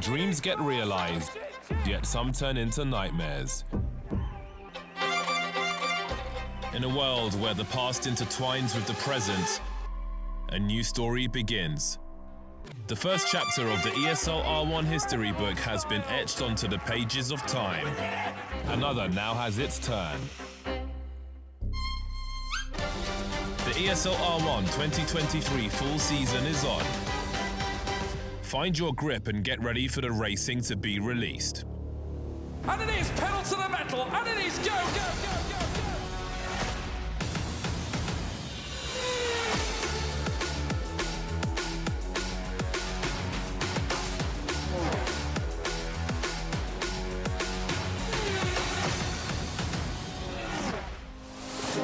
Dreams get realized, yet some turn into nightmares. In a world where the past intertwines with the present, a new story begins. The first chapter of the ESL R1 history book has been etched onto the pages of time. Another now has its turn. The ESL R1 2023 full season is on. Find your grip and get ready for the racing to be released. And it is pedal to the metal, and it is go, go, go, go, go.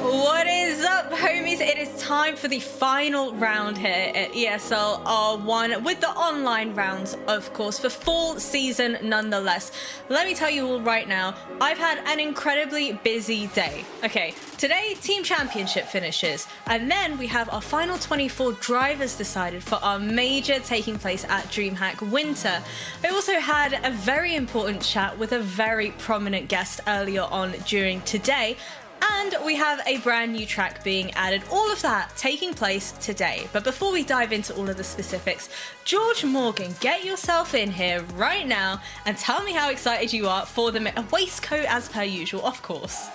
What is up, homies? It is time for the final round here at ESL R1 with the online rounds, of course, for full season nonetheless. Let me tell you all right now, I've had an incredibly busy day. Okay, today, team championship finishes, and then we have our final 24 drivers decided for our major taking place at DreamHack Winter. I also had a very important chat with a very prominent guest earlier on during today. And we have a brand new track being added. All of that taking place today. But before we dive into all of the specifics, George Morgan, get yourself in here right now and tell me how excited you are for the waistcoat as per usual, of course.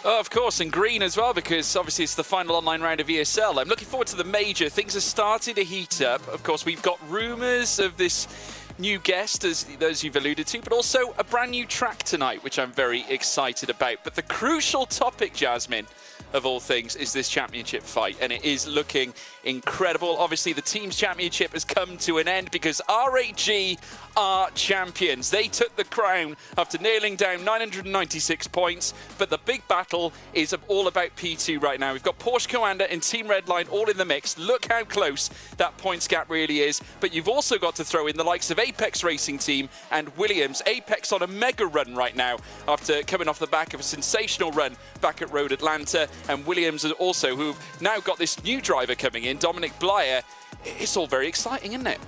Oh, of course, and green as well, because obviously it's the final online round of ESL. I'm looking forward to the major. Things are starting to heat up. Of course, we've got rumours of this new guest, as those you've alluded to, but also a brand new track tonight, which I'm very excited about. But the crucial topic, Jasmine, of all things, is this championship fight, and it is looking incredible. Obviously, the team's championship has come to an end because RAG are champions. They took the crown after nailing down 996 points, but the big battle is all about P2 right now. We've got Porsche Coanda and Team Redline all in the mix. Look how close that points gap really is, but you've also got to throw in the likes of Apex Racing Team and Williams. Apex on a mega run right now after coming off the back of a sensational run back at Road Atlanta, and Williams also, who've now got this new driver coming in, Dominic Blyer. It's all very exciting, isn't it?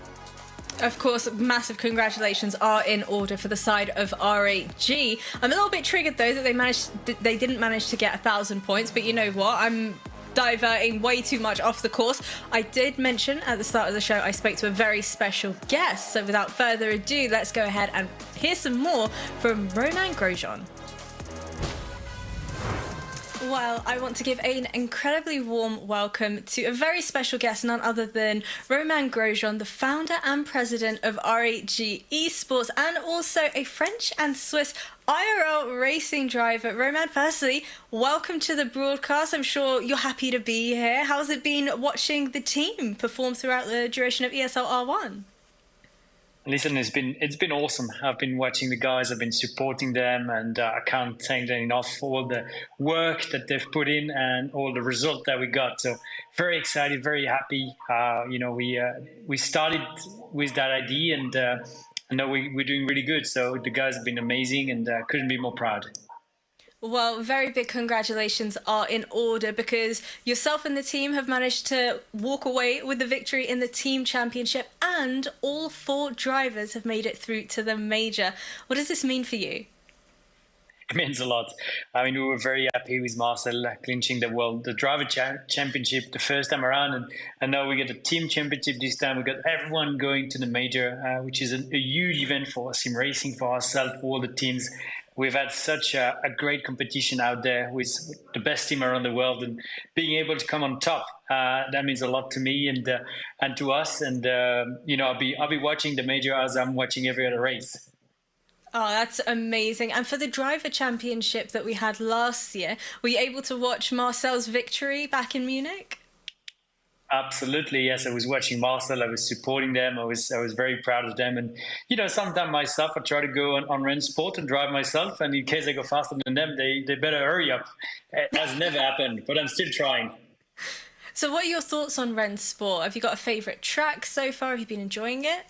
Of course, massive congratulations are in order for the side of RAG. I'm a little bit triggered though that they didn't manage to get 1,000 points, but you know what? I'm diverting way too much off the course. I did mention at the start of the show I spoke to a very special guest, so without further ado, let's go ahead and hear some more from Roman Grosjean. Well, I want to give an incredibly warm welcome to a very special guest, none other than Roman Grosjean, the founder and president of RAG Esports, and also a French and Swiss IRL racing driver. Roman, firstly, welcome to the broadcast. I'm sure you're happy to be here. How's it been watching the team perform throughout the duration of ESL R1? Listen, it's been awesome. I've been watching the guys, I've been supporting them, and I can't thank them enough for all the work that they've put in and all the result that we got. So very excited, very happy. We started with that idea, and I know we're doing really good. So the guys have been amazing, and couldn't be more proud. Well, very big congratulations are in order because yourself and the team have managed to walk away with the victory in the team championship, and all 4 drivers have made it through to the major. What does this mean for you? It means a lot. I mean, we were very happy with Marcel clinching the driver championship the first time around, and now we get the team championship this time. We got everyone going to the major, which is a huge event for sim racing, for ourselves, for all the teams. We've had such a great competition out there with the best team around the world, and being able to come on top, that means a lot to me and to us. And I'll be watching the major as I'm watching every other race. Oh, that's amazing. And for the driver championship that we had last year, were you able to watch Marcel's victory back in Munich? Absolutely, yes. I was watching Marcel. I was supporting them. I was very proud of them. And sometimes myself, I try to go on Ren Sport and drive myself. And in case I go faster than them, they better hurry up. It has never happened, but I'm still trying. So, what are your thoughts on Ren Sport? Have you got a favourite track so far? Have you been enjoying it?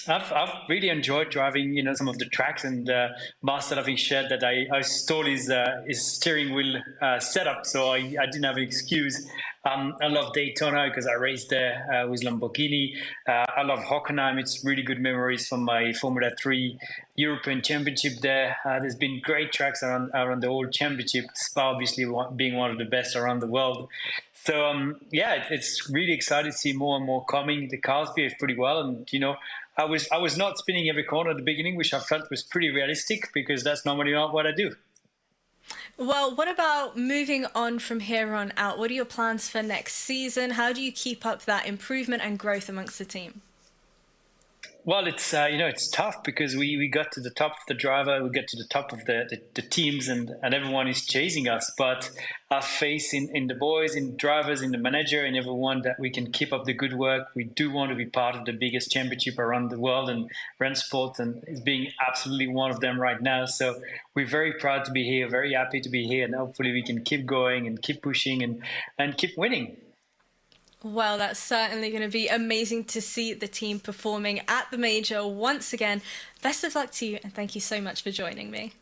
I've really enjoyed driving, some of the tracks, and Marcel having shared that I stole his steering wheel setup, so I didn't have an excuse. I love Daytona because I raced there with Lamborghini. I love Hockenheim. It's really good memories from my Formula 3 European Championship there. There's been great tracks around the whole championship, Spa obviously being one of the best around the world. So it's really exciting to see more and more coming. The cars behave pretty well, and I was not spinning every corner at the beginning, which I felt was pretty realistic because that's normally not what I do. Well, what about moving on from here on out? What are your plans for next season? How do you keep up that improvement and growth amongst the team? Well, it's tough because we got to the top of the driver, we get to the top of the teams, and everyone is chasing us. But our faith in the boys, in drivers, in the manager, and everyone that we can keep up the good work. We do want to be part of the biggest championship around the world, and Rennsport and is being absolutely one of them right now. So we're very proud to be here, very happy to be here, and hopefully we can keep going and keep pushing and keep winning. Well, that's certainly going to be amazing to see the team performing at the major once again. Best of luck to you, and thank you so much for joining me.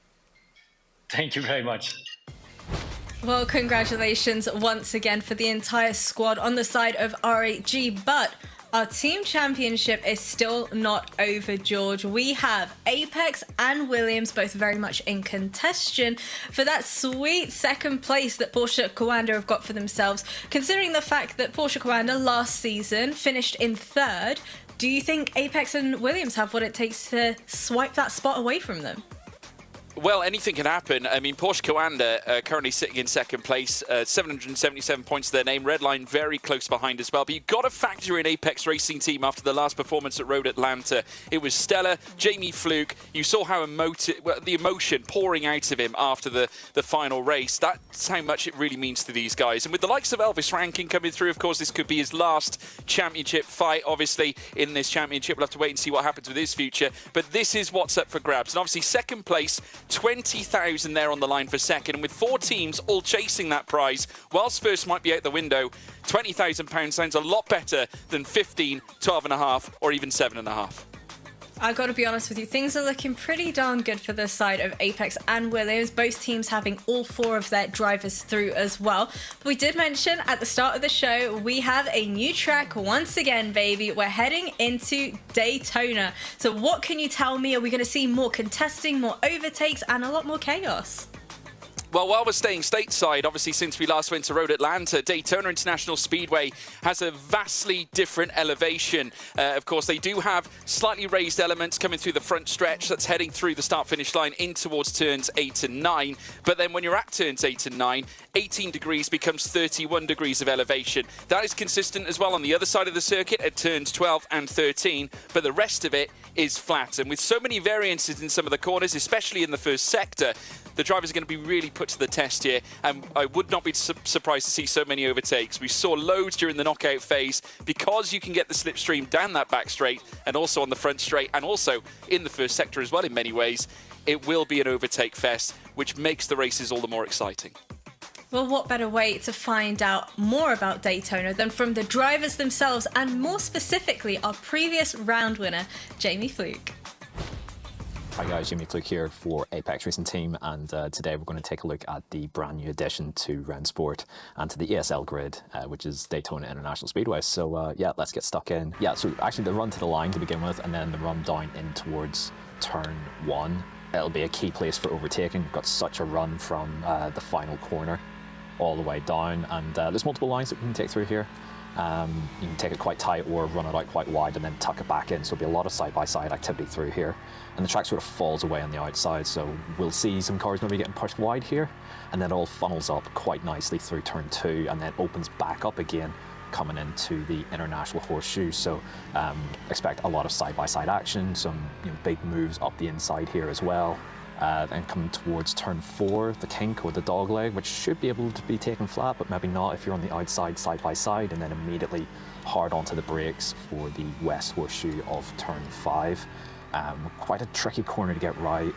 Thank you very much. Well, congratulations once again for the entire squad on the side of RAG, but our team championship is still not over, George. We have Apex and Williams both very much in contention for that sweet second place that Porsche Coanda have got for themselves. Considering the fact that Porsche Coanda last season finished in third, do you think Apex and Williams have what it takes to swipe that spot away from them? Well, anything can happen. I mean, Porsche Coanda currently sitting in second place, 777 points to their name. Redline very close behind as well. But you've got to factor in Apex Racing Team after the last performance at Road Atlanta. It was stellar. Jamie Fluke, you saw how the emotion pouring out of him after the final race. That's how much it really means to these guys. And with the likes of Elvis Rankin coming through, of course, this could be his last championship fight, obviously, in this championship. We'll have to wait and see what happens with his future. But this is what's up for grabs. And obviously, second place, 20,000 there on the line for second, and with 4 teams all chasing that prize, whilst first might be out the window, £20,000 sounds a lot better than 15, 12.5, or even 7.5. I gotta be honest with you, things are looking pretty darn good for the side of Apex and Williams, both teams having all 4 of their drivers through as well. We did mention at the start of the show, we have a new track once again, baby. We're heading into Daytona. So what can you tell me? Are we gonna see more contesting, more overtakes, and a lot more chaos? Well, while we're staying stateside, obviously since we last went to Road Atlanta, Daytona International Speedway has a vastly different elevation. Of course, they do have slightly raised elements coming through the front stretch that's heading through the start-finish line in towards turns 8 and 9. But then when you're at turns 8 and 9, 18 degrees becomes 31 degrees of elevation. That is consistent as well on the other side of the circuit at turns 12 and 13, but the rest of it is flat. And with so many variances in some of the corners, especially in the first sector, the drivers are going to be really put to the test here, and I would not be surprised to see so many overtakes. We saw loads during the knockout phase because you can get the slipstream down that back straight and also on the front straight and also in the first sector as well in many ways. It will be an overtake fest, which makes the races all the more exciting. Well, what better way to find out more about Daytona than from the drivers themselves, and more specifically, our previous round winner, Jamie Fluke. Hi guys, Jamie Fluke here for Apex Racing Team, and today we're going to take a look at the brand new addition to Rennsport and to the ESL grid, which is Daytona International Speedway. So yeah, let's get stuck in. Yeah, so actually the run to the line to begin with, and then the run down in towards turn 1. It'll be a key place for overtaking. We've got such a run from the final corner all the way down, and there's multiple lines that we can take through here. You can take it quite tight or run it out quite wide and then tuck it back in, so there'll be a lot of side-by-side activity through here, and the track sort of falls away on the outside, so we'll see some cars maybe getting pushed wide here, and then it all funnels up quite nicely through turn 2 and then opens back up again coming into the International Horseshoe. So expect a lot of side-by-side action, some big moves up the inside here as well. Then coming towards turn 4, the kink or the dog leg, which should be able to be taken flat, but maybe not if you're on the outside side by side, and then immediately hard onto the brakes for the west horseshoe of turn 5. Quite a tricky corner to get right,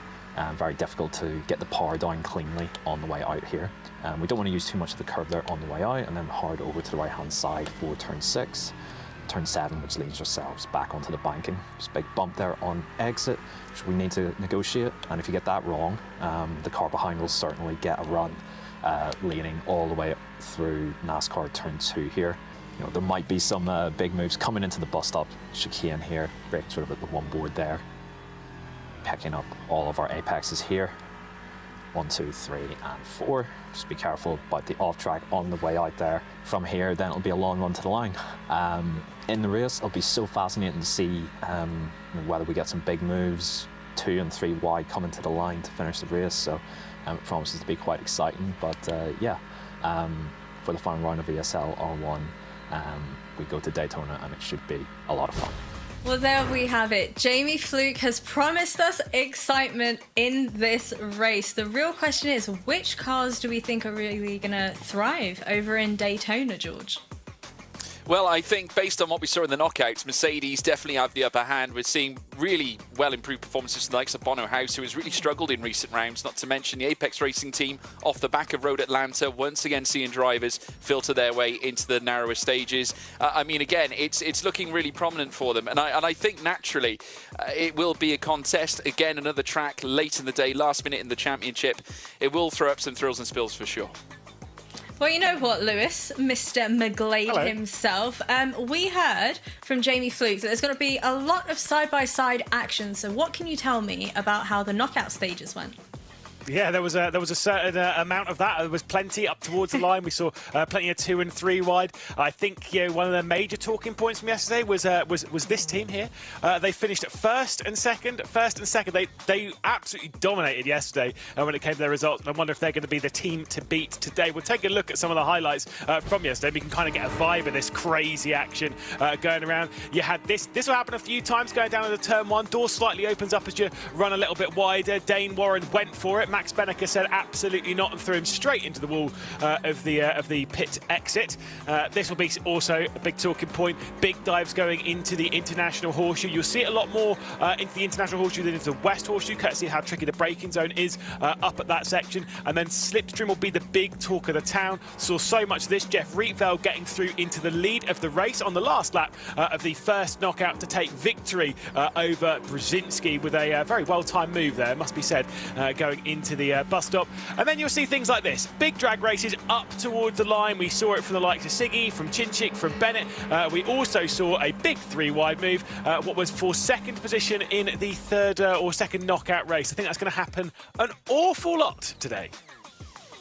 very difficult to get the power down cleanly on the way out here. We don't want to use too much of the curve there on the way out, and then hard over to the right hand side for turn 6. turn 7, which leads ourselves back onto the banking. There's a big bump there on exit, which we need to negotiate. And if you get that wrong, the car behind will certainly get a run, leaning all the way through NASCAR turn 2 here. You know, there might be some big moves coming into the bus stop chicane here, brake sort of at the one board there. Picking up all of our apexes here. 1, 2, 3, and 4. Just be careful about the off track on the way out there. From here, then it'll be a long run to the line. In the race, it'll be so fascinating to see whether we get some big moves, 2 and 3 wide coming to the line to finish the race. So it promises to be quite exciting. But for the final round of ESL R1, we go to Daytona, and it should be a lot of fun. Well, there we have it. Jamie Fluke has promised us excitement in this race. The real question is, which cars do we think are really going to thrive over in Daytona, George? Well, I think based on what we saw in the knockouts, Mercedes definitely have the upper hand. We're seeing really well-improved performances from the likes of Bono House, who has really struggled in recent rounds, not to mention the Apex Racing team off the back of Road Atlanta, once again seeing drivers filter their way into the narrower stages. I mean, again, it's looking really prominent for them. And I think naturally it will be a contest. Again, another track late in the day, last minute in the championship. It will throw up some thrills and spills for sure. Well, you know what, Lewis, Mr. McGlade Hello. himself, we heard from Jamie Fluke that there's going to be a lot of side-by-side action. So what can you tell me about how the knockout stages went? Yeah, there was a certain amount of that. There was plenty up towards the line. We saw plenty of 2 and 3 wide. I think one of the major talking points from yesterday was this team here. They finished at first and second. They absolutely dominated yesterday when it came to their results. And I wonder if they're going to be the team to beat today. We'll take a look at some of the highlights from yesterday. We can kind of get a vibe of this crazy action going around. You had this will happen a few times going down into turn 1. Door slightly opens up as you run a little bit wider. Dane Warren went for it. Max Benneker said absolutely not and threw him straight into the wall of the pit exit. This will be also a big talking point. Big dives going into the International Horseshoe. You'll see it a lot more into the International Horseshoe than into the West Horseshoe, courtesy of how tricky the braking zone is up at that section. And then Slipstream will be the big talk of the town. Saw so much of this. Jeff Rietveld getting through into the lead of the race on the last lap of the first knockout to take victory over Brzezinski with a very well-timed move there, must be said, going into the bus stop. And then you'll see things like this. Big drag races up towards the line. We saw it from the likes of Siggy, from Chinchik, from Bennett. We also saw a big 3-wide move, what was for second position in the third or second knockout race. I think that's going to happen an awful lot today.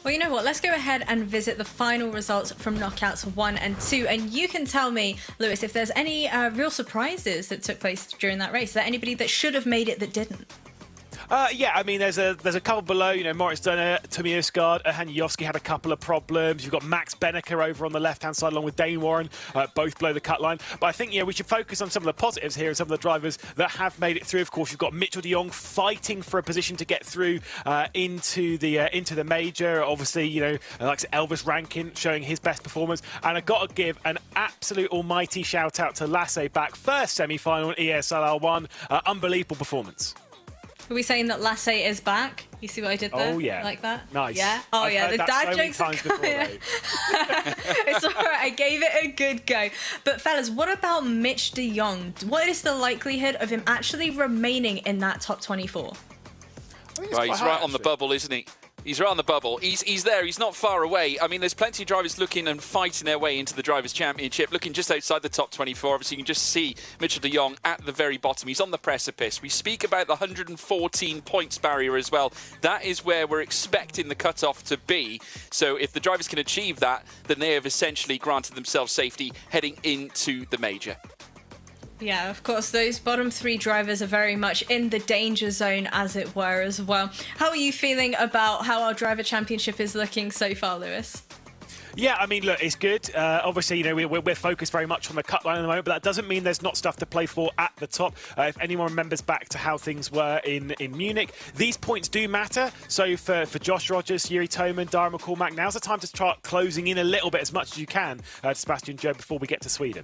Well, you know what? Let's go ahead and visit the final results from knockouts 1 and 2. And you can tell me, Lewis, if there's any real surprises that took place during that race. Is there anybody that should have made it that didn't? Yeah, I mean, there's a couple below. You know, Moritz Dunner, Tommy Usgaard, Hanjowski had a couple of problems. You've got Max Benneker over on the left-hand side, along with Dane Warren, both below the cut line. But I think, we should focus on some of the positives here and some of the drivers that have made it through. Of course, you've got Mitchell de Jong fighting for a position to get through into the major. Obviously, like Elvis Rankin showing his best performance. And I've got to give an absolute almighty shout-out to Lasse back. First semi-final in ESL R1. Unbelievable perforance. Are we saying that Lasse is back? You see what I did there? Oh, yeah. Like that? Nice. Yeah? Oh, I've yeah. heard The that dad so many jokes are times before, coming. It's all right. I gave it a good go. But, fellas, what about Mitch de Jong? What is the likelihood of him actually remaining in that top 24? Well, he's right on the bubble, isn't he? He's right on the bubble. He's there. He's not far away. I mean, there's plenty of drivers looking and fighting their way into the Drivers' Championship, looking just outside the top 24. Obviously, you can just see Mitchell de Jong at the very bottom. He's on the precipice. We speak about the 114 points barrier as well. That is where we're expecting the cutoff to be. So if the drivers can achieve that, then they have essentially granted themselves safety heading into the major. Yeah, of course, those bottom 3 drivers are very much in the danger zone, as it were, as well. How are you feeling about how our Driver Championship is looking so far, Lewis? Yeah, I mean, look, it's good. Obviously, we're focused very much on the cut line at the moment, but that doesn't mean there's not stuff to play for at the top. If anyone remembers back to how things were in Munich, these points do matter. So for Josh Rogers, Yuri Toman, Dara McCormack, now's the time to start closing in a little bit as much as you can to Sebastian Joe before we get to Sweden.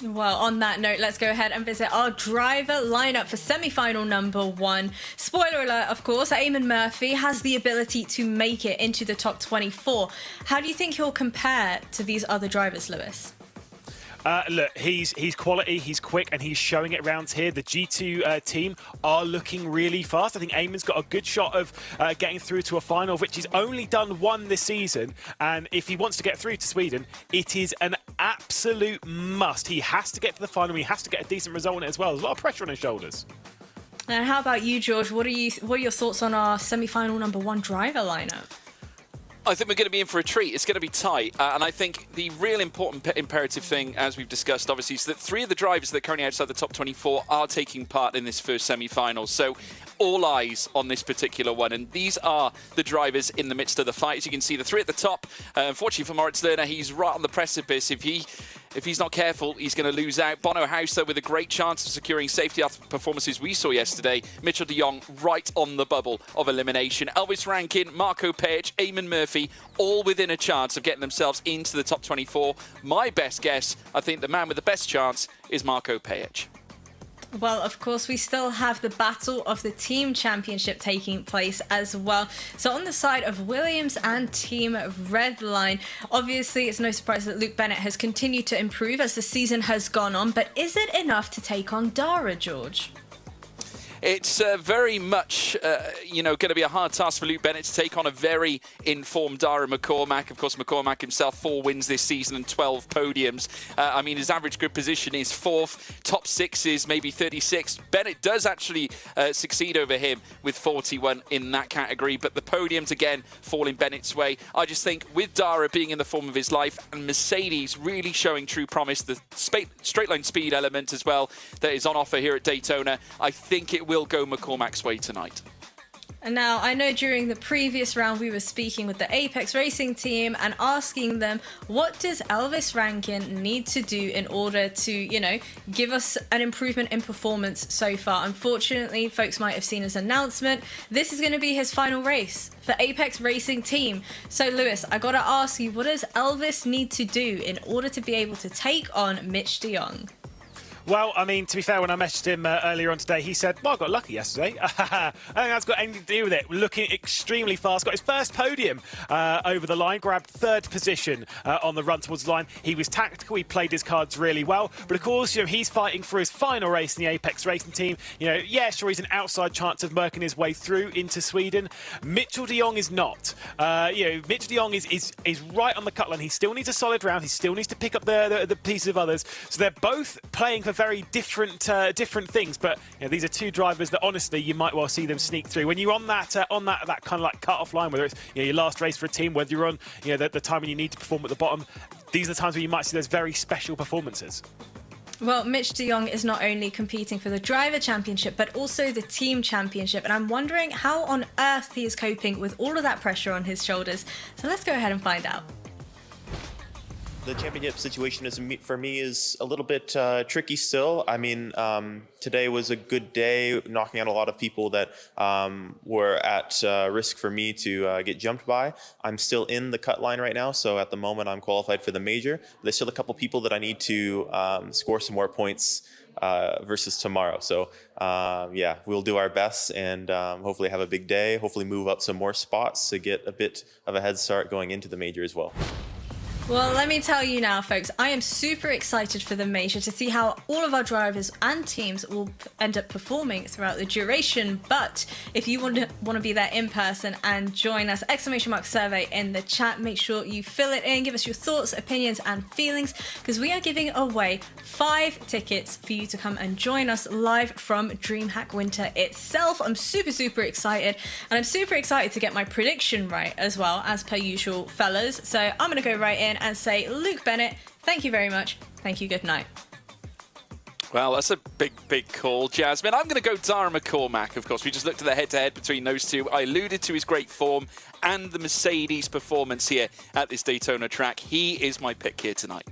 Well, on that note, let's go ahead and visit our driver lineup for semi-final number 1. Spoiler alert, of course, Eamon Murphy has the ability to make it into the top 24. How do you think he'll compare to these other drivers, Lewis? Look, he's quality, he's quick, and he's showing it around here. The G2 team are looking really fast. I think Eamon's got a good shot of getting through to a final, of which he's only done one this season. And if he wants to get through to Sweden, it is an absolute must. He has to get to the final. He has to get a decent result on it as well. There's a lot of pressure on his shoulders. And how about you, George? What are your thoughts on our semi-final number 1 driver lineup? I think we're going to be in for a treat. It's going to be tight. And I think the real important imperative thing, as we've discussed, obviously, is that 3 of the drivers that are currently outside the top 24 are taking part in this first semi-final. So all eyes on this particular one. And these are the drivers in the midst of the fight. As you can see, the 3 at the top. Unfortunately for Moritz Lerner, he's right on the precipice. If he's not careful, he's going to lose out. Bono House, though, with a great chance of securing safety after the performances we saw yesterday. Mitchell de Jong right on the bubble of elimination. Elvis Rankin, Marco Page, Eamon Murphy, all within a chance of getting themselves into the top 24. My best guess, I think the man with the best chance is Marco Page. Well, of course, we still have the battle of the team championship taking place as well. So on the side of Williams and Team Redline, obviously it's no surprise that Luke Bennett has continued to improve as the season has gone on. But is it enough to take on Dara, George? It's very much, going to be a hard task for Luke Bennett to take on a very informed Dara McCormack. Of course, McCormack himself, 4 wins this season and 12 podiums. His average grid position is 4th, top 6 is maybe 36. Bennett does actually succeed over him with 41 in that category, but the podiums, again, fall in Bennett's way. I just think with Dara being in the form of his life and Mercedes really showing true promise, the straight line speed element as well that is on offer here at Daytona, I think it will go McCormack's way tonight. And now, I know during the previous round we were speaking with the Apex Racing team and asking them, what does Elvis Rankin need to do in order to, give us an improvement in performance so far? Unfortunately, folks might have seen his announcement. This is going to be his final race for Apex Racing team. So, Lewis, I got to ask you, what does Elvis need to do in order to be able to take on Mitch de Jong? Well, to be fair, when I messaged him earlier on today, he said, well, I got lucky yesterday. I don't think that's got anything to do with it. Looking extremely fast. Got his first podium over the line. Grabbed 3rd position on the run towards the line. He was tactical. He played his cards really well. But, of course, he's fighting for his final race in the Apex Racing team. Sure, he's an outside chance of murking his way through into Sweden. Mitchell de Jong is not. Mitchell de Jong is right on the cut line. He still needs a solid round. He still needs to pick up the pieces of others. So they're both playing for very different things, but these are 2 drivers that honestly you might well see them sneak through. When you're on that kind of like cut-off line, whether it's your last race for a team, whether you're on the time when you need to perform at the bottom, these are the times where you might see those very special performances. Well, Mitch de Jong is not only competing for the driver championship, but also the team championship. And I'm wondering how on earth he is coping with all of that pressure on his shoulders. So let's go ahead and find out. The championship situation for me is a little bit tricky still. Today was a good day, knocking out a lot of people that were at risk for me to get jumped by. I'm still in the cut line right now, so at the moment I'm qualified for the major. There's still a couple people that I need to score some more points versus tomorrow. So we'll do our best and hopefully have a big day, hopefully move up some more spots to get a bit of a head start going into the major as well. Well, let me tell you now, folks, I am super excited for the major to see how all of our drivers and teams will end up performing throughout the duration. But if you want to be there in person and join us, !survey in the chat. Make sure you fill it in. Give us your thoughts, opinions, and feelings, because we are giving away 5 tickets for you to come and join us live from DreamHack Winter itself. I'm super, super excited. And I'm super excited to get my prediction right as well, as per usual, fellas. So I'm going to go right in and say, Luke Bennett, thank you very much. Thank you. Good night. Well, that's a big call, Jasmine. I'm going to go Dara McCormack, of course. We just looked at the head-to-head between those 2. I alluded to his great form and the Mercedes performance here at this Daytona track. He is my pick here tonight.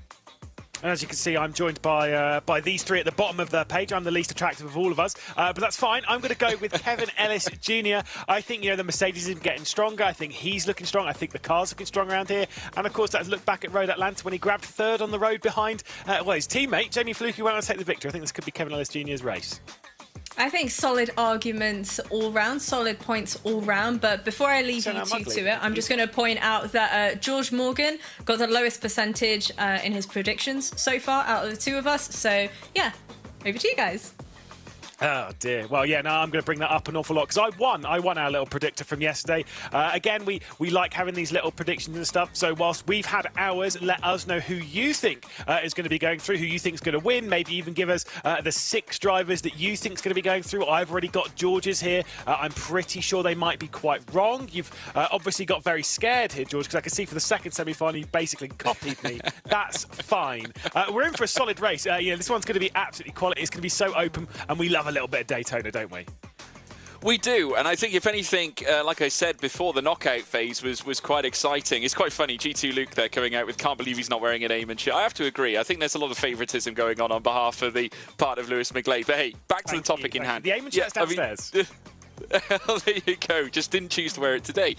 And as you can see, I'm joined by these 3 at the bottom of the page. I'm the least attractive of all of us, but that's fine. I'm going to go with Kevin Ellis Jr. I think, the Mercedes is getting stronger. I think he's looking strong. I think the car's looking strong around here. And, of course, let's look back at Road Atlanta when he grabbed 3rd on the road behind his teammate, Jamie Fluke, who went on to take the victory. I think this could be Kevin Ellis Jr.'s race. I think solid arguments all round, solid points all round. But before I leave you two to it, I'm just going to point out that George Morgan got the lowest percentage in his predictions so far out of the two of us. So, yeah, over to you guys. Oh dear. Well, yeah, no, I'm going to bring that up an awful lot because I won our little predictor from yesterday. Again, we like having these little predictions and stuff. So whilst we've had ours, let us know who you think is going to be going through, who you think is going to win. Maybe even give us the 6 drivers that you think is going to be going through. I've already got George's here. I'm pretty sure they might be quite wrong. You've obviously got very scared here, George, because I can see for the second semi-final you basically copied me. That's fine. We're in for a solid race. This one's going to be absolutely quality. It's going to be so open, and we love a little bit of Daytona, don't we? We do, and I think if anything, like I said before, the knockout phase was quite exciting. It's quite funny, G2 Luke there coming out with can't believe he's not wearing an Eamon shirt. I have to agree. I think there's a lot of favouritism going on behalf of the part of Lewis McGlade. But hey, back to the topic in hand. The Eamon shirt's downstairs. There you go. Just didn't choose to wear it today.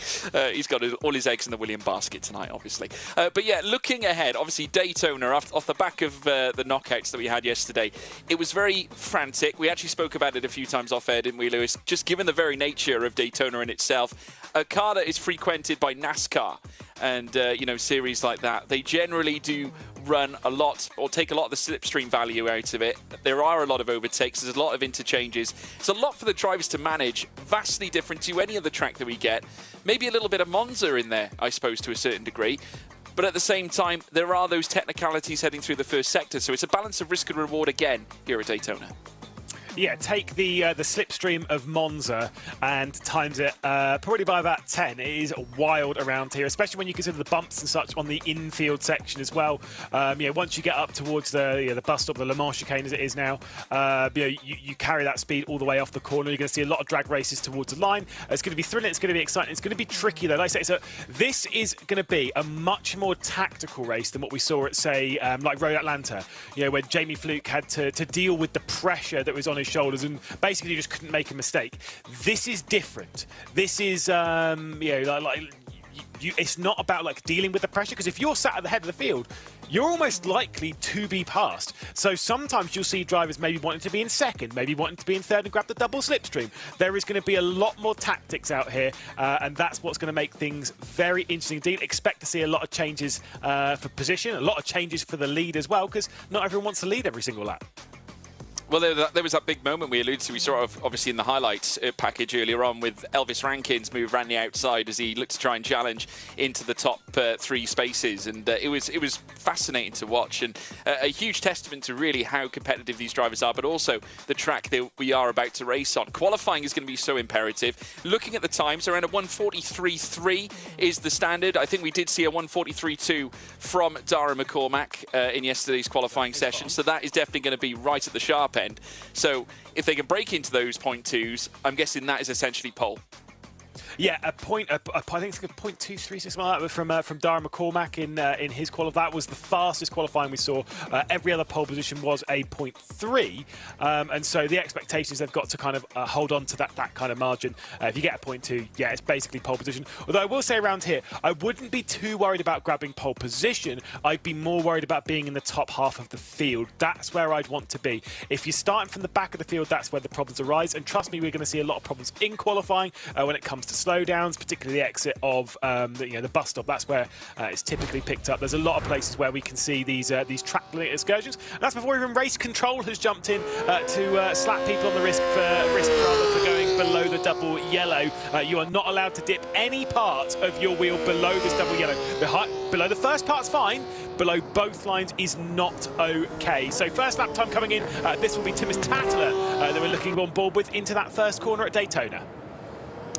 He's got all his eggs in the William basket tonight, obviously. But yeah, looking ahead, obviously Daytona, off the back of the knockouts that we had yesterday, it was very frantic. We actually spoke about it a few times off air, didn't we, Lewis? Just given the very nature of Daytona in itself, a car that is frequented by NASCAR and series like that, they generally do run a lot or take a lot of the slipstream value out of it. There are a lot of overtakes, there's a lot of interchanges. It's a lot for the drivers to manage, vastly different to any other track that we get. Maybe a little bit of Monza in there, I suppose, to a certain degree. But at the same time, there are those technicalities heading through the first sector. So it's a balance of risk and reward again here at Daytona. Yeah, take the slipstream of Monza and times it probably by about 10. It is wild around here, especially when you consider the bumps and such on the infield section as well. Once you get up towards the bus stop, the Le Mans chicane as it is now, you carry that speed all the way off the corner. You're going to see a lot of drag races towards the line. It's going to be thrilling. It's going to be exciting. It's going to be tricky though. Like I say, this is going to be a much more tactical race than what we saw at, say, like Road Atlanta. When Jamie Fluke had to deal with the pressure that was on his shoulders and basically just couldn't make a mistake. This is different. This is it's not about like dealing with the pressure, because if you're sat at the head of the field, you're almost likely to be passed. So sometimes you'll see drivers maybe wanting to be in second, maybe wanting to be in third and grab the double slipstream. There is going to be a lot more tactics out here, and that's what's going to make things very interesting indeed. Expect to see a lot of changes for position, a lot of changes for the lead as well, because not everyone wants to lead every single lap. Well, there was that big moment we alluded to. We saw it obviously in the highlights package earlier on with Elvis Rankin's move around the outside as he looked to try and challenge into the top 3 spaces, and it was fascinating to watch, and a huge testament to really how competitive these drivers are, but also the track that we are about to race on. Qualifying is going to be so imperative. Looking at the times, around a 1:43.3 is the standard. I think we did see a 1:43.2 from Dara McCormack in yesterday's qualifying session, so that is definitely going to be right at the sharp end. So if they can break into those 0.2s, I'm guessing that is essentially pole. Yeah, I think it's a 0.23, something like that from Dara McCormack in his qualify. That was the fastest qualifying we saw. Every other pole position was a 0.3, and so the expectations they've got to kind of hold on to that kind of margin. If you get a 0.2, yeah, it's basically pole position. Although I will say around here, I wouldn't be too worried about grabbing pole position. I'd be more worried about being in the top half of the field. That's where I'd want to be. If you're starting from the back of the field, that's where the problems arise. And trust me, we're going to see a lot of problems in qualifying when it comes to slowdowns, particularly the exit of the bus stop. That's where it's typically picked up. There's a lot of places where we can see these track limit excursions. And that's before even race control has jumped in to slap people on the wrist for going below the double yellow. You are not allowed to dip any part of your wheel below this double yellow. Below the first part's fine. Below both lines is not okay. So first lap time coming in. This will be Thomas Tattler that we're looking on board with into that first corner at Daytona.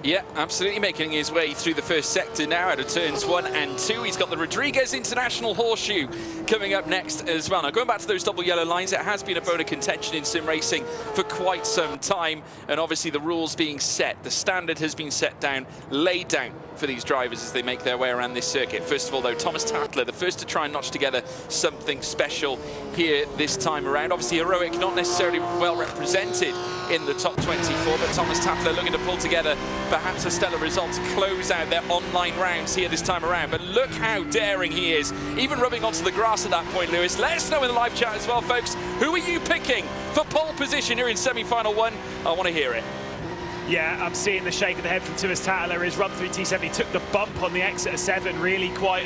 Yeah, absolutely, making his way through the first sector now out of turns 1 and 2. He's got the Rodriguez International Horseshoe coming up next as well. Now, going back to those double yellow lines, it has been a bone of contention in sim racing for quite some time, and obviously the rules being set, the standard has been set down, laid down for these drivers as they make their way around this circuit. First of all, though, Thomas Tattler, the first to try and notch together something special here this time around. Obviously, heroic, not necessarily well represented in the top 24. But Thomas Tatler looking to pull together perhaps a stellar result to close out their online rounds here this time around. But look how daring he is, even rubbing onto the grass at that point, Lewis. Let us know in the live chat as well, folks. Who are you picking for pole position here in semi-final 1? I want to hear it. Yeah, I'm seeing the shake of the head from Thomas Tatler. His run through T7, he took the bump on the exit of 7, really quite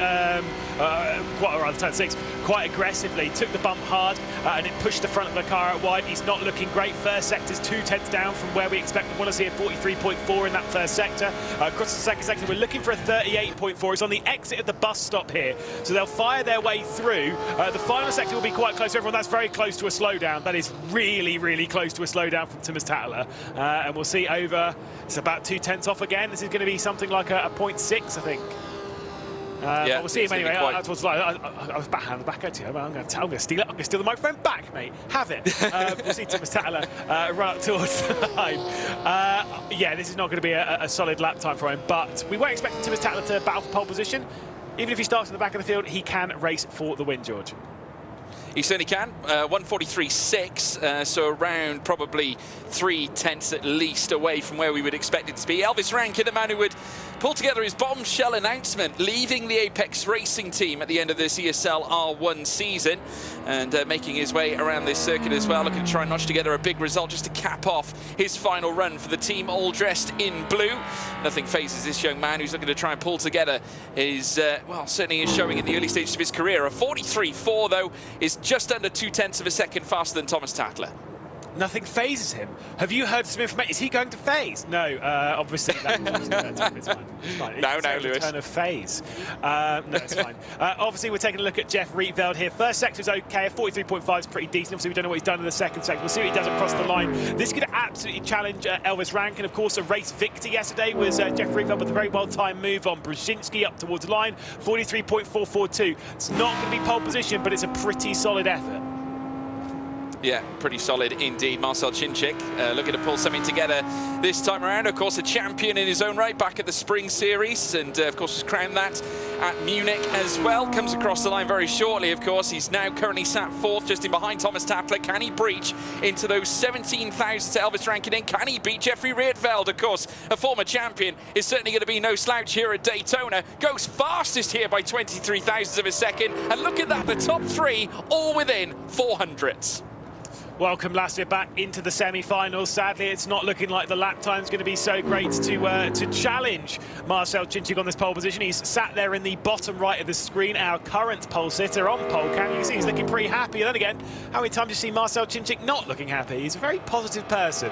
turn 6, quite aggressively. Took the bump hard, and it pushed the front of the car out wide. He's not looking great. First sector's 2/10 down from where we expect. We want to see a 43.4 in that first sector. Across the second sector, we're looking for a 38.4. It's on the exit of the bus stop here, so they'll fire their way through. The final sector will be quite close to everyone. That's very close to a slowdown. That is really, really close to a slowdown from Thomas Tatler, and we'll see over. It's about 2/10 off again. This is going to be something like a 0.6, I think. Yeah, but we'll see him anyway. Quite... I was back at you. I'm going to steal it. I'm going to steal the microphone back, mate. Have it. We'll see Thomas Tatler run up towards the line. Yeah, this is not going to be a solid lap time for him, but we weren't expecting Thomas Tatler to battle for pole position. Even if he starts in the back of the field, he can race for the win, George. He certainly can. 1:43.6, so around probably 3/10 at least away from where we would expect it to be. Elvis Rankin, the man who would pull together his bombshell announcement, leaving the Apex Racing team at the end of this ESL R1 season, and making his way around this circuit as well, looking to try and notch together a big result just to cap off his final run for the team, all dressed in blue. Nothing phases this young man who's looking to try and pull together his, well, certainly is showing in the early stages of his career. A 43.4, though, is just under 2/10 of a second faster than Thomas Tatler. Nothing phases him. Have you heard some information? Is he going to phase? No, obviously. It's fine. No, Lewis. Turn of phase. No, it's fine. Obviously, we're taking a look at Jeff Rietveld here. First sector's okay. A 43.5 is pretty decent. Obviously, we don't know what he's done in the second sector. We'll see what he does across the line. This could absolutely challenge Elvis Rankin. Of course, a race victor yesterday was Jeff Rietveld with a very well-timed move on Brzezinski up towards the line. 43.442. It's not going to be pole position, but it's a pretty solid effort. Yeah, pretty solid indeed. Marcel Chinchik looking to pull something together this time around. Of course, a champion in his own right back at the Spring Series, and of course was crowned that at Munich as well. Comes across the line very shortly, of course. He's now currently sat 4th, just in behind Thomas Tatler. Can he breach into those 17,000 to Elvis Rankin in? Can he beat Jeffrey Rietveld? Of course, a former champion is certainly going to be no slouch here at Daytona. Goes fastest here by 23 thousandths of a second. And look at that, the top 3 all within 400ths. Welcome Lasse back into the semi-finals. Sadly, it's not looking like the lap time's going to be so great to challenge Marcel Chinchik on this pole position. He's sat there in the bottom right of the screen, our current pole sitter on pole cam. You can see he's looking pretty happy. And then again, how many times do you see Marcel Chinchik not looking happy? He's a very positive person,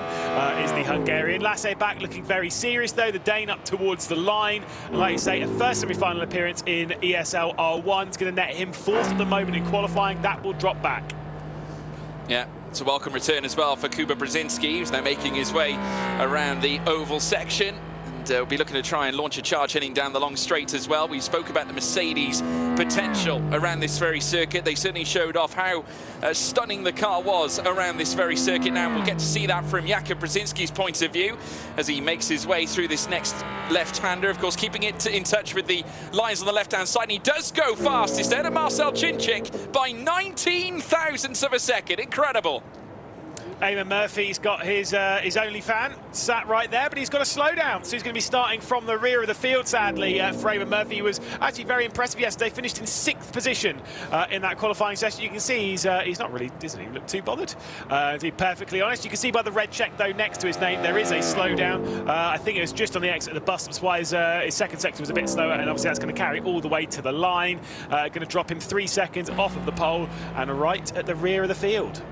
is the Hungarian. Lasse back looking very serious, though. The Dane up towards the line. And like you say, a first semi-final appearance in ESL R1 is going to net him 4th at the moment in qualifying. That will drop back. Yeah. It's a welcome return as well for Kuba Brzezinski, who's now making his way around the oval section. And we'll be looking to try and launch a charge heading down the long straight as well. We spoke about the Mercedes potential around this very circuit. They certainly showed off how stunning the car was around this very circuit. Now we'll get to see that from Jakub Brzezinski's point of view as he makes his way through this next left-hander. Of course, keeping it in touch with the lines on the left-hand side. And he does go fast instead of Marcel Chinchik by 19 thousandths of a second. Incredible. Eamon Murphy's got his only fan sat right there, but he's got to slow down. So he's going to be starting from the rear of the field, sadly, for Eamon Murphy. He was actually very impressive yesterday, finished in 6th position in that qualifying session. You can see he's not really, doesn't he look too bothered, to be perfectly honest. You can see by the red check, though, next to his name, there is a slowdown. I think it was just on the exit of the bus. That's why his second sector was a bit slower, and obviously that's going to carry all the way to the line. Going to drop him 3 seconds off of the pole and right at the rear of the field.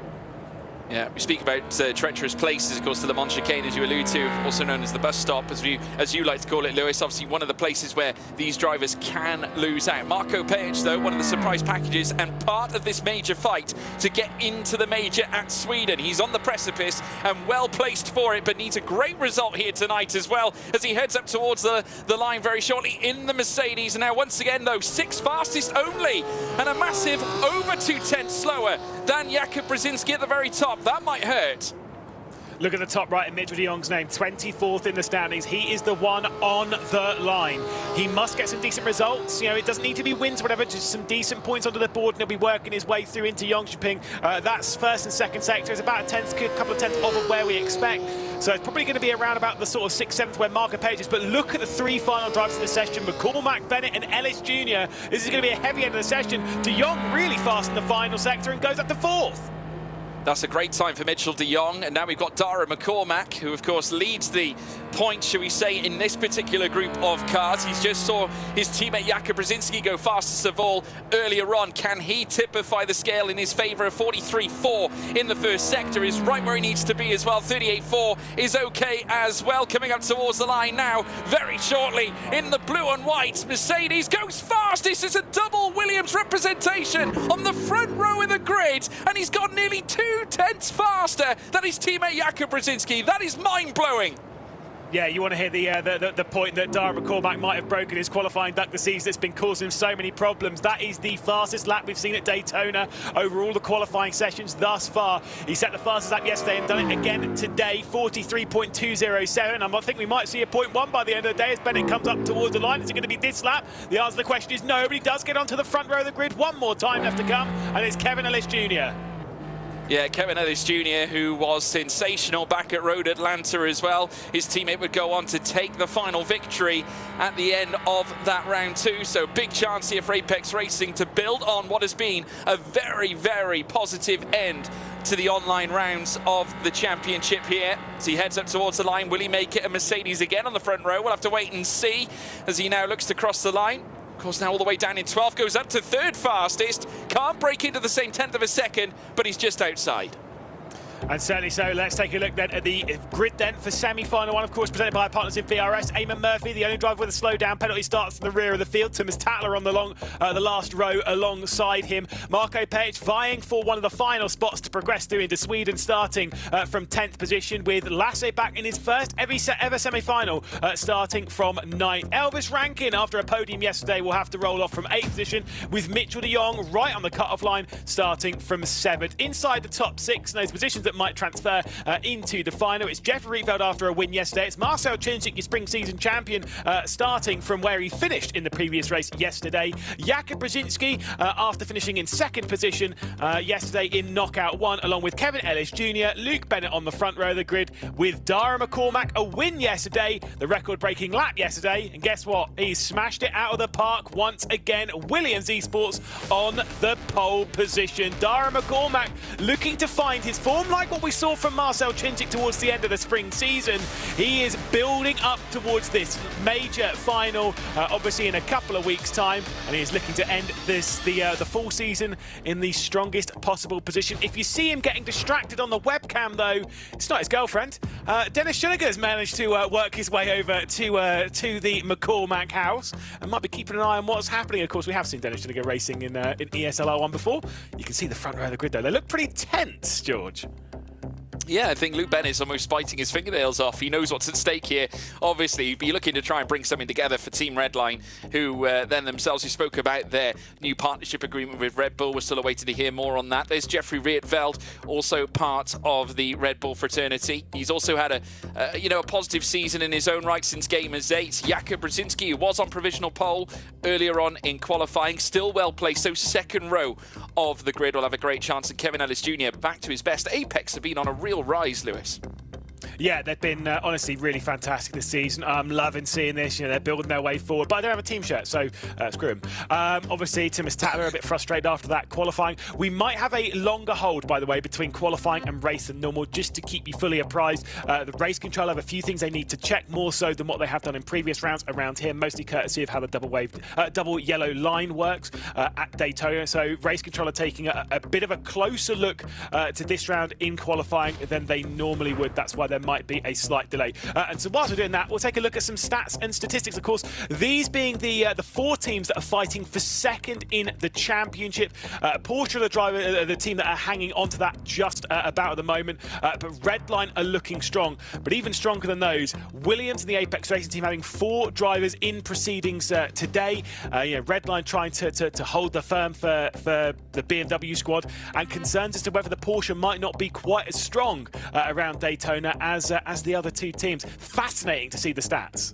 Yeah, we speak about treacherous places, of course, to the Mont Chicane, as you allude to, also known as the bus stop, as you like to call it, Lewis. Obviously, one of the places where these drivers can lose out. Marko Pejic, though, one of the surprise packages and part of this major fight to get into the major at Sweden. He's on the precipice and well placed for it, but needs a great result here tonight as well, as he heads up towards the line very shortly in the Mercedes. And now, once again, though, 6th fastest only, and a massive over 2/10 slower than Jakub Brzezinski at the very top. That might hurt. Look at the top right and Mitchell de Jong's name, 24th in the standings. He is the one on the line. He must get some decent results. You know, it doesn't need to be wins or whatever, just some decent points onto the board, and he'll be working his way through into Yongshiping. That's first and second sector. It's about a couple of tenths off of where we expect. So it's probably going to be around about the sort of 6th, 7th where Marco Page is. But look at the 3 final drivers in the session. McCormack, Bennett and Ellis Jr. This is going to be a heavy end of the session. De Jong really fast in the final sector and goes up to 4th. That's a great time for Mitchell de Jong, and now we've got Dara McCormack, who of course leads the points, shall we say, in this particular group of cars. He's just saw his teammate Jakub Brzezinski go fastest of all earlier on. Can he typify the scale in his favour? 43.4 in the first sector is right where he needs to be as well. 38.4 is okay as well. Coming up towards the line now, very shortly in the blue and white. Mercedes goes fastest. It's a double Williams representation on the front row of the grid, and he's got nearly 2 tenths faster than his teammate Jakub Brzezinski. That is mind-blowing. Yeah, you want to hear the point that Dara McCormack might have broken his qualifying duck this season. It's been causing him so many problems. That is the fastest lap we've seen at Daytona over all the qualifying sessions thus far. He set the fastest lap yesterday and done it again today, 43.207. I think we might see a 0.1 by the end of the day as Bennett comes up towards the line. Is it going to be this lap? The answer to the question is no, but he does get onto the front row of the grid. One more time left to come, and it's Kevin Ellis Jr. Yeah, Kevin Ellis Jr., who was sensational back at Road Atlanta as well. His teammate would go on to take the final victory at the end of that round 2. So big chance here for Apex Racing to build on what has been a very, very positive end to the online rounds of the championship here. So he heads up towards the line. Will he make it a Mercedes again on the front row? We'll have to wait and see as he now looks to cross the line. Of course, now all the way down in 12th, goes up to 3rd fastest. Can't break into the same 10th of a second, but he's just outside. And certainly so. Let's take a look then at the grid then for semi-final one, of course, presented by our partners in VRS. Eamon Murphy, the only driver with a slowdown penalty, starts from the rear of the field. Thomas Tatler on the last row alongside him. Marco Page vying for one of the final spots to progress through into Sweden, starting from 10th position, with Lasse back in his first ever semi-final, starting from 9th. Elvis Rankin, after a podium yesterday, will have to roll off from 8th position, with Mitchell de Jong right on the cut-off line, starting from 7th. Inside the top 6, and those positions that might transfer into the final. It's Jeffrey Rietveld after a win yesterday. It's Marcel Chinchik, your spring season champion, starting from where he finished in the previous race yesterday. Jakub Brzezinski, after finishing in 2nd position yesterday in Knockout 1, along with Kevin Ellis Jr., Luke Bennett on the front row of the grid, with Dara McCormack, a win yesterday, the record-breaking lap yesterday, and guess what? He's smashed it out of the park once again. Williams Esports on the pole position. Dara McCormack looking to find his form like what we saw from Marcel Chinchik towards the end of the spring season. He is building up towards this major final, obviously in a couple of weeks' time, and he is looking to end the full season in the strongest possible position. If you see him getting distracted on the webcam, though, it's not his girlfriend. Dennis Schilliger has managed to work his way over to the McCormack house and might be keeping an eye on what's happening. Of course, we have seen Dennis Schilliger racing in ESL R1 before. You can see the front row of the grid, though. They look pretty tense, George. Yeah, I think Luke Bennett's almost biting his fingernails off. He knows what's at stake here. Obviously, he'd be looking to try and bring something together for Team Redline, who then themselves, who spoke about their new partnership agreement with Red Bull. We're still awaiting to hear more on that. There's Jeffrey Rietveld, also part of the Red Bull fraternity. He's also had a positive season in his own right since Gamers 8. Jakub Brzezinski, who was on provisional pole earlier on in qualifying, still well placed. So 2nd row of the grid will have a great chance. And Kevin Ellis Jr. back to his best. Apex have been on a real rise, Lewis. Yeah, they've been honestly really fantastic this season. I'm loving seeing this. You know, they're building their way forward. But I don't have a team shirt, so screw them. Obviously, Thomas Tatler a bit frustrated after that qualifying. We might have a longer hold, by the way, between qualifying and race than normal, just to keep you fully apprised. The race control have a few things they need to check, more so than what they have done in previous rounds around here, mostly courtesy of how the double yellow line works at Daytona. So race control are taking a bit of a closer look to this round in qualifying than they normally would. That's why they're might be a slight delay. And so whilst we're doing that, we'll take a look at some stats and statistics. Of course, these being the 4 teams that are fighting for second in the championship. Porsche are the team that are hanging on to that just about at the moment. But Redline are looking strong. But even stronger than those, Williams and the Apex Racing team having 4 drivers in proceedings today. Redline trying to hold the firm for the BMW squad, and concerns as to whether the Porsche might not be quite as strong around Daytona as the other 2 teams. Fascinating to see the stats.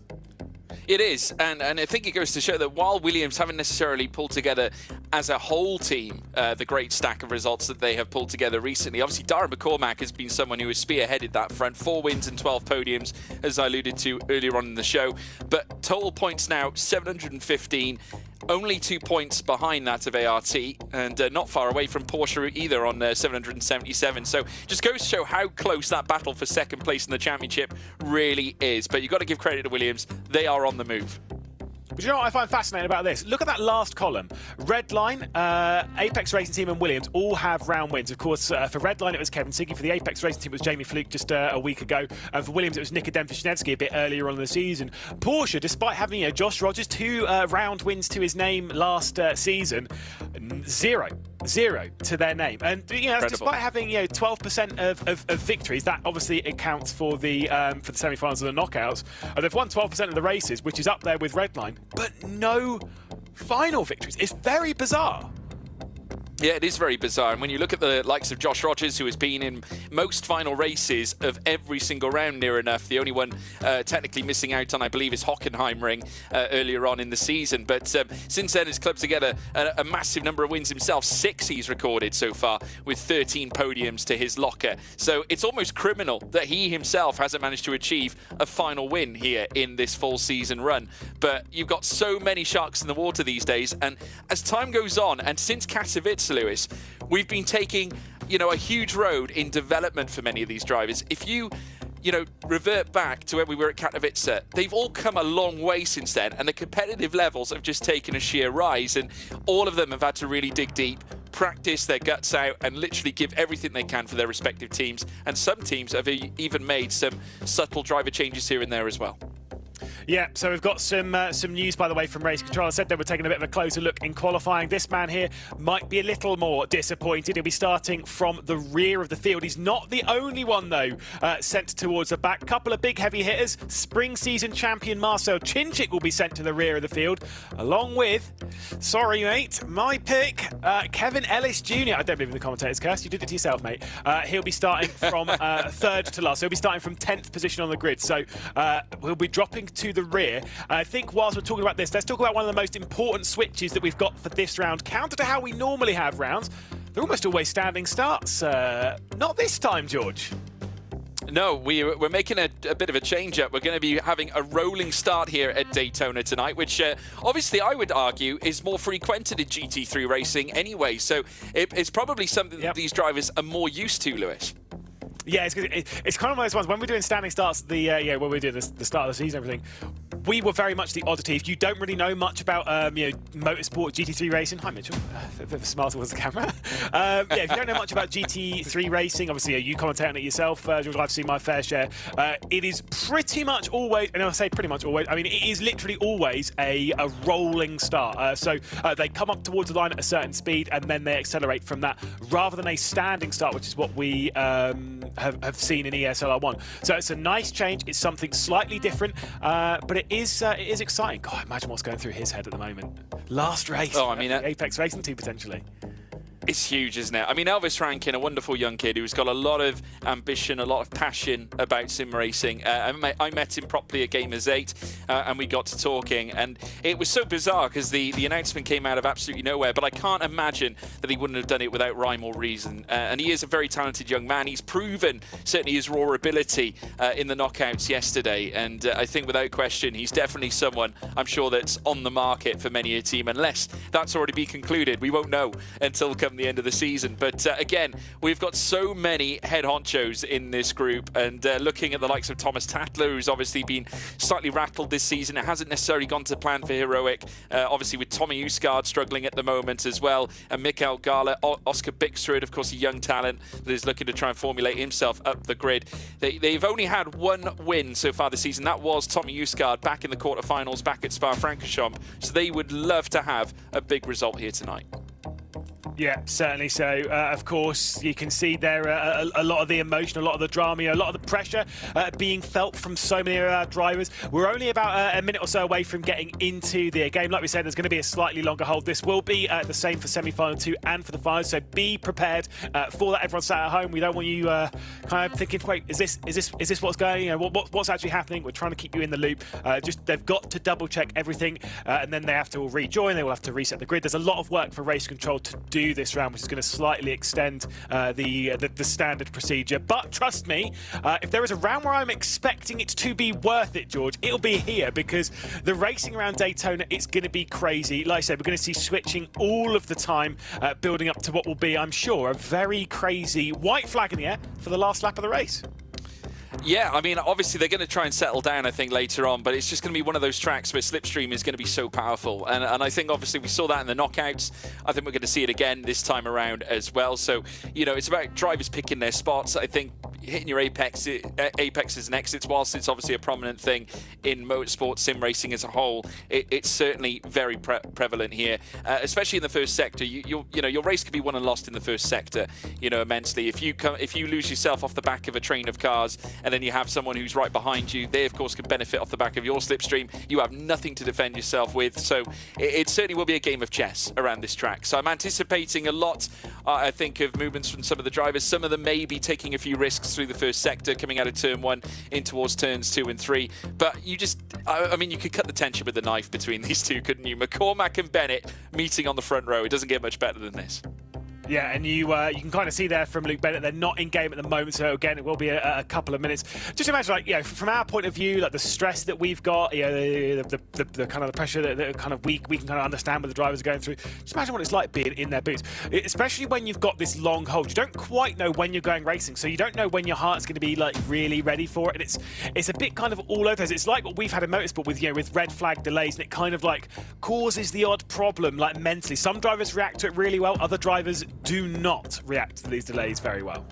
It is, and I think it goes to show that while Williams haven't necessarily pulled together as a whole team the great stack of results that they have pulled together recently, obviously Darren McCormack has been someone who has spearheaded that front. 4 wins and 12 podiums, as I alluded to earlier on in the show. But total points now, 715. Only 2 points behind that of ART, and not far away from Porsche either on 777. So just goes to show how close that battle for second place in the championship really is. But you've got to give credit to Williams. They are on the move. But you know what I find fascinating about this? Look at that last column. Redline, Apex Racing Team and Williams all have round wins. Of course, for Redline it was Kevin Siggy. For the Apex Racing Team it was Jamie Fluke just a week ago. And for Williams it was Nikodem Wisniewski a bit earlier on in the season. Porsche, despite having Josh Rogers 2 round wins to his name last season, zero to their name. And despite having 12% of victories, that obviously accounts for the semi-finals and the knockouts. And they've won 12% of the races, which is up there with Redline, but no final victories. It's very bizarre. Yeah, it is very bizarre. And when you look at the likes of Josh Rogers, who has been in most final races of every single round near enough, the only one technically missing out on, I believe, is Hockenheimring earlier on in the season. But since then, he's clubbed together a massive number of wins himself. 6 he's recorded so far, with 13 podiums to his locker. So it's almost criminal that he himself hasn't managed to achieve a final win here in this full season run. But you've got so many sharks in the water these days. And as time goes on, and since Katowice, Lewis, we've been taking, a huge road in development for many of these drivers. If you revert back to when we were at Katowice, they've all come a long way since then, and the competitive levels have just taken a sheer rise, and all of them have had to really dig deep, practice their guts out, and literally give everything they can for their respective teams. And some teams have even made some subtle driver changes here and there as well. Yeah, so we've got some news, by the way, from Race Control. I said they were taking a bit of a closer look in qualifying. This man here might be a little more disappointed. He'll be starting from the rear of the field. He's not the only one, though, sent towards the back. Couple of big heavy hitters. Spring season champion Marcel Cinchik will be sent to the rear of the field, along with, sorry, mate, my pick, Kevin Ellis Jr. I don't believe in the commentator's curse. You did it to yourself, mate. He'll be starting from third to last. So he'll be starting from 10th position on the grid. So we'll be dropping to the rear. I think whilst we're talking about this, let's talk about one of the most important switches that we've got for this round. Counter to how we normally have rounds, they're almost always standing starts. Not this time, George. No, we're making a bit of a change-up. We're going to be having a rolling start here at Daytona tonight, which obviously I would argue is more frequented in GT3 racing anyway. So it's probably something that these drivers are more used to, Lewis. Yeah, it's kind of one of those ones when we're doing standing starts. When we're doing the start of the season, everything. We were very much the oddity. If you don't really know much about motorsport, GT3 racing, hi Mitchell, a bit smarter towards the camera. If you don't know much about GT3 racing, obviously you commentate on it yourself, George, I've seen my fair share. It is pretty much always, and I say pretty much always, I mean it is literally always a rolling start. So they come up towards the line at a certain speed and then they accelerate from that, rather than a standing start, which is what we have seen in ESL R1. So it's a nice change. It's something slightly different, but it is exciting. God, imagine what's going through his head at the moment. Last race. Oh, I mean, Apex Racing Team potentially. It's huge, isn't it? I mean, Elvis Rankin, a wonderful young kid who's got a lot of ambition, a lot of passion about sim racing. I met him properly at Gamers 8, and we got to talking. And it was so bizarre because the announcement came out of absolutely nowhere. But I can't imagine that he wouldn't have done it without rhyme or reason. And he is a very talented young man. He's proven certainly his raw ability in the knockouts yesterday. And I think without question, he's definitely someone I'm sure that's on the market for many a team. Unless that's already been concluded, we won't know until come come the end of the season. But again, we've got so many head honchos in this group, and looking at the likes of Thomas Tatler, who's obviously been slightly rattled this season. It hasn't necessarily gone to plan for Heroic, obviously with Tommy Usgaard struggling at the moment as well, and Mikael Gala, Oscar Bixrud, of course, a young talent that is looking to try and formulate himself up the grid. They've only had one win so far this season. That was Tommy Usgaard back in the quarterfinals back at Spa-Francorchamps. So they would love to have a big result here tonight. Yeah, certainly so. Of course, you can see there a lot of the emotion, a lot of the drama, a lot of the pressure being felt from so many of our drivers. We're only about a minute or so away from getting into the game. Like we said, there's going to be a slightly longer hold. This will be the same for semi-final 2 and for the final, so be prepared for that. Everyone sat at home. We don't want you kind of thinking, wait, is this what's going? What's actually happening? We're trying to keep you in the loop. They've got to double check everything, and then they have to all rejoin. They will have to reset the grid. There's a lot of work for race control to do this round, which is going to slightly extend the standard procedure. But trust me, if there is a round where I'm expecting it to be worth it, George, it'll be here, because the racing around Daytona, it's going to be crazy. Like I said, we're going to see switching all of the time, building up to what will be, I'm sure, a very crazy white flag in the air for the last lap of the race. Yeah, I mean, obviously they're going to try and settle down, I think, later on, but it's just going to be one of those tracks where slipstream is going to be so powerful. And I think, obviously, we saw that in the knockouts. I think we're going to see it again this time around as well. So, it's about drivers picking their spots. I think hitting your apexes and exits, whilst it's obviously a prominent thing in motorsport sim racing as a whole, it's certainly very prevalent here, especially in the first sector. Your race could be won and lost in the first sector, immensely. If you lose yourself off the back of a train of cars, and then you have someone who's right behind you, they of course can benefit off the back of your slipstream. You have nothing to defend yourself with, so it certainly will be a game of chess around this track. So I'm anticipating a lot, I think, of movements from some of the drivers. Some of them may be taking a few risks through the first sector, coming out of turn 1 in towards turns 2 and 3. But you could cut the tension with the knife between these two, couldn't you? McCormack and Bennett meeting on the front row. It doesn't get much better than this. Yeah, and you can kind of see there from Luke Bennett, they're not in game at the moment, so again, it will be a couple of minutes. Just imagine, from our point of view, the stress that we've got, the kind of the pressure that kind of we can kind of understand what the drivers are going through. Just imagine what it's like being in their boots, especially when you've got this long hold. You don't quite know when you're going racing, so you don't know when your heart's going to be really ready for it, and it's a bit kind of all over. It's like what we've had in motorsport with red flag delays, and it kind of causes the odd problem mentally. Some drivers react to it really well, other drivers do not react to these delays very well.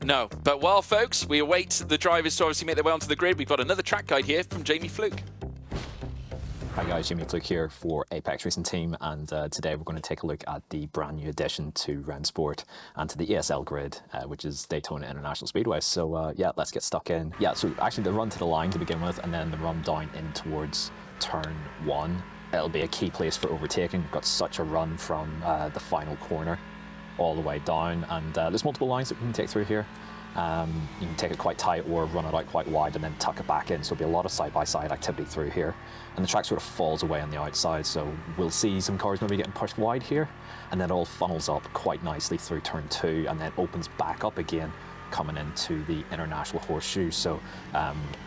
No, but while, folks, we await the drivers to obviously make their way onto the grid, we've got another track guide here from Jamie Fluke. Hi guys, Jamie Fluke here for Apex Racing Team, and today we're going to take a look at the brand new addition to Round Sport and to the ESL grid, which is Daytona International Speedway. So yeah, let's get stuck in. Yeah, so actually the run to the line to begin with, and then the run down in towards turn 1. It'll be a key place for overtaking. We've got such a run from the final corner all the way down, and there's multiple lines that we can take through here. You can take it quite tight or run it out quite wide and then tuck it back in, so there'll be a lot of side-by-side activity through here, and the track sort of falls away on the outside, so we'll see some cars maybe getting pushed wide here, and then it all funnels up quite nicely through turn 2 and then opens back up again coming into the International Horseshoe. So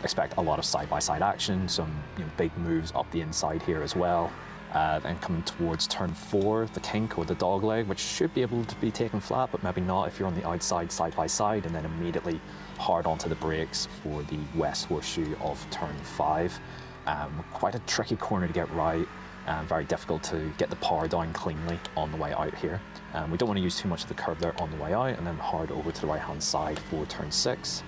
expect a lot of side-by-side action, some big moves up the inside here as well. Then coming towards turn 4, the kink or the dog leg, which should be able to be taken flat, but maybe not if you're on the outside side by side, and then immediately hard onto the brakes for the west horseshoe of turn 5. Quite a tricky corner to get right, very difficult to get the power down cleanly on the way out here. We don't want to use too much of the curb there on the way out, and then hard over to the right hand side for turn 6.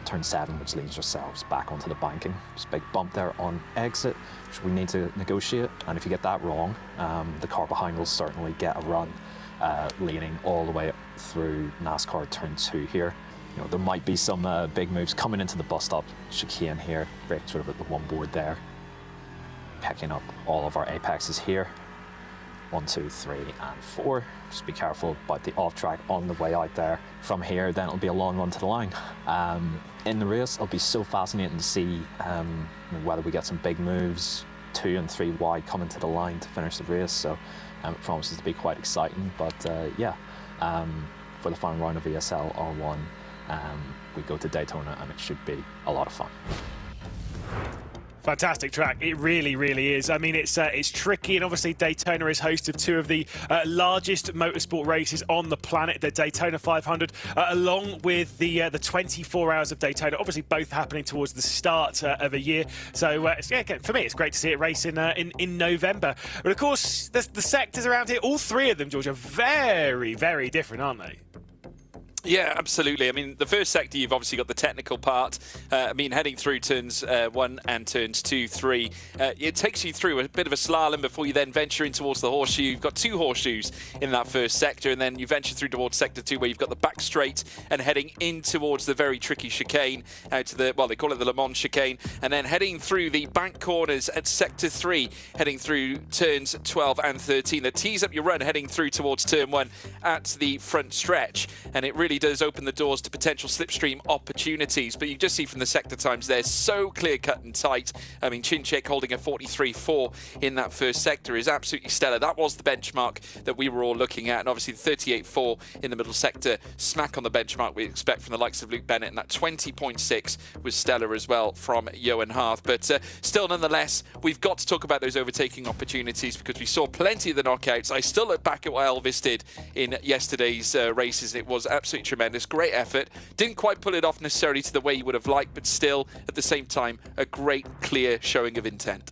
Turn 7, which leads ourselves back onto the banking. Just a big bump there on exit, which we need to negotiate, and if you get that wrong, the car behind will certainly get a run, leaning all the way through NASCAR turn 2 here. There might be some big moves coming into the bus stop chicane here, brake sort of at the one board there. Picking up all of our apexes here. 1, 2, 3, and 4. Just be careful about the off track on the way out there. From here, then it'll be a long run to the line. In the race, it'll be so fascinating to see whether we get some big moves, 2 and 3 wide coming to the line to finish the race. So it promises to be quite exciting. But yeah, for the final round of ESL R1, we go to Daytona, and it should be a lot of fun. Fantastic track. It really, really is. I mean, it's tricky, and obviously Daytona is host of two of the largest motorsport races on the planet, the Daytona 500, along with the 24 Hours of Daytona, obviously both happening towards the start of a year. So, yeah, again, for me, it's great to see it race in November. But, of course, the sectors around here, all three of them, George, are very, very different, aren't they? Yeah, absolutely. I mean, the first sector, you've obviously got the technical part. I mean, heading through turns 1 and turns 2, 3, it takes you through a bit of a slalom before you then venture in towards the horseshoe. You've got 2 horseshoes in that first sector, and then you venture through towards sector 2, where you've got the back straight and heading in towards the very tricky chicane out to the, well, they call it the Le Mans chicane, and then heading through the bank corners at sector 3, heading through turns 12 and 13. That tees up your run heading through towards turn 1 at the front stretch, and it really does open the doors to potential slipstream opportunities. But you just see from the sector times, they're so clear-cut and tight. I mean, Chinchek holding a 43.4 in that first sector is absolutely stellar. That was the benchmark that we were all looking at, and obviously the 38.4 in the middle sector, smack on the benchmark we expect from the likes of Luke Bennett, and that 20.6 was stellar as well from Johan Harth. But still, nonetheless, we've got to talk about those overtaking opportunities, because we saw plenty of the knockouts. I still look back at what Elvis did in yesterday's races. It was absolutely tremendous. Great effort. Didn't quite pull it off necessarily to the way you would have liked, but still, at the same time, a great, clear showing of intent.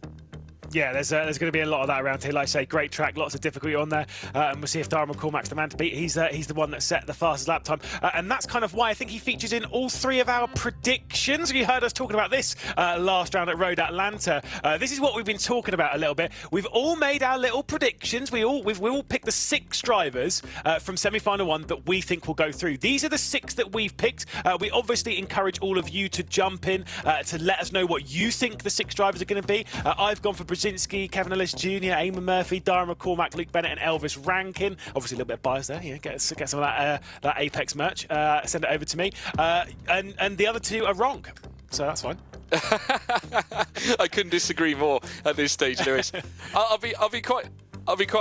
Yeah, there's going to be a lot of that around here. Like I say, great track, lots of difficulty on there, and we'll see if Darren McCormack's the man to beat. He's the one that set the fastest lap time, and that's kind of why I think he features in all 3 of our predictions. You heard us talking about this last round at Road Atlanta. This is what we've been talking about a little bit. We've all made our little predictions. We all picked the 6 drivers from semi-final 1 that we think will go through. These are the 6 that we've picked. We obviously encourage all of you to jump in to let us know what you think the 6 drivers are going to be. I've gone for Brzezinski, Kevin Ellis Jr., Eamon Murphy, Darren McCormack, Luke Bennett and Elvis Rankin. Obviously a little bit of bias there. Yeah, get some of that Apex merch. Send it over to me. And the other 2 are wrong. So that's fine. I couldn't disagree more at this stage, Lewis. I'll be quite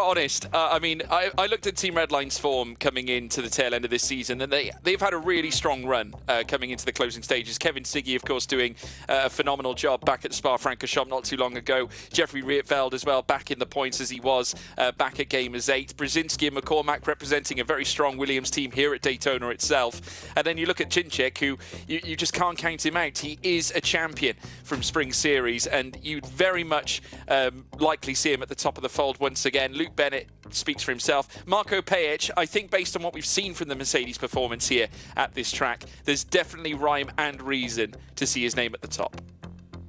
honest. I mean, I looked at Team Redline's form coming into the tail end of this season, and they've had a really strong run coming into the closing stages. Kevin Siggy, of course, doing a phenomenal job back at Spa-Francorchamps not too long ago. Jeffrey Rietveld as well, back in the points as he was back at Gamers 8. Brzezinski and McCormack representing a very strong Williams team here at Daytona itself. And then you look at Chinchek, who you just can't count him out. He is a champion from Spring Series, and you'd very much likely see him at the top of the fold once again. Luke Bennett speaks for himself. Marco Pejic, I think based on what we've seen from the Mercedes performance here at this track, there's definitely rhyme and reason to see his name at the top.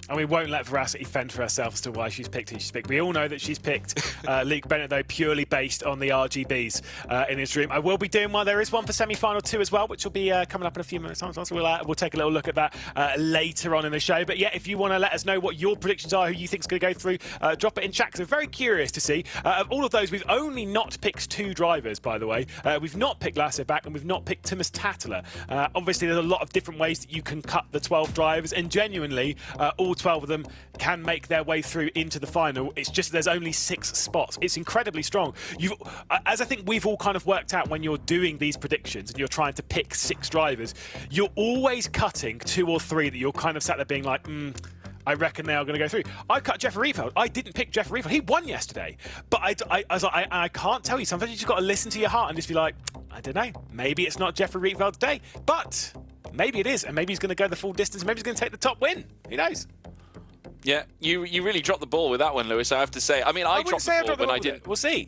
And we won't let Veracity fend for herself as to why she's picked who she's picked. We all know that she's picked Luke Bennett, though, purely based on the RGBs in his room. I will be doing one. There is one for semi-final 2 as well, which will be coming up in a few minutes. So we'll take a little look at that later on in the show. But yeah, if you want to let us know what your predictions are, who you think is going to go through, drop it in chat, because we're very curious to see. Of all of those, we've only not picked 2 drivers, by the way. We've not picked Lasseback, and we've not picked Timus Tattler. Obviously, there's a lot of different ways that you can cut the 12 drivers, and genuinely, all 12 of them can make their way through into the final. It's just there's only 6 spots. It's incredibly strong. As I think we've all kind of worked out, when you're doing these predictions and you're trying to pick 6 drivers, you're always cutting 2 or 3 that you're kind of sat there being like, I reckon they are going to go through. I cut Jeffrey Rietveld. I didn't pick Jeffrey Rietveld. He won yesterday. But I can't tell you. Sometimes you just got to listen to your heart and just be like, I don't know. Maybe it's not Jeffrey Rietveld's day. But maybe it is. And maybe he's going to go the full distance. Maybe he's going to take the top win. Who knows? Yeah, you really dropped the ball with that one, Lewis, I have to say. I mean, I dropped the ball when I didn't... We'll see.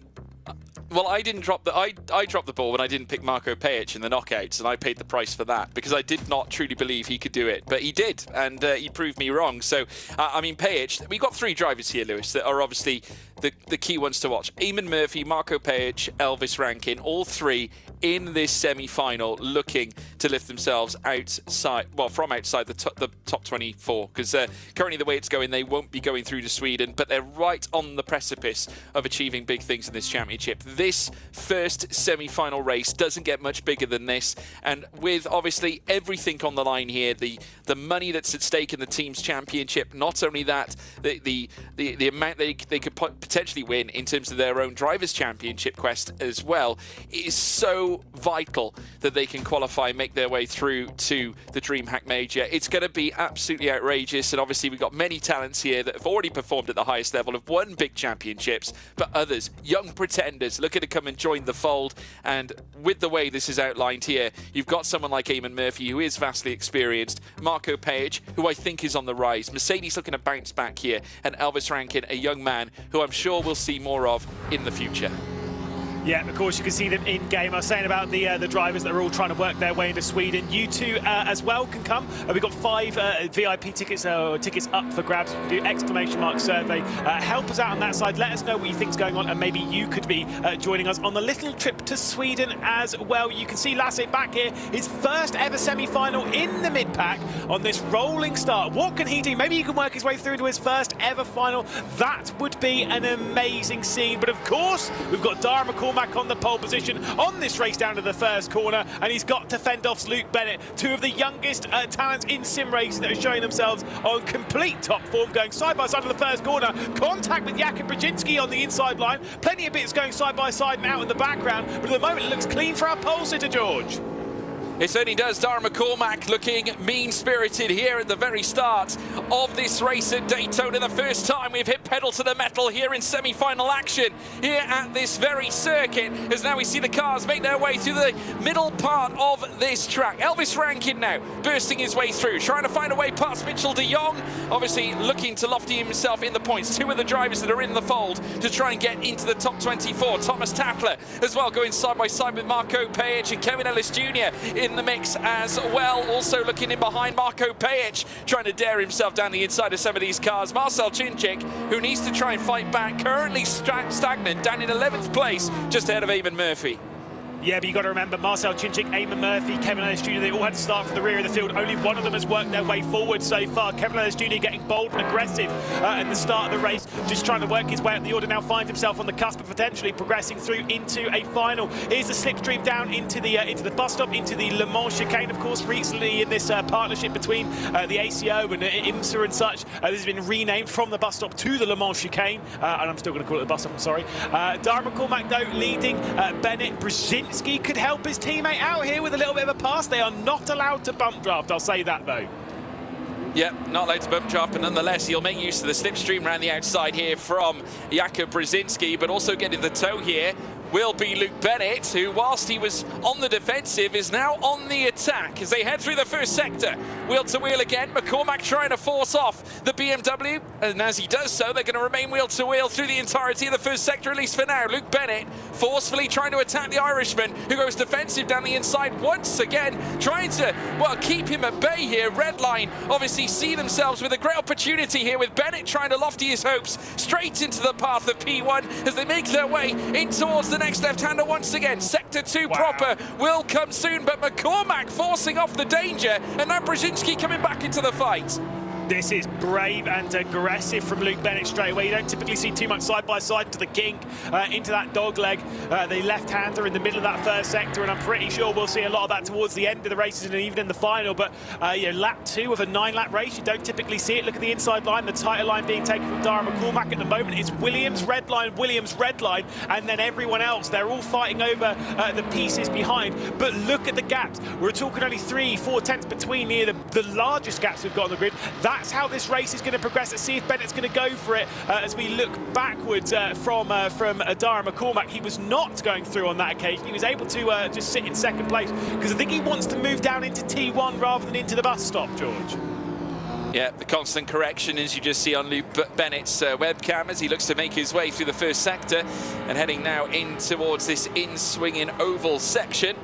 Well, I didn't drop the... I dropped the ball when I didn't pick Marco Pejic in the knockouts, and I paid the price for that, because I did not truly believe he could do it. But he did, and he proved me wrong. So, I mean, Pejic... We've got 3 drivers here, Lewis, that are obviously the key ones to watch. Eamon Murphy, Marco Pejic, Elvis Rankin, all 3 in this semi-final, looking to lift themselves outside, well, from outside the top 24, because currently the way it's going, they won't be going through to Sweden, but they're right on the precipice of achieving big things in this championship. this first semi-final race doesn't get much bigger than this, and with obviously everything on the line here, the money that's at stake in the team's championship, not only that, the amount they could potentially win in terms of their own drivers' championship quest as well, is so vital that they can qualify and make their way through to the DreamHack Major. It's going to be absolutely outrageous, and obviously we've got many talents here that have already performed at the highest level, have won big championships, but others, young pretenders, looking to come and join the fold. And with the way this is outlined here, you've got someone like Eamon Murphy, who is vastly experienced, Marco Page, who I think is on the rise, Mercedes looking to bounce back here, and Elvis Rankin, a young man who I'm sure we'll see more of in the future. Yeah, of course, you can see them in game. I was saying about the drivers that are all trying to work their way into Sweden. You two as well can come. We've got 5 VIP tickets tickets up for grabs. Do exclamation mark survey. Help us out on that side. Let us know what you think's going on, and maybe you could be joining us on the little trip to Sweden as well. You can see Lasse back here, his first ever semi-final in the mid-pack on this rolling start. What can he do? Maybe he can work his way through to his first ever final. That would be an amazing scene. But of course, we've got Dara McCormack on the pole position on this race down to the first corner, and he's got to fend off Luke Bennett, 2 of the youngest talents in sim racing that are showing themselves on complete top form, going side by side to the first corner. Contact with Jakub Brzezinski on the inside line. Plenty of bits going side by side and out in the background, but at the moment it looks clean for our pole sitter, George. It certainly does. Dara McCormack looking mean-spirited here at the very start of this race at Daytona. The first time we've hit pedal to the metal here in semi-final action here at this very circuit, as now we see the cars make their way through the middle part of this track. Elvis Rankin now bursting his way through, trying to find a way past Mitchell de Jong, obviously looking to lofty himself in the points. 2 of the drivers that are in the fold to try and get into the top 24. Thomas Tatler as well, going side by side with Marco Page, and Kevin Ellis Jr. in the mix as well, also looking in behind Marco Page, trying to dare himself down the inside of some of these cars. Marcel Cinchik, who needs to try and fight back, currently stagnant, down in 11th place, just ahead of Eamon Murphy. Yeah, but you've got to remember, Marcel Cinchik, Eamon Murphy, Kevin Ellis Jr., they all had to start from the rear of the field. Only one of them has worked their way forward so far. Kevin Ellis Jr. getting bold and aggressive at the start of the race, just trying to work his way up the order, now finds himself on the cusp of potentially progressing through into a final. Here's the slipstream down into the bus stop, into the Le Mans chicane, of course, recently in this partnership between the ACO and IMSA and such. This has been renamed from the bus stop to the Le Mans chicane, and I'm still going to call it the bus stop, I'm sorry. Dara McCormack, though, leading. Bennett Brzezinski could help his teammate out here with a little bit of a pass. They are not allowed to bump draft, I'll say that though. Yep, not allowed to bump draft, but nonetheless he'll make use of the slipstream around the outside here from Jakub Brzezinski, but also getting the tow here will be Luke Bennett, who, whilst he was on the defensive, is now on the attack as they head through the first sector. Wheel to wheel again. McCormack trying to force off the BMW, and as he does so, they're going to remain wheel to wheel through the entirety of the first sector, at least for now. Luke Bennett forcefully trying to attack the Irishman, who goes defensive down the inside once again, trying to, well, keep him at bay here. Redline obviously see themselves with a great opportunity here, with Bennett trying to lofty his hopes straight into the path of P1 as they make their way in towards the next left-hander once again. Sector 2 proper will come soon, but McCormack forcing off the danger, and now Brzezinski coming back into the fight. This is brave and aggressive from Luke Bennett straight away. You don't typically see too much side-by-side to the kink, into that dog leg. The left-hander in the middle of that first sector, and I'm pretty sure we'll see a lot of that towards the end of the races and even in the final. But lap 2 of a 9-lap race, you don't typically see it. Look at the inside line, the tighter line being taken from Dara McCormack at the moment. It's Williams, red line, Williams, red line, and then everyone else. They're all fighting over the pieces behind. But look at the gaps. We're talking only 3-4 tenths between here, the largest gaps we've got on the grid. That's how this race is going to progress. Let's see if Bennett's going to go for it as we look backwards from Dara McCormack. He was not going through on that occasion. He was able to just sit in second place because I think he wants to move down into T1 rather than into the bus stop, George. Yeah, the constant correction, as you just see on Luke Bennett's webcam, as he looks to make his way through the first sector and heading now in towards this in-swinging oval section,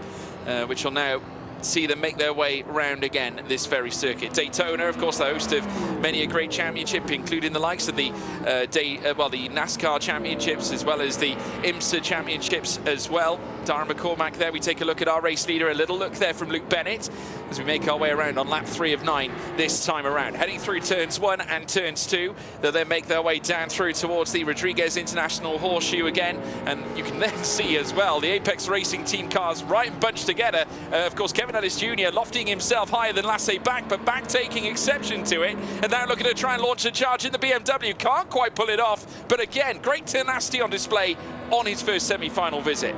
which will now see them make their way round again this very circuit. Daytona, of course, the host of many a great championship, including the likes of the the NASCAR championships as well as the IMSA championships as well. Darren McCormack there. We take a look at our race leader, a little look there from Luke Bennett as we make our way around on lap 3 of 9 this time around. Heading through turns 1 and turns 2. They'll then make their way down through towards the Rodriguez International Horseshoe again. And you can then see as well the Apex Racing Team cars right and bunched together. Of course, Kevin Ellis Jr. lofting himself higher than Lasse Back, but Back taking exception to it. And now looking to try and launch a charge in the BMW. Can't quite pull it off. But again, great tenacity on display on his first semi-final visit.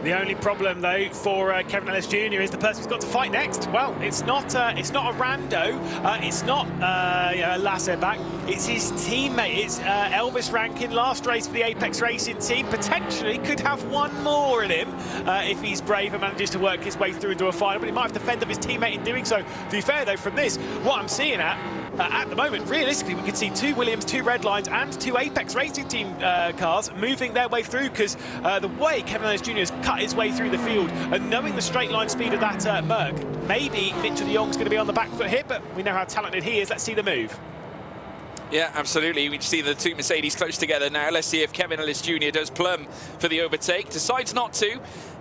The only problem, though, for Kevin Ellis Jr. is the person who's got to fight next. Well, it's not a rando. It's not Lasse Back. It's his teammate. It's Elvis Rankin, last race for the Apex Racing team. Potentially could have one more in him if he's brave and manages to work his way through into a final. But he might have to fend off his teammate in doing so. To be fair, though, from this, what I'm seeing at the moment, realistically, we could see 2 Williams, 2 Red Lines, and 2 Apex Racing Team cars moving their way through, because the way Kevin Ellis Jr. has cut his way through the field, and knowing the straight line speed of that Merc, maybe Mitchell de Jong's going to be on the back foot here, but we know how talented he is. Let's see the move. Yeah, absolutely. We see the 2 Mercedes close together now. Let's see if Kevin Ellis Jr. does plumb for the overtake. Decides not to.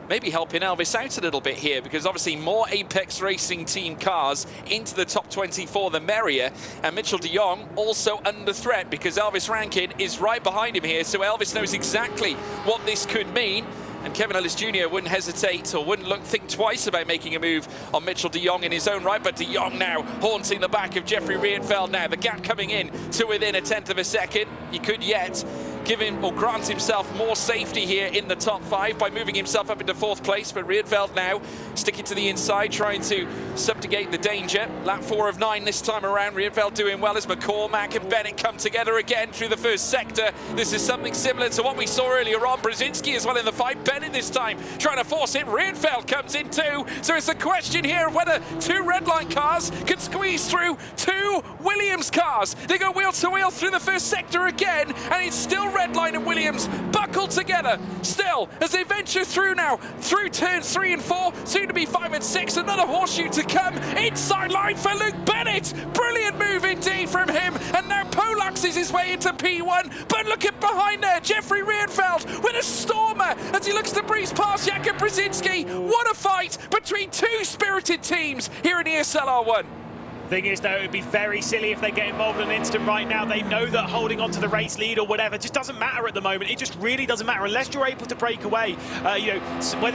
Maybe helping Elvis out a little bit here, because obviously more Apex Racing Team cars into the top 24, the merrier. And Mitchell de Jong also under threat, because Elvis Rankin is right behind him here. So Elvis knows exactly what this could mean. And Kevin Ellis Jr. wouldn't hesitate or wouldn't think twice about making a move on Mitchell de Jong in his own right. But de Jong now haunting the back of Jeffrey Rietveld now. The gap coming in to within 1/10 of a second. He could yet give him or grant himself more safety here in the top 5 by moving himself up into 4th place. But Rietveld now sticking to the inside, trying to subjugate the danger. Lap 4 of 9 this time around. Rietveld doing well as McCormack and Bennett come together again through the first sector. This is something similar to what we saw earlier on. Brzezinski as well in the fight. Bennett this time trying to force it. Rietveld comes in too. So it's a question here of whether 2 Redline cars can squeeze through 2 Williams cars. They go wheel to wheel through the first sector again, and it's still Redline and Williams buckled together still as they venture through now through turns 3 and 4, soon to be 5 and 6. Another horseshoe to come. Inside line for Luke Bennett. Brilliant move indeed from him. And now Polax is his way into P1. But look at behind there, Jeffrey Rietveld with a stormer as he looks to breeze past Jakub Brzezinski. What a fight between 2 spirited teams here in ESL R1. Thing is, though, it would be very silly if they get involved in an instant right now. They know that holding on to the race lead or whatever just doesn't matter at the moment. It just really doesn't matter unless you're able to break away. Whether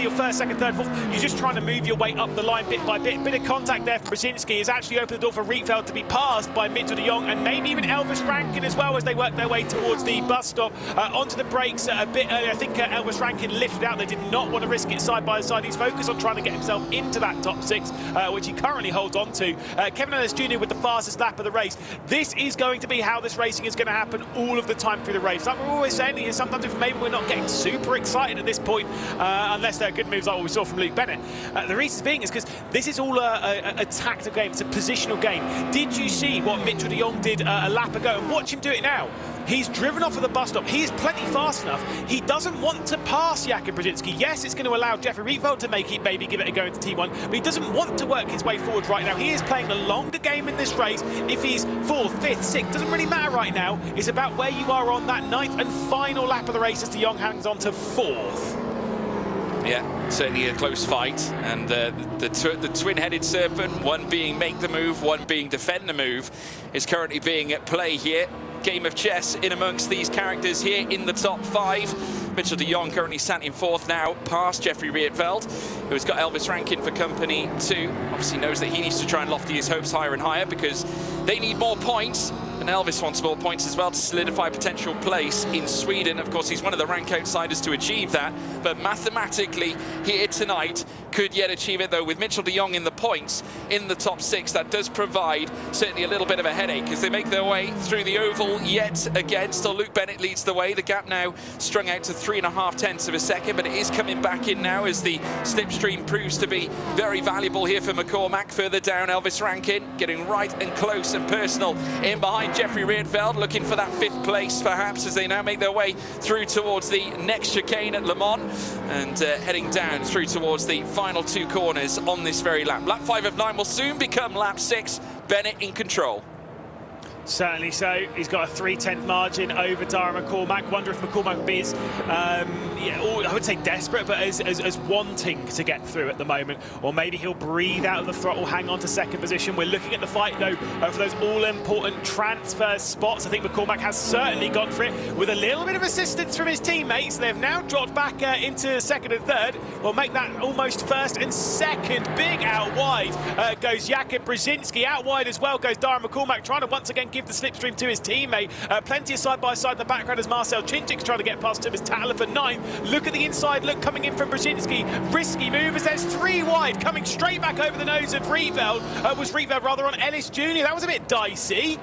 you're 1st, 2nd, 3rd, 4th, you're just trying to move your way up the line bit by bit. Bit of contact there for Brzezinski has actually opened the door for Rietveld to be passed by Mitchell de Jong and maybe even Elvis Rankin as well as they work their way towards the bus stop. Onto the brakes a bit earlier. I think Elvis Rankin lifted out. They did not want to risk it side by side. He's focused on trying to get himself into that top 6, which he currently holds on to. Kevin Ellis Jr. with the fastest lap of the race. This is going to be how this racing is going to happen all of the time through the race. Like we're always saying, sometimes if maybe we're not getting super excited at this point, unless they're good moves like what we saw from Luke Bennett. The reason being is because this is all a tactical game. It's a positional game. Did you see what Mitchell de Jong did a lap ago? And watch him do it now. He's driven off of the bus stop. He is plenty fast enough. He doesn't want to pass Jakub Brzezinski. Yes, it's going to allow Jeffrey Rietveld to maybe give it a go into T1, but he doesn't want to work his way forward right now. He is playing the longer game in this race. If he's 4th, 5th, 6th, doesn't really matter right now. It's about where you are on that 9th and final lap of the race as de Jong hangs on to 4th. Yeah, certainly a close fight. And the twin-headed serpent, one being make the move, one being defend the move, is currently being at play here. Game of chess in amongst these characters here in the top 5. Mitchell de Jong currently sat in 4th now, past Jeffrey Rietveld, who's got Elvis Rankin for company too. Obviously knows that he needs to try and lofty his hopes higher and higher because they need more points. And Elvis wants more points as well to solidify a potential place in Sweden. Of course, he's one of the rank outsiders to achieve that. But mathematically, here tonight, could yet achieve it, though, with Mitchell de Jong in the points in the top 6. That does provide certainly a little bit of a headache as they make their way through the oval yet again. Still, Luke Bennett leads the way. The gap now strung out to 3.5 of a second, but it is coming back in now as the slipstream proves to be very valuable here for McCormack. Further down, Elvis Rankin getting right and close and personal in behind Jeffrey Rietveld, looking for that 5th place perhaps as they now make their way through towards the next chicane at Le Mans and heading down through towards the final 2 corners on this very lap. Lap 5 of 9 will soon become lap 6. Bennett in control. Certainly so. He's got a 3/10 margin over Darren McCormack. Wonder if McCormack would be as I would say desperate, but as wanting to get through at the moment. Or maybe he'll breathe out of the throttle, hang on to second position. We're looking at the fight, though, for those all-important transfer spots. I think McCormack has certainly gone for it with a little bit of assistance from his teammates. They've now dropped back into second and third. We'll make that almost first and second. Big out wide goes Jakub Brzezinski. Out wide as well goes Darren McCormack, trying to once again give the slipstream to his teammate. Plenty of side-by-side in the background as Marcel Czincik's trying to get past Thomas Tattler for 9th. Look at the inside look coming in from Brzezinski. Risky move as there's 3 wide coming straight back over the nose of Rietveld. Was Rietveld rather on Ellis Jr. That was a bit dicey.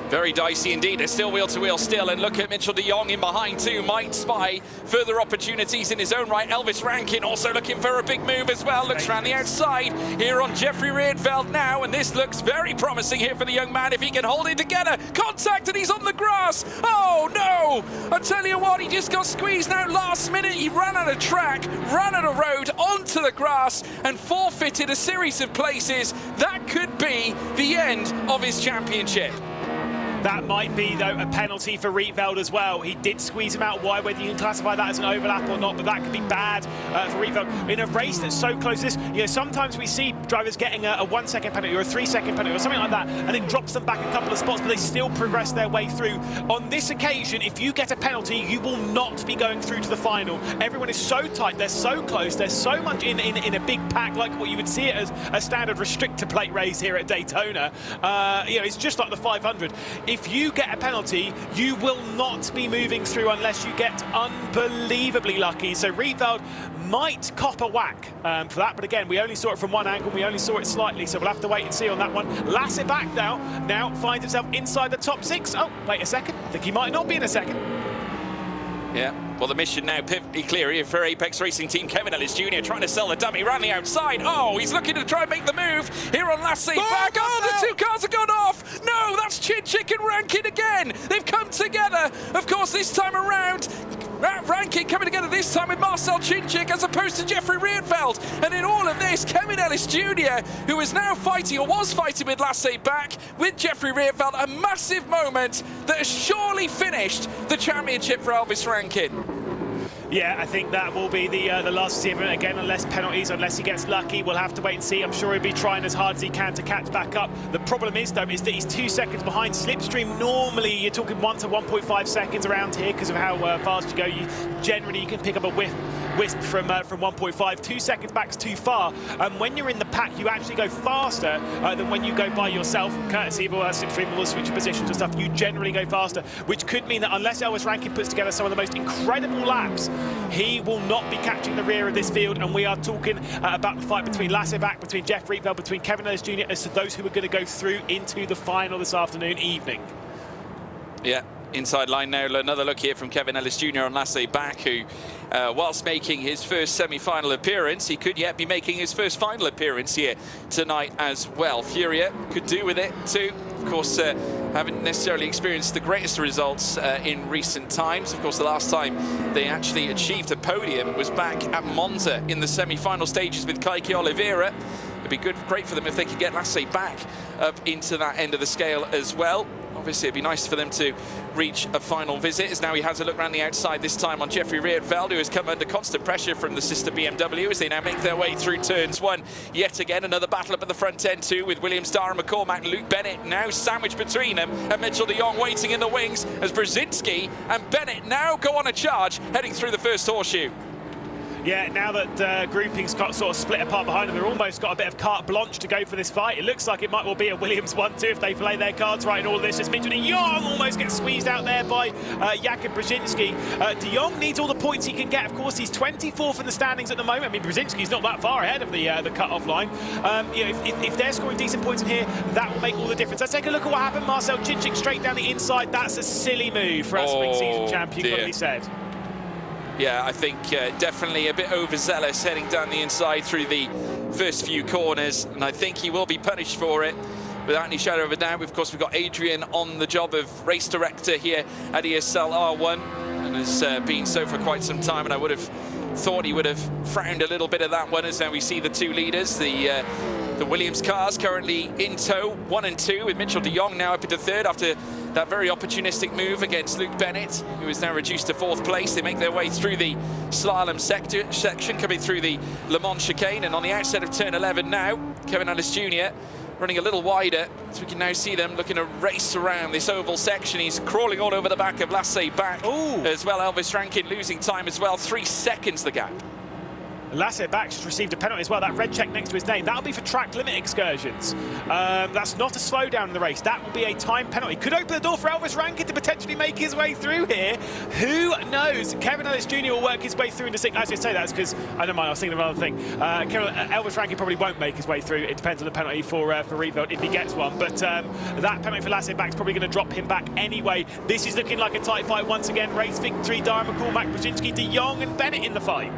Very dicey indeed. It's still wheel-to-wheel still, and look at Mitchell de Jong in behind too. Might spy further opportunities in his own right. Elvis Rankin also looking for a big move as well. Looks around the outside here on Jeffrey Rietveld now, and this looks very promising here for the young man if he can hold it together. Contact, and he's on the grass. Oh no! I tell you what, he just got squeezed out last minute. He ran out of track, ran out of road, onto the grass, and forfeited a series of places. That could be the end of his championship. That might be, though, a penalty for Rietveld as well. He did squeeze him out wide, whether you can classify that as an overlap or not, but that could be bad for Rietveld. In a race that's so close to this, sometimes we see drivers getting a 1 second penalty or a 3 second penalty or something like that, and it drops them back a couple of spots, but they still progress their way through. On this occasion, if you get a penalty, you will not be going through to the final. Everyone is so tight, they're so close, they're so much in a big pack, like what you would see it as a standard restrictor plate race here at Daytona. It's just like the 500. If you get a penalty, you will not be moving through unless you get unbelievably lucky. So Rietveld might cop a whack for that, but again, we only saw it from one angle, we only saw it slightly, so we'll have to wait and see on that one. Lassiter back now finds himself inside the top 6. Oh, wait a second, I think he might not be in a second. Yeah, well, the mission now pivoting clear here for Apex Racing Team. Kevin Ellis Jr. trying to sell the dummy around the outside. Oh, he's looking to try and make the move here on Lassie. Back. Oh, the 2 cars have gone off. No, that's Czincik and Rankin again. They've come together. Of course, this time around, Rankin coming together this time with Marcel Czincik as opposed to Jeffrey Rietveld. And in all of this, Kevin Ellis Jr., who is now fighting, or was fighting with Lassie back with Jeffrey Rietveld, a massive moment that has surely finished the championship for Elvis Rankin. Yeah, I think that will be the last to see him again, unless penalties, unless he gets lucky. We'll have to wait and see. I'm sure he'll be trying as hard as he can to catch back up. The problem is, though, is that he's 2 seconds behind slipstream. Normally, you're talking 1 to 1.5 seconds around here because of how fast you go. Generally, you can pick up a wisp from 1.5. 2 seconds back is too far. When you're in the pack, you actually go faster than when you go by yourself. Courtesy of slipstream, will switch positions and stuff. You generally go faster, which could mean that unless Elvis Rankin puts together some of the most incredible laps, he will not be catching the rear of this field. And we are talking about the fight between Lasseback, between Jeff Rietveld, between Kevin Ellis Jr. as to those who are going to go through into the final this evening. Yeah. Inside line now, another look here from Kevin Ellis Jr. on Lasseback, who, whilst making his first semi-final appearance, he could yet be making his first final appearance here tonight as well. Furia could do with it too. Of course, haven't necessarily experienced the greatest results in recent times. Of course, the last time they actually achieved a podium was back at Monza in the semi-final stages with Keke Oliveira. It'd be great for them if they could get Lasseback up into that end of the scale as well. Obviously, it'd be nice for them to reach a final visit, as now he has a look around the outside, this time on Jeffrey Rietveld, who has come under constant pressure from the sister BMW as they now make their way through turns 1. Yet again, another battle up at the front end too, with Williams, Darren McCormack, Luke Bennett now sandwiched between them, and Mitchell de Jong waiting in the wings as Brzezinski and Bennett now go on a charge, heading through the first horseshoe. Yeah, now that groupings got sort of split apart behind them, they've almost got a bit of carte blanche to go for this fight. It looks like it might well be a Williams 1-2 if they play their cards right in all this. As Mitchell de Jong almost gets squeezed out there by Jakub Brzezinski. De Jong needs all the points he can get. Of course, he's 24th in the standings at the moment. I mean, Brzezinski's not that far ahead of the cut-off line. If they're scoring decent points in here, that will make all the difference. Let's take a look at what happened. Marcel Czincik straight down the inside. That's a silly move for our spring season champion, got to be said. Yeah, I think definitely a bit overzealous heading down the inside through the first few corners, and I think he will be punished for it without any shadow of a doubt. Of course, we've got Adrian on the job of race director here at ESL R1, and has been so for quite some time, and I would have thought he would have frowned a little bit at that one, as now we see the 2 leaders, the Williams cars currently in tow, 1 and 2, with Mitchell de Jong now up into 3rd after that very opportunistic move against Luke Bennett, who is now reduced to 4th place. They make their way through the slalom section, coming through the Le Mans chicane, and on the outside of turn 11 now, Kevin Ellis Jr. running a little wider, so we can now see them looking to race around this oval section. He's crawling all over the back of Lasse back as well. Elvis Rankin losing time as well, 3 seconds the gap. Lasse Back just received a penalty as well. That red check next to his name, that'll be for track limit excursions. That's not a slowdown in the race. That will be a time penalty. Could open the door for Elvis Rankin to potentially make his way through here. Who knows? Kevin Ellis Jr. will work his way through into 6th. As I say, that's because, I don't mind, I was thinking of another thing. Elvis Rankin probably won't make his way through. It depends on the penalty for Rietveld if he gets one. But that penalty for Lasse Back is probably going to drop him back anyway. This is looking like a tight fight once again. Race victory, Dara McCormack, Brzezinski, De Jong and Bennett in the fight.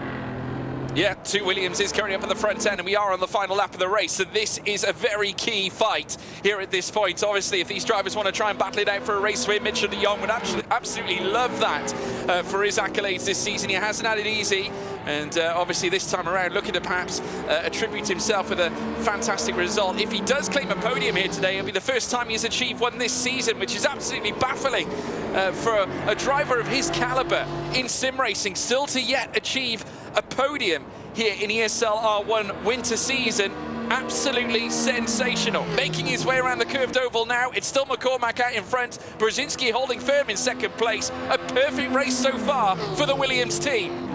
Yeah, 2 Williams is currently up at the front end, and we are on the final lap of the race, so this is a very key fight here at this point. Obviously, if these drivers want to try and battle it out for a race win, Mitchell de Jong would absolutely love that for his accolades this season. He hasn't had it easy, and obviously this time around looking to perhaps attribute himself with a fantastic result. If he does claim a podium here today, it'll be the first time he's achieved one this season, which is absolutely baffling for a driver of his caliber in sim racing, still to yet achieve a podium here in ESL R1 winter season. Absolutely sensational. Making his way around the curved oval now. It's still McCormack out in front. Brzezinski holding firm in 2nd place. A perfect race so far for the Williams team.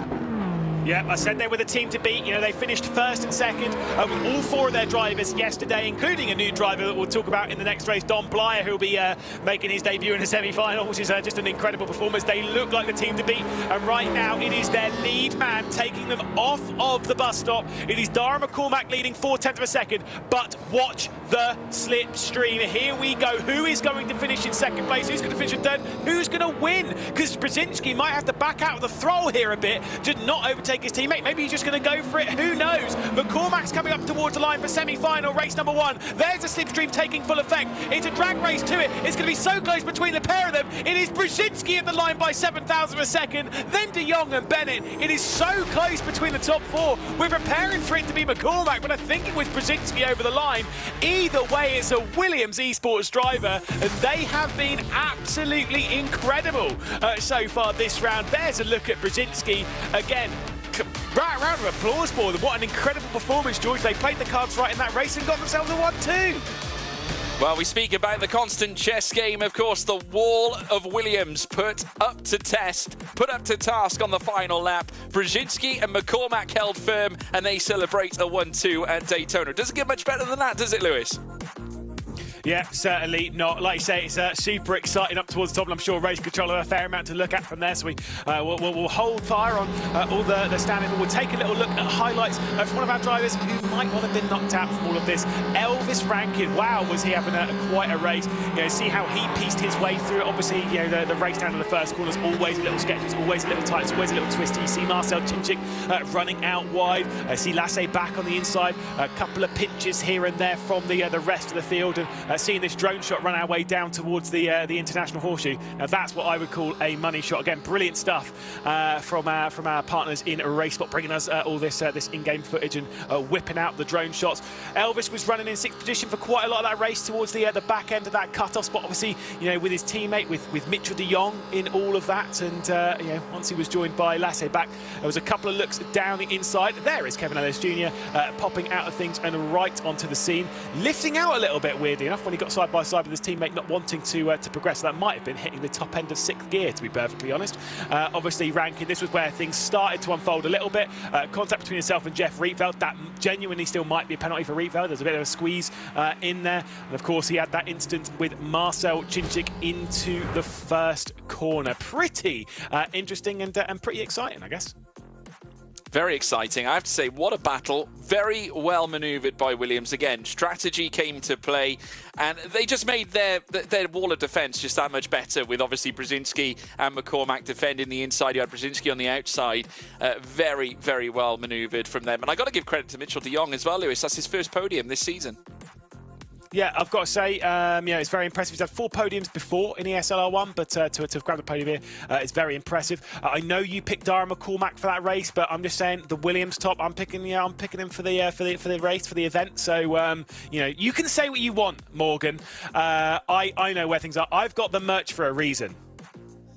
Yeah, I said they were the team to beat. You know, they finished 1st and 2nd with all 4 of their drivers yesterday, including a new driver that we'll talk about in the next race, Don Blyer, who'll be making his debut in the semi-final, which is just an incredible performance. They look like the team to beat, and right now it is their lead man taking them off of the bus stop. It is Dara McCormack leading 4/10 of a second, but watch the slipstream. Here we go. Who is going to finish in 2nd place? Who's going to finish in 3rd? Who's going to win? Because Brzezinski might have to back out of the throttle here a bit to not overtake his teammate. Maybe he's just going to go for it. Who knows? McCormack's coming up towards the line for semi-final, race number 1. There's the slipstream taking full effect. It's a drag race to it. It's going to be so close between the pair of them. It is Brzezinski at the line by 7,000 of a second, then De Jong and Bennett. It is so close between the top 4. We're preparing for it to be McCormack, but I think it was Brzezinski over the line. Either way, it's a Williams esports driver, and they have been absolutely incredible so far this round. There's a look at Brzezinski again. Right, round of applause for them. What an incredible performance, George. They played the cards right in that race and got themselves a 1-2. Well, we speak about the constant chess game. Of course, the wall of Williams put up to test, put up to task on the final lap. Brzezinski and McCormack held firm, and they celebrate a 1-2 at Daytona. Doesn't get much better than that, does it, Lewis? Yeah, certainly not. Like you say, it's super exciting up towards the top, and I'm sure Race Control have a fair amount to look at from there. So we'll hold fire on all the standings, but we'll take a little look at highlights from one of our drivers who might well have been knocked out from all of this. Elvis Rankin. Wow, was he having quite a race. You know, see how he pieced his way through it. Obviously, you know, the race down to the first corner is always a little sketchy, it's always a little tight, it's always a little twisty. You see Marcel Cinchik running out wide. See Lasse Back on the inside. A couple of pinches here and there from the rest of the field, and seeing this drone shot run our way down towards the international horseshoe. Now that's what I would call a money shot. Again, brilliant stuff from our partners in RaceSpot, bringing us all this in-game footage and whipping out the drone shots. Elvis was running in 6th position for quite a lot of that race towards the back end of that cut-off spot. Obviously, you know, with his teammate, with Mitchell de Jong in all of that, and you know, once he was joined by Lasse Back, there was a couple of looks down the inside. There is Kevin Ellis Jr. Popping out of things and right onto the scene, lifting out a little bit, weirdly enough, when he got side by side with his teammate, not wanting to progress. That might have been hitting the top end of 6th gear, to be perfectly honest. Obviously, Rankin, this was where things started to unfold a little bit. Contact between himself and Jeff Rietveld. That genuinely still might be a penalty for Rietveld. There's a bit of a squeeze in there. And of course, he had that incident with Marcel Cinchik into the first corner. Pretty interesting and pretty exciting, I guess. Very exciting. I have to say, what a battle. Very well manoeuvred by Williams. Again, strategy came to play, and they just made their wall of defence just that much better, with obviously Brzezinski and McCormack defending the inside. You had Brzezinski on the outside. Very, very well manoeuvred from them. And I got to give credit to Mitchell de Jong as well, Lewis. That's his first podium this season. Yeah, I've got to say, it's very impressive. He's had 4 podiums before in ESL R1, but to have grabbed a podium here is very impressive. I know you picked Dara McCormack for that race, but I'm just saying the Williams top. I'm picking him for the race, for the event. So you can say what you want, Morgan. I know where things are. I've got the merch for a reason.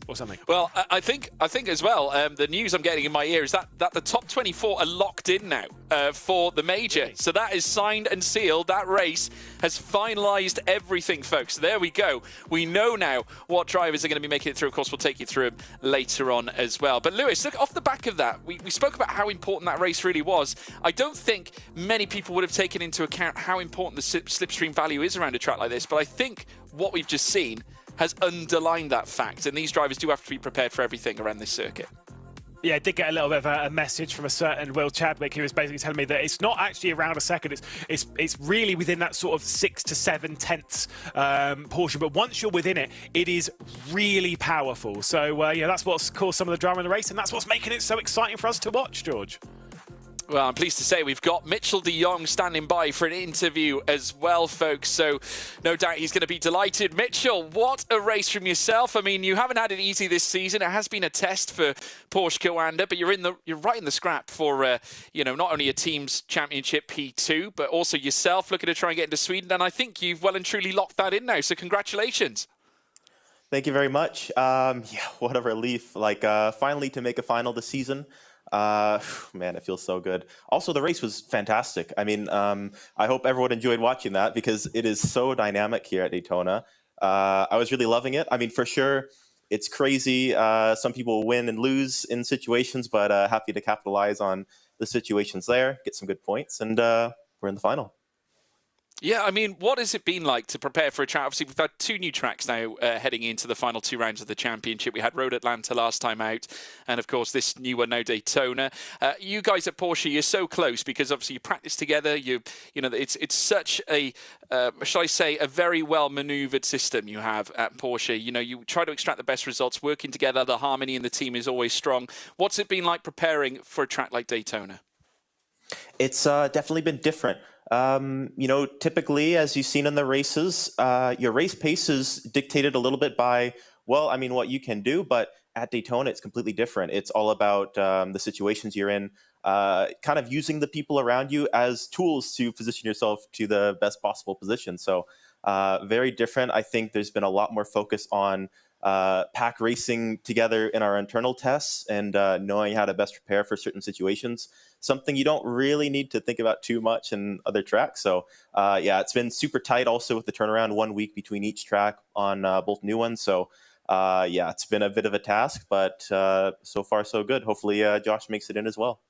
Or something. Well, I think as well, the news I'm getting in my ear is that the top 24 are locked in now for the major. Really? So that is signed and sealed. That race has finalised everything, folks. There we go. We know now what drivers are going to be making it through. Of course, we'll take you through them later on as well. But Lewis, look, off the back of that, we spoke about how important that race really was. I don't think many people would have taken into account how important the slipstream value is around a track like this. But I think what we've just seen has underlined that fact, and these drivers do have to be prepared for everything around this circuit. Yeah, I did get a little bit of a message from a certain Will Chadwick who was basically telling me that it's not actually around a second. It's really within that sort of 6 to 7 tenths portion. But once you're within it, it is really powerful. So that's what's caused some of the drama in the race, and that's what's making it so exciting for us to watch, George. Well, I'm pleased to say we've got Mitchell de Jong standing by for an interview as well, folks. So no doubt he's going to be delighted. Mitchell, what a race from yourself. I mean, you haven't had it easy this season. It has been a test for Porsche Coanda, but you're right in the scrap for not only a team's championship P2, but also yourself looking to try and get into Sweden. And I think you've well and truly locked that in now. So congratulations. Thank you very much. What a relief! Finally to make a final this season. Man, it feels so good. Also, the race was fantastic. I mean, I hope everyone enjoyed watching that because it is so dynamic here at Daytona. I was really loving it. I mean, for sure, it's crazy. Some people win and lose in situations, but happy to capitalize on the situations there, get some good points, and we're in the final. Yeah, I mean, what has it been like to prepare for a track? Obviously, we've had 2 new tracks now heading into the final 2 rounds of the championship. We had Road Atlanta last time out, and of course, this new one now, Daytona. You guys at Porsche, you're so close because obviously you practice together. It's such a, shall I say, a very well manoeuvred system you have at Porsche. You try to extract the best results, working together. The harmony in the team is always strong. What's it been like preparing for a track like Daytona? It's definitely been different. Typically, as you've seen in the races, your race pace is dictated a little bit by, what you can do. But at Daytona, it's completely different. It's all about the situations you're in, kind of using the people around you as tools to position yourself to the best possible position. So very different. I think there's been a lot more focus on pack racing together in our internal tests and knowing how to best prepare for certain situations. Something you don't really need to think about too much in other tracks. So it's been super tight also with the turnaround 1 week between each track on both new ones. So it's been a bit of a task, but so far so good. Hopefully Josh makes it in as well.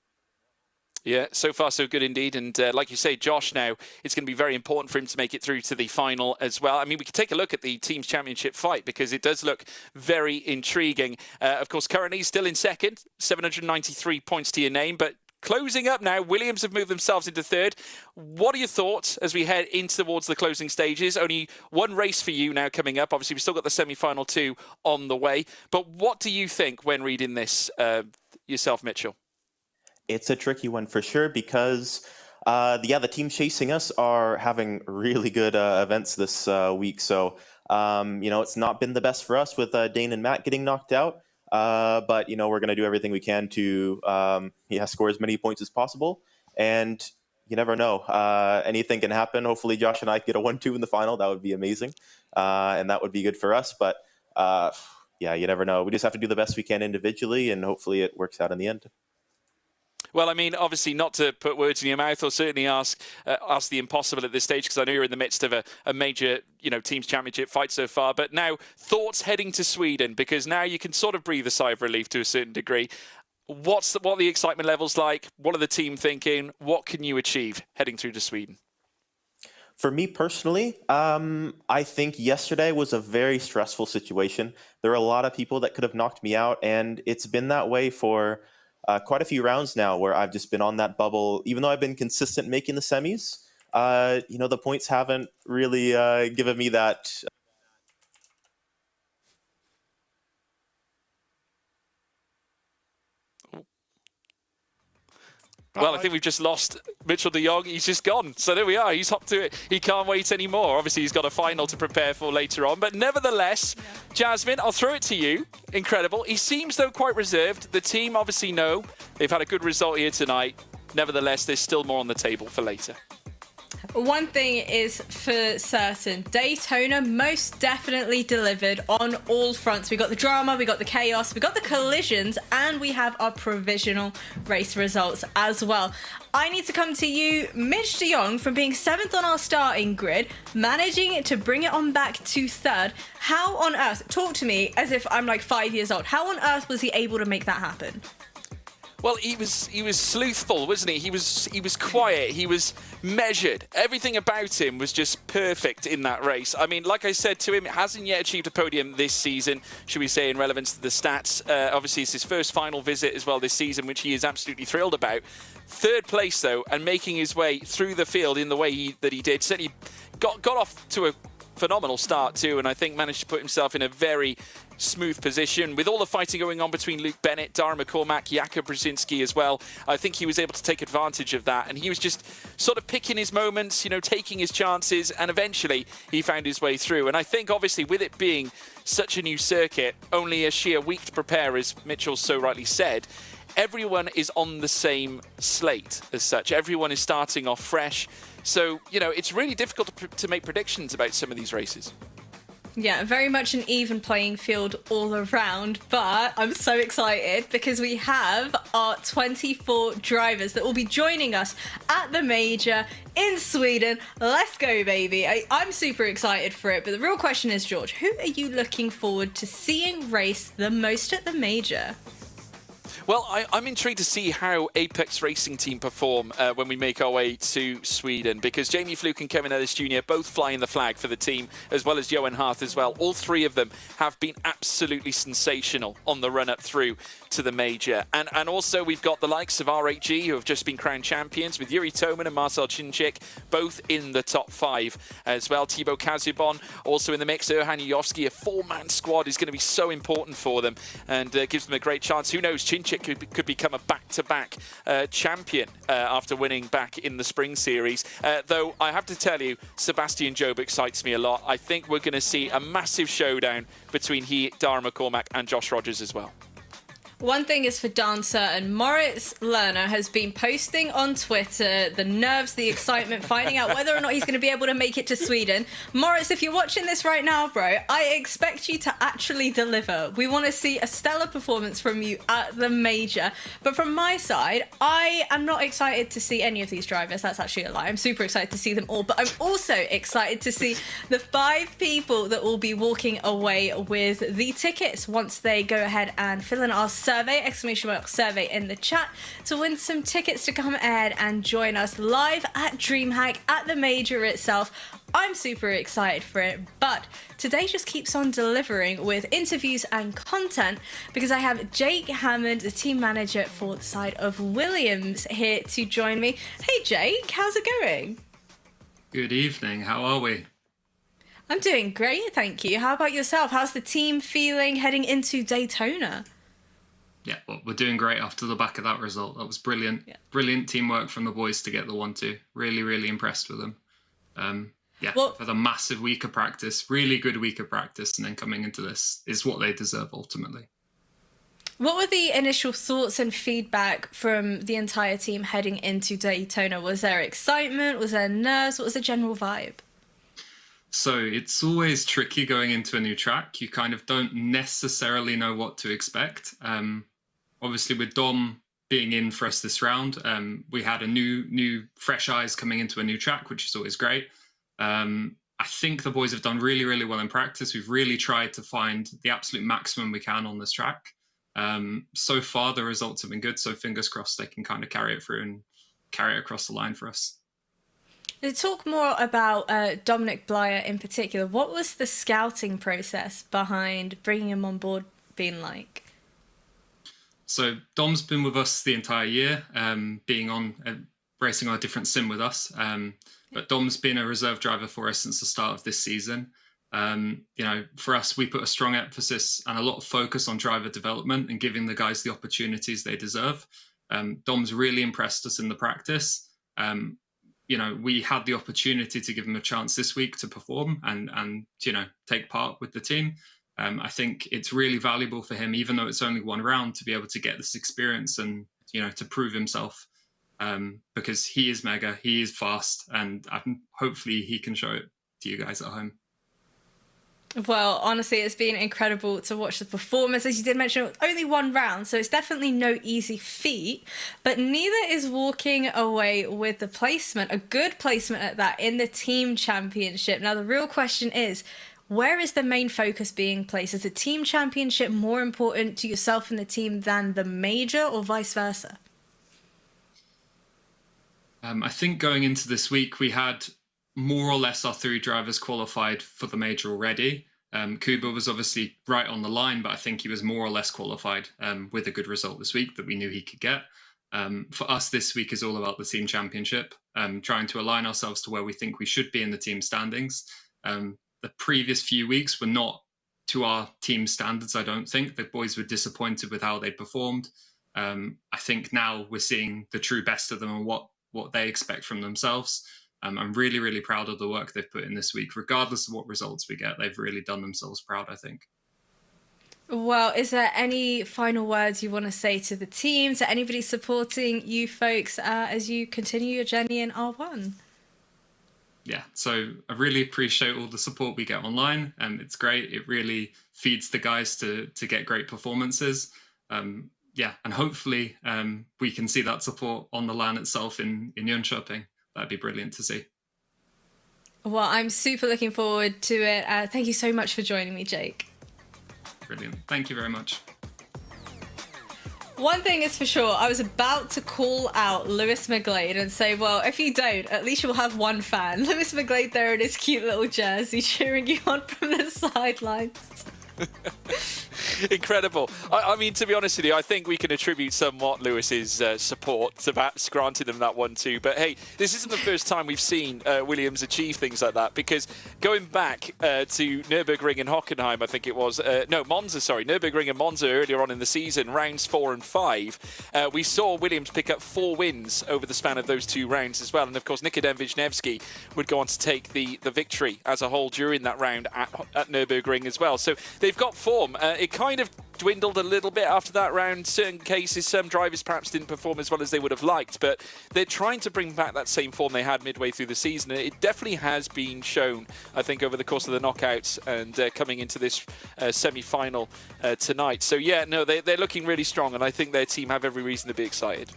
Yeah, so far so good indeed. And like you say, Josh now, it's going to be very important for him to make it through to the final as well. I mean, we can take a look at the team's championship fight because it does look very intriguing. Of course, currently still in second, 793 points to your name, but closing up now, Williams have moved themselves into third. What are your thoughts as we head into towards the closing stages? Only 1 race for you now coming up. Obviously, we've still got the semi-final 2 on the way. But what do you think when reading this yourself, Mitchell? It's a tricky one for sure because, the team chasing us are having really good events this week. So, it's not been the best for us with Dane and Matt getting knocked out. But, we're going to do everything we can to score as many points as possible. And you never know. Anything can happen. Hopefully, Josh and I get a 1-2 in the final. That would be amazing. And that would be good for us. But, you never know. We just have to do the best we can individually, and hopefully it works out in the end. Well, I mean, obviously not to put words in your mouth or certainly ask the impossible at this stage because I know you're in the midst of a major, team's championship fight so far. But now, thoughts heading to Sweden because now you can sort of breathe a sigh of relief to a certain degree. What are the excitement levels like? What are the team thinking? What can you achieve heading through to Sweden? For me personally, I think yesterday was a very stressful situation. There were a lot of people that could have knocked me out, and it's been that way for quite a few rounds now where I've just been on that bubble. Even though I've been consistent making the semis, the points haven't really given me that. Well, I think we've just lost Mitchell de Jong. He's just gone. So there we are. He's hopped to it. He can't wait anymore. Obviously, he's got a final to prepare for later on. But nevertheless, Jasmine, I'll throw it to you. Incredible. He seems, though, quite reserved. The team obviously know they've had a good result here tonight. Nevertheless, there's still more on the table for later. One thing is for certain, Daytona most definitely delivered on all fronts. We got the drama, we got the chaos, we got the collisions, and we have our provisional race results as well. I need to come to you, Mitch de Jong, from being 7th on our starting grid, managing to bring it on back to 3rd. How on earth, talk to me as if I'm like 5 years old, how on earth was he able to make that happen? Well, he was sleuthful, wasn't he? He was quiet. He was measured. Everything about him was just perfect in that race. I mean, like I said to him, hasn't yet achieved a podium this season, should we say, in relevance to the stats. Obviously, it's his first final visit as well this season, which he is absolutely thrilled about. 3rd place, though, and making his way through the field in the way that he did. Certainly got off to a phenomenal start too, and I think managed to put himself in a very smooth position with all the fighting going on between Luke Bennett, Dara McCormack, Jakub Brzezinski as well. I think he was able to take advantage of that, and he was just sort of picking his moments, you know, taking his chances, and eventually he found his way through. And I think obviously with it being such a new circuit, only a sheer week to prepare, as Mitchell so rightly said, everyone is on the same slate as such. Everyone is starting off fresh. So, you know, it's really difficult to make predictions about some of these races. Yeah, very much an even playing field all around, but I'm so excited because we have our 24 drivers that will be joining us at the major in Sweden. Let's go, baby. I'm super excited for it, but the real question is, George, who are you looking forward to seeing race the most at the major? Well, I'm intrigued to see how Apex Racing Team perform when we make our way to Sweden, because Jamie Fluke and Kevin Ellis Jr. both flying the flag for the team, as well as Johan Hart as well. All three of them have been absolutely sensational on the run-up through to the major. And also we've got the likes of RHG, who have just been crowned champions, with Yuri Toman and Marcel Chinchik both in the top 5 as well. Thibaut Kazubon also in the mix. Erhan Yovski, a 4-man squad, is going to be so important for them and gives them a great chance. Who knows, Chinchik could become a back-to-back champion after winning back in the Spring Series. Though I have to tell you, Sebastian Job excites me a lot. I think we're going to see a massive showdown between Dara McCormack and Josh Rogers as well. One thing is for darn certain, Moritz Lerner has been posting on Twitter the nerves, the excitement, finding out whether or not he's going to be able to make it to Sweden. Moritz, if you're watching this right now, bro, I expect you to actually deliver. We want to see a stellar performance from you at the major. But from my side, I am not excited to see any of these drivers. That's actually a lie. I'm super excited to see them all. But I'm also excited to see the 5 people that will be walking away with the tickets once they go ahead and fill in our survey, !survey in the chat, to win some tickets to come ahead and join us live at DreamHack at the major itself. I'm super excited for it, but today just keeps on delivering with interviews and content because I have Jake Hammond, the team manager for the side of Williams, here to join me. Hey Jake, how's it going? Good evening, how are we? I'm doing great, thank you. How about yourself? How's the team feeling heading into Daytona? Yeah, well, we're doing great after the back of that result. That was brilliant. Yeah. Brilliant teamwork from the boys to get the 1-2. Really, really impressed with them. Well, for the massive week of practice, really good week of practice, and then coming into this is what they deserve ultimately. What were the initial thoughts and feedback from the entire team heading into Daytona? Was there excitement? Was there nerves? What was the general vibe? So it's always tricky going into a new track. You kind of don't necessarily know what to expect. Obviously, with Dom being in for us this round, we had a new fresh eyes coming into a new track, which is always great. I think the boys have done really, really well in practice. We've really tried to find the absolute maximum we can on this track. So far, the results have been good. So fingers crossed they can kind of carry it through and carry it across the line for us. To talk more about Dominic Blyer in particular, what was the scouting process behind bringing him on board being like? So Dom's been with us the entire year, being on racing on a different sim with us. But Dom's been a reserve driver for us since the start of this season. For us, we put a strong emphasis and a lot of focus on driver development and giving the guys the opportunities they deserve. Dom's really impressed us in the practice. We had the opportunity to give him a chance this week to perform and take part with the team. I think it's really valuable for him, even though it's only one round, to be able to get this experience and to prove himself, because he is mega, he is fast, and hopefully he can show it to you guys at home. Well, honestly, it's been incredible to watch the performance. As you did mention, only one round, so it's definitely no easy feat. But neither is walking away with the placement, a good placement at that, in the team championship. Now, the real question is, where is the main focus being placed? Is the team championship more important to yourself and the team than the major, or vice versa? I think going into this week, we had more or less our 3 drivers qualified for the major already. Kuba was obviously right on the line, but I think he was more or less qualified with a good result this week that we knew he could get. For us, this week is all about the team championship, trying to align ourselves to where we think we should be in the team standings. The previous few weeks were not to our team standards, I don't think. The boys were disappointed with how they performed. I think now we're seeing the true best of them and what they expect from themselves. I'm really, really proud of the work they've put in this week. Regardless of what results we get, they've really done themselves proud, I think. Well, is there any final words you want to say to the team, to anybody supporting you folks as you continue your journey in R1? Yeah, so I really appreciate all the support we get online. It's great. It really feeds the guys to get great performances. And hopefully we can see that support on the LAN itself in Jönköping. That'd be brilliant to see. Well, I'm super looking forward to it. Thank you so much for joining me, Jake. Brilliant. Thank you very much. One thing is for sure, I was about to call out Lewis McGlade and say, well, if you don't, at least you'll have one fan. Lewis McGlade there in his cute little jersey cheering you on from the sidelines. Incredible. I mean, to be honest with you, I think we can attribute somewhat Lewis's support to Bats granting them that one too. But hey, this isn't the first time we've seen Williams achieve things like that, because going back to Nürburgring and Hockenheim, I think it was, Monza, sorry, Nürburgring and Monza earlier on in the season, rounds 4 and 5, we saw Williams pick up 4 wins over the span of those 2 rounds as well. And of course, Nikodem Wisniewski would go on to take the victory as a whole during that round at Nürburgring as well. So they've got form. It kind of dwindled a little bit after that round. Certain cases, some drivers perhaps didn't perform as well as they would have liked, but they're trying to bring back that same form they had midway through the season. It definitely has been shown, I think, over the course of the knockouts and coming into this semi-final tonight. So yeah, no, they're looking really strong, and I think their team have every reason to be excited.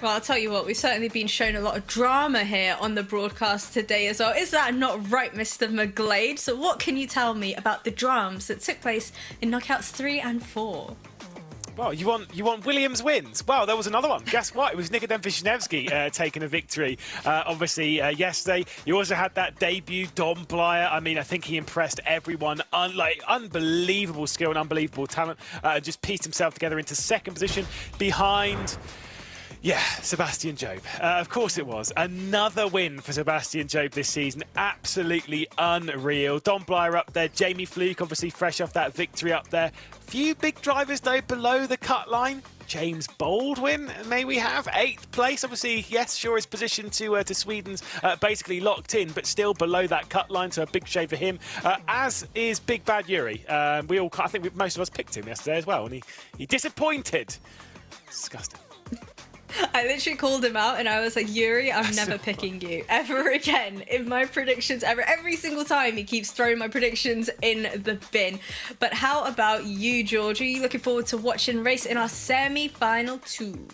Well, I'll tell you what, we've certainly been shown a lot of drama here on the broadcast today as well. Is that not right, Mr. McGlade? So what can you tell me about the dramas that took place in knockouts 3 and 4? Well, you want Williams wins. Well, there was another one. Guess what? It was Nikodem Wisniewski taking a victory. Obviously, yesterday, you also had that debut, Dom Blyer. I mean, I think he impressed everyone. Unbelievable skill and unbelievable talent. Just pieced himself together into second position behind... Yeah, Sebastian Job. Of course it was. Another win for Sebastian Job this season. Absolutely unreal. Dom Blyer up there. Jamie Fluke, obviously fresh off that victory up there. Few big drivers, though, below the cut line. James Baldwin, may we have 8th place. Obviously, yes, sure, his position to Sweden's basically locked in, but still below that cut line, so a big shave for him. As is Big Bad Yuri. I think most of us picked him yesterday as well, and he disappointed. Disgusting. I literally called him out and I was like, Yuri, I'm never picking you ever again in my predictions ever. Every single time he keeps throwing my predictions in the bin. But how about you, George? Are you looking forward to watching race in our semi-final 2?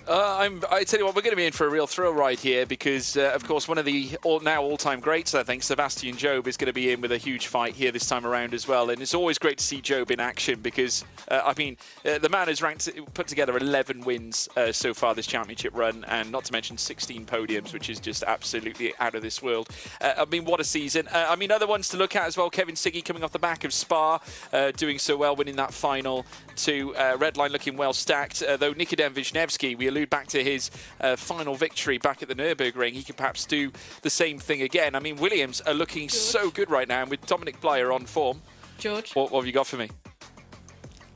I tell you what, we're going to be in for a real thrill ride here because, of course, one of the all-time greats, I think, Sebastian Job, is going to be in with a huge fight here this time around as well. And it's always great to see Job in action because, the man has put together 11 wins so far this championship run, and not to mention 16 podiums, which is just absolutely out of this world. What a season. Other ones to look at as well. Kevin Siggy coming off the back of Spa, doing so well, winning that final 2. Redline looking well stacked, though Nikodem Wisniewski, we allude back to his final victory back at the Nürburgring. He could perhaps do the same thing again. Williams are looking so good right now, and with Dominic Blyer on form. George? What have you got for me?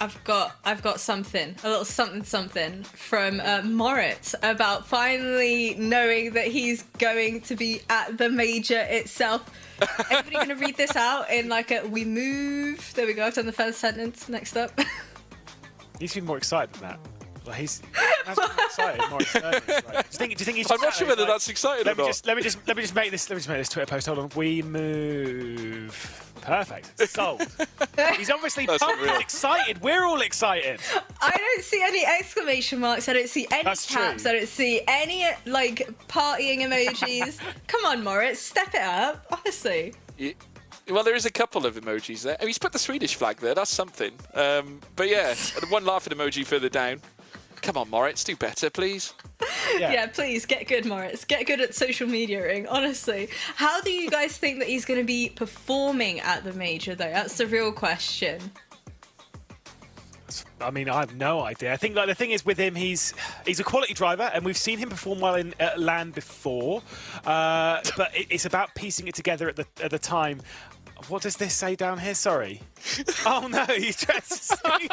I've got something, a little something from Moritz about finally knowing that he's going to be at the major itself. Everybody gonna read this out in like a we move? There we go. I've done the first sentence. Next up. He's been more excited than that. Well, he's more excited. More excited. Right. Do you think he's? I'm not sure whether that's exciting or not. Let me just make this Twitter post. Hold on. We move. Perfect. Sold. He's obviously pumped and excited. We're all excited. I don't see any exclamation marks. I don't see any caps. I don't see any like partying emojis. Come on, Moritz, step it up. Honestly. Yeah. Well, there is a couple of emojis there. He's put the Swedish flag there. That's something. But yeah, one laughing emoji further down. Come on, Moritz, do better, please. Yeah, please, get good, Moritz. Get good at social mediaing, honestly. How do you guys think that he's going to be performing at the major, though? That's the real question. I mean, I have no idea. I think like the thing is with him, he's a quality driver, and we've seen him perform well in LAN before. But it's about piecing it together at the time. What does this say down here? Sorry. Oh no, he's trying to say.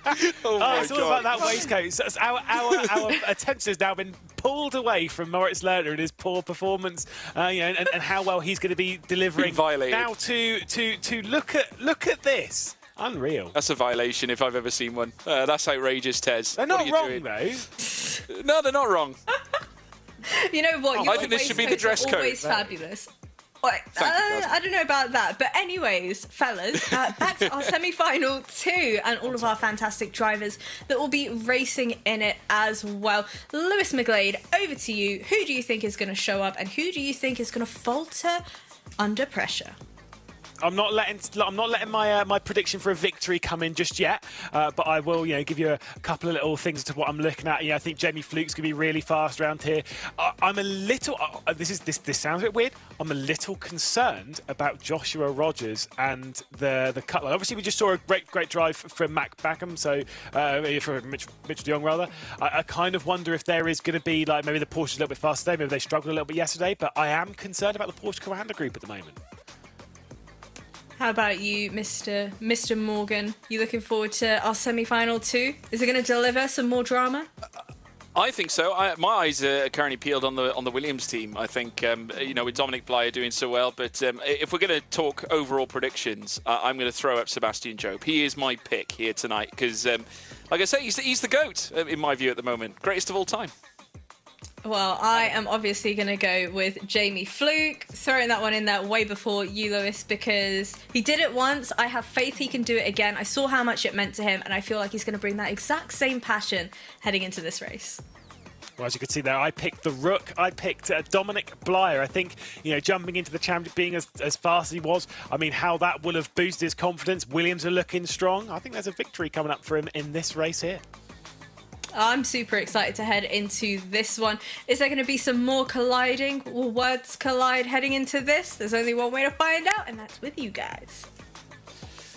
It's all about that waistcoat. So our attention has now been pulled away from Moritz Lerner and his poor performance, and how well he's going to be delivering. Now to look at this. Unreal. That's a violation if I've ever seen one. That's outrageous, Tez. They're not wrong, though. No, they're not wrong. You know what? I think this should be the dress code. Always fabulous. I don't know about that. But anyways, fellas, back to our semi-final 2 and all of our fantastic drivers that will be racing in it as well. Lewis McGlade, over to you. Who do you think is going to show up and who do you think is going to falter under pressure? I'm not letting my prediction for a victory come in just yet, but I will give you a couple of little things to what I'm looking at. I think Jamie Fluke's gonna be really fast around here. I'm a little this sounds a bit weird. I'm a little concerned about Joshua Rogers and the cut line. Obviously, we just saw a great drive from Mac Backham, so for Mitchell de Jong rather. I kind of wonder if there is going to be like maybe the Porsche's a little bit faster today, maybe they struggled a little bit yesterday, but I am concerned about the Porsche Commander Group at the moment. How about you, Mr. Morgan? You looking forward to our semi-final 2? Is it going to deliver some more drama? I think so. My eyes are currently peeled on the Williams team. I think with Dominic Blyer doing so well. But if we're going to talk overall predictions, I'm going to throw up Sebastian Job. He is my pick here tonight because, like I say, he's the GOAT in my view at the moment. Greatest of all time. Well, I am obviously going to go with Jamie Fluke, throwing that one in there way before you, Lewis, because he did it once. I have faith he can do it again. I saw how much it meant to him, and I feel like he's going to bring that exact same passion heading into this race. Well, as you can see there, I picked the Rook. I picked Dominic Blyer. I think, jumping into the championship, being as fast as he was, I mean, how that will have boosted his confidence. Williams are looking strong. I think there's a victory coming up for him in this race here. I'm super excited to head into this one. Is there going to be some more colliding? Will words collide heading into this? There's only one way to find out, and that's with you guys.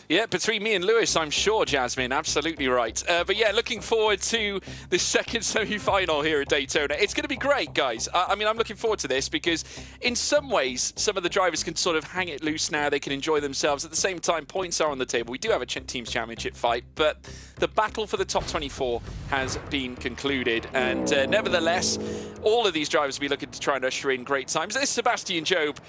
Yeah, between me and Lewis, I'm sure, Jasmine, absolutely right. But yeah, looking forward to the second semi-final here at Daytona. It's going to be great, guys. I'm looking forward to this because in some ways, some of the drivers can sort of hang it loose now. They can enjoy themselves. At the same time, points are on the table. We do have a team's championship fight, but the battle for the top 24 has been concluded. And nevertheless, all of these drivers will be looking to try and usher in great times. There's Sebastian Job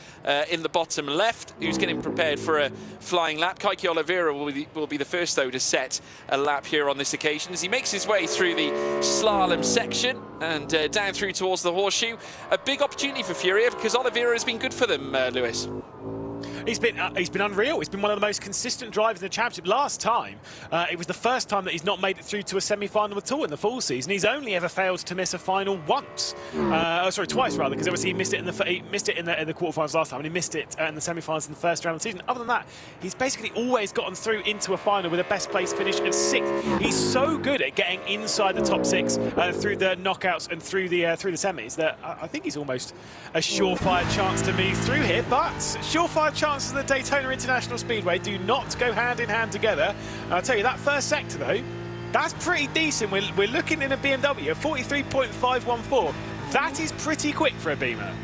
in the bottom left, who's getting prepared for a flying lap. Kaiki Oliveira will be the first, though, to set a lap here on this occasion as he makes his way through the slalom section and down through towards the horseshoe. A big opportunity for Furia because Oliveira has been good for them, Lewis. He's been unreal. He's been one of the most consistent drivers in the championship. Last time, it was the first time that he's not made it through to a semi-final at all in the full season. He's only ever failed to miss a final once. Twice rather, because obviously he missed it in the quarterfinals last time, and he missed it in the semi-finals in the first round of the season. Other than that, he's basically always gotten through into a final with a best place finish of 6th. He's so good at getting inside the top 6 through the knockouts and through the semis that I think he's almost a surefire chance to move through here. But surefire chance of the Daytona International Speedway do not go hand in hand together. And I'll tell you, that first sector though, that's pretty decent. We're looking in a BMW, 43.514. That is pretty quick for a Beamer.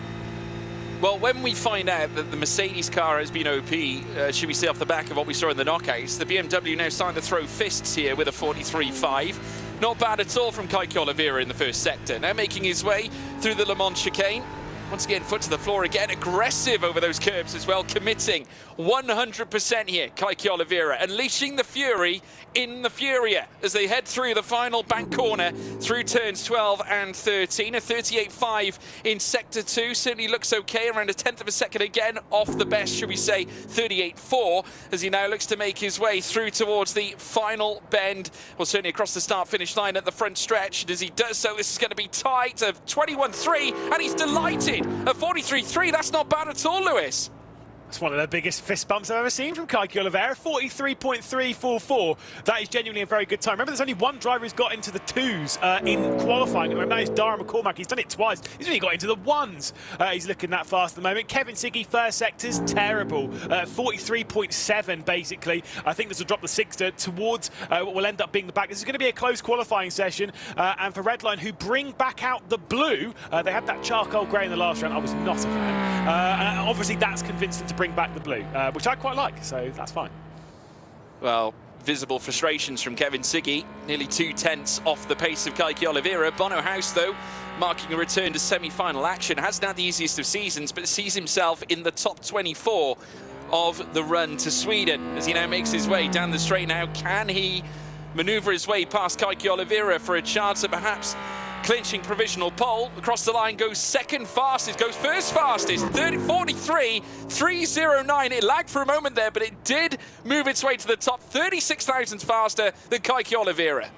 Well, when we find out that the Mercedes car has been OP, should we say off the back of what we saw in the knockouts, the BMW now starting to throw fists here with a 43.5. Not bad at all from Keke Oliveira in the first sector. Now making his way through the Le Mans chicane. Once again, foot to the floor again, aggressive over those curbs as well, committing 100% here, Keke Oliveira, unleashing the fury in the Furia as they head through the final bank corner through turns 12 and 13. A 38.5 in Sector 2 certainly looks okay, around a tenth of a second again, off the best, should we say, 38.4, as he now looks to make his way through towards the final bend, well, certainly across the start-finish line at the front stretch. And as he does so, this is going to be tight of 21.3, and he's delighted. At 43.3, that's not bad at all, Lewis. It's one of the biggest fist bumps I've ever seen from Keke Oliveira, 43.344. That is genuinely a very good time. Remember, there's only one driver who's got into the twos in qualifying. Remember, that is Dara McCormack. He's done it twice. He's only got into the ones. He's looking that fast at the moment. Kevin Siggy, first sector's terrible. 43.7, basically. I think this will drop the sixter towards what will end up being the back. This is going to be a close qualifying session. And for Redline, who bring back out the blue, they had that charcoal grey in the last round. I was not a fan. And obviously, that's convinced them to bring back the blue, which I quite like, so that's fine. Well, visible frustrations from Kevin Siggy, nearly 2/10 off the pace of Keke Oliveira. Bono House, though, marking a return to semi-final action, hasn't had the easiest of seasons, but sees himself in the top 24 of the run to Sweden as he now makes his way down the straight. Now, can he manoeuvre his way past Keke Oliveira for a chance at perhaps clinching provisional pole? Across the line, goes second fastest, goes first fastest, 43.309. It lagged for a moment there, but it did move its way to the top, 36 thousandths faster than Keke Oliveira.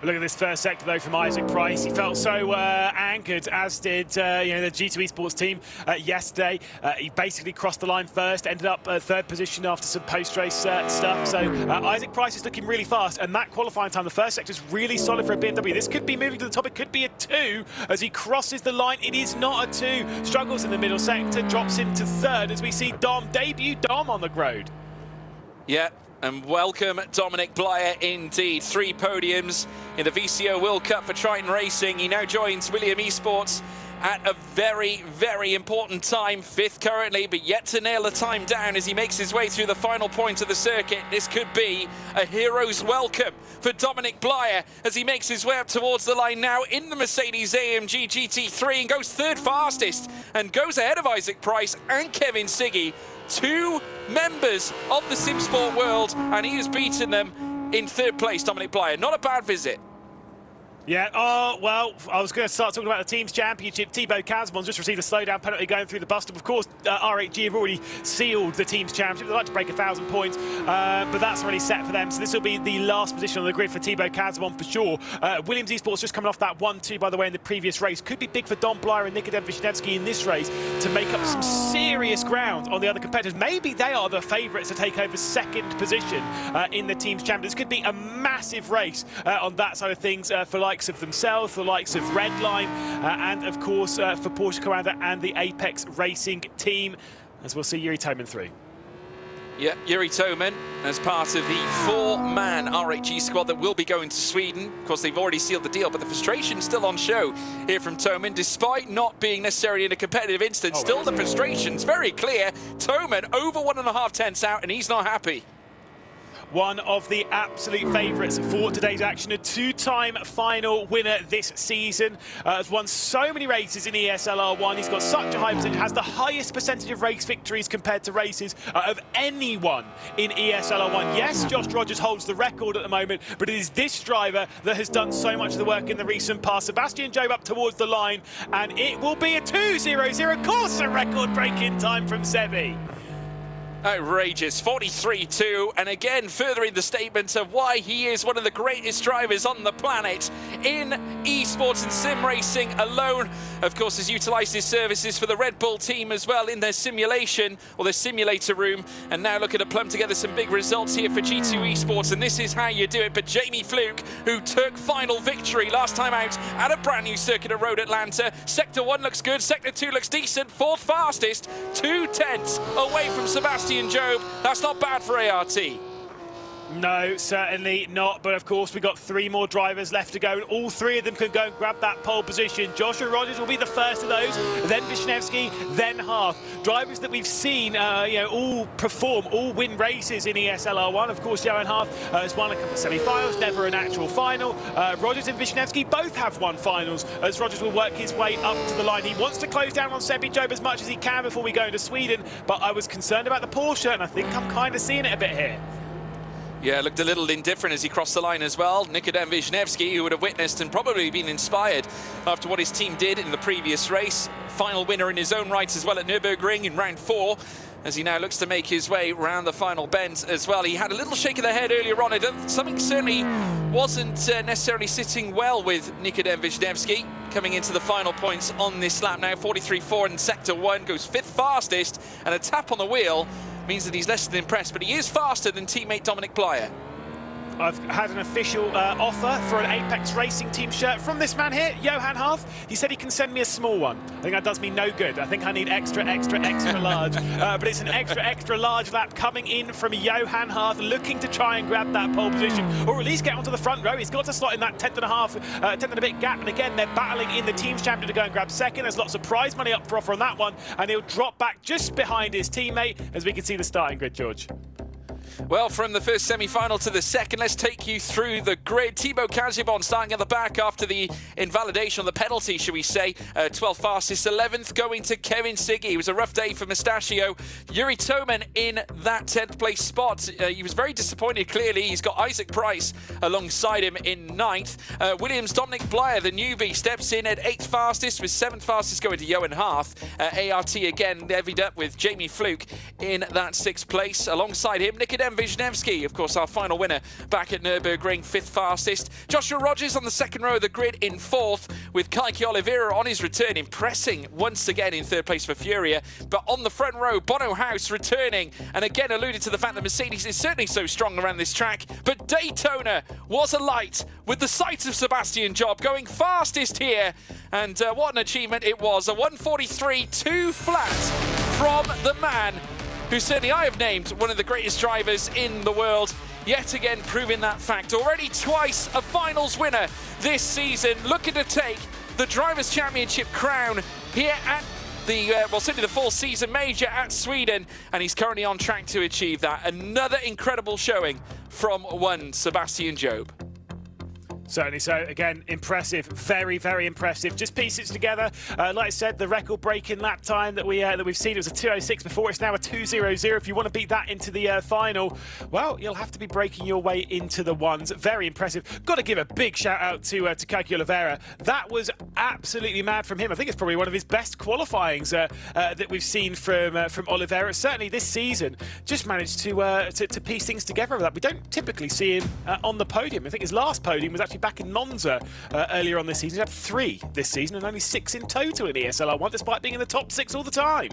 Look at this first sector, though, from Isaac Price. He felt so anchored, as did the G2 Esports team yesterday. He basically crossed the line first, ended up third position after some post-race stuff. So Isaac Price is looking really fast, and that qualifying time, the first sector, is really solid for a BMW. This could be moving to the top. It could be a 2 as he crosses the line. It is not a 2. Struggles in the middle sector, drops into third as we see debut Dom on the road. Yeah. And welcome Dominic Blyer indeed. 3 podiums in the VCO World Cup for Triton Racing. He now joins William Esports at a very, very important time. 5th currently, but yet to nail the time down as he makes his way through the final point of the circuit. This could be a hero's welcome for Dominic Blyer as he makes his way up towards the line now in the Mercedes AMG GT3 and goes third fastest and goes ahead of Isaac Price and Kevin Siggy. 2 members of the SimSport world, and he has beaten them in 3rd place, Dominic Blyer. Not a bad visit. Yeah, well, I was going to start talking about the Teams Championship. Thibaut Casbon's just received a slowdown penalty going through the bus stop. Of course, RHG have already sealed the Teams Championship. They'd like to break 1,000 points, but that's already set for them. So this will be the last position on the grid for Thibaut Casbon for sure. Williams Esports just coming off that 1-2, by the way, in the previous race. Could be big for Dom Blyer and Nikodem Wisniewski in this race to make up some serious ground on the other competitors. Maybe they are the favourites to take over 2nd position in the Teams Championship. This could be a massive race on that side of things for likes of themselves, the likes of Redline, and of course for Porsche Commander and the Apex Racing team, as we'll see Yuri Toman through. Yeah, Yuri Toman as part of the 4-man RHG squad that will be going to Sweden. Of course, they've already sealed the deal, but the frustration's still on show here from Toman, despite not being necessarily in a competitive instance. Still, the frustration's very clear. Toman over 1.5 tenths out, and he's not happy. One of the absolute favourites for today's action, a 2-time final winner this season. Has won so many races in ESL R1. He's got such a high percentage, has the highest percentage of race victories compared to races of anyone in ESL R1. Yes, Josh Rogers holds the record at the moment, but it is this driver that has done so much of the work in the recent past. Sebastian Job up towards the line, and it will be a 2:00 course, a record-breaking time from Sebi. Outrageous, 43.2, and again furthering the statement of why he is one of the greatest drivers on the planet in esports and sim racing alone. Of course, has utilised his services for the Red Bull team as well in their simulation, or their simulator room, and now looking to plumb together some big results here for G2 Esports, and this is how you do it. But Jamie Fluke, who took final victory last time out at a brand new circuit at Road Atlanta. Sector 1 looks good, Sector 2 looks decent, 4th fastest, 2 tenths away from Sebastian Job. That's not bad for ART. No, certainly not. But of course, we've got 3 more drivers left to go, and all 3 of them can go and grab that pole position. Joshua Rogers will be the first of those, then Wisniewski, then Harth. Drivers that we've seen, all perform, all win races in ESL R1. Of course, Johan Harth has won a couple of semi-finals, never an actual final. Rogers and Wisniewski both have won finals, as Rogers will work his way up to the line. He wants to close down on Sebi Job as much as he can before we go into Sweden, but I was concerned about the Porsche, and I think I'm kind of seeing it a bit here. Yeah, looked a little indifferent as he crossed the line as well. Nikodem Wisniewski, who would have witnessed and probably been inspired after what his team did in the previous race. Final winner in his own right as well at Nürburgring in round 4, as he now looks to make his way around the final bend as well. He had a little shake of the head earlier on. Something certainly wasn't necessarily sitting well with Nikodem Wisniewski coming into the final points on this lap now. 43.4 in sector 1, goes 5th fastest, and a tap on the wheel means that he's less than impressed, but he is faster than teammate Dominic Blyer. I've had an official offer for an Apex Racing Team shirt from this man here, Johan Harth. He said he can send me a small one. I think that does me no good. I think I need extra large. But it's an extra large lap coming in from Johan Harth, looking to try and grab that pole position, or at least get onto the front row. He's got to slot in that 10th and a bit gap. And again, they're battling in the Teams Champion to go and grab second. There's lots of prize money up for offer on that one, and he'll drop back just behind his teammate as we can see the starting grid, George. Well, from the first semi-final to the second, let's take you through the grid. Thibaut Casibon starting at the back after the invalidation, the penalty, should we say. 12th fastest, 11th going to Kevin Siggy. It was a rough day for Mustachio. Yuri Toman in that 10th place spot. He was very disappointed, clearly. He's got Isaac Price alongside him in 9th. Williams Dominic Blyer, the newbie, steps in at 8th fastest, with 7th fastest going to Johan Harth. ART again levied up with Jamie Fluke in that 6th place. Alongside him, Nikodem Wisniewski, of course, our final winner back at Nürburgring, 5th fastest. Joshua Rogers on the second row of the grid in 4th, with Kaiki Oliveira on his return, impressing once again in 3rd place for Furia. But on the front row, Bono House returning, and again alluded to the fact that Mercedes is certainly so strong around this track. But Daytona was a light with the sight of Sebastian Job going fastest here. And what an achievement it was. A 1:43.2 flat from the man who certainly I have named one of the greatest drivers in the world, yet again proving that fact. Already twice a finals winner this season, looking to take the Drivers' Championship crown here at the, certainly the full season major at Sweden, and he's currently on track to achieve that. Another incredible showing from one Sebastian Job. Certainly so. Again, impressive, very, very impressive. Just piece it together. Like I said, the record-breaking lap time that we've seen, it was a 2:06 before. It's now a 2:00. If you want to beat that into the final, well, you'll have to be breaking your way into the ones. Very impressive. Got to give a big shout out to Kaiki Oliveira. That was absolutely mad from him. I think it's probably one of his best qualifyings that we've seen from Oliveira. Certainly this season, just managed to piece things together with that. We don't typically see him on the podium. I think his last podium was actually back in Monza earlier on this season. He had 3 this season and only 6 in total in ESL R1, despite being in the top 6 all the time.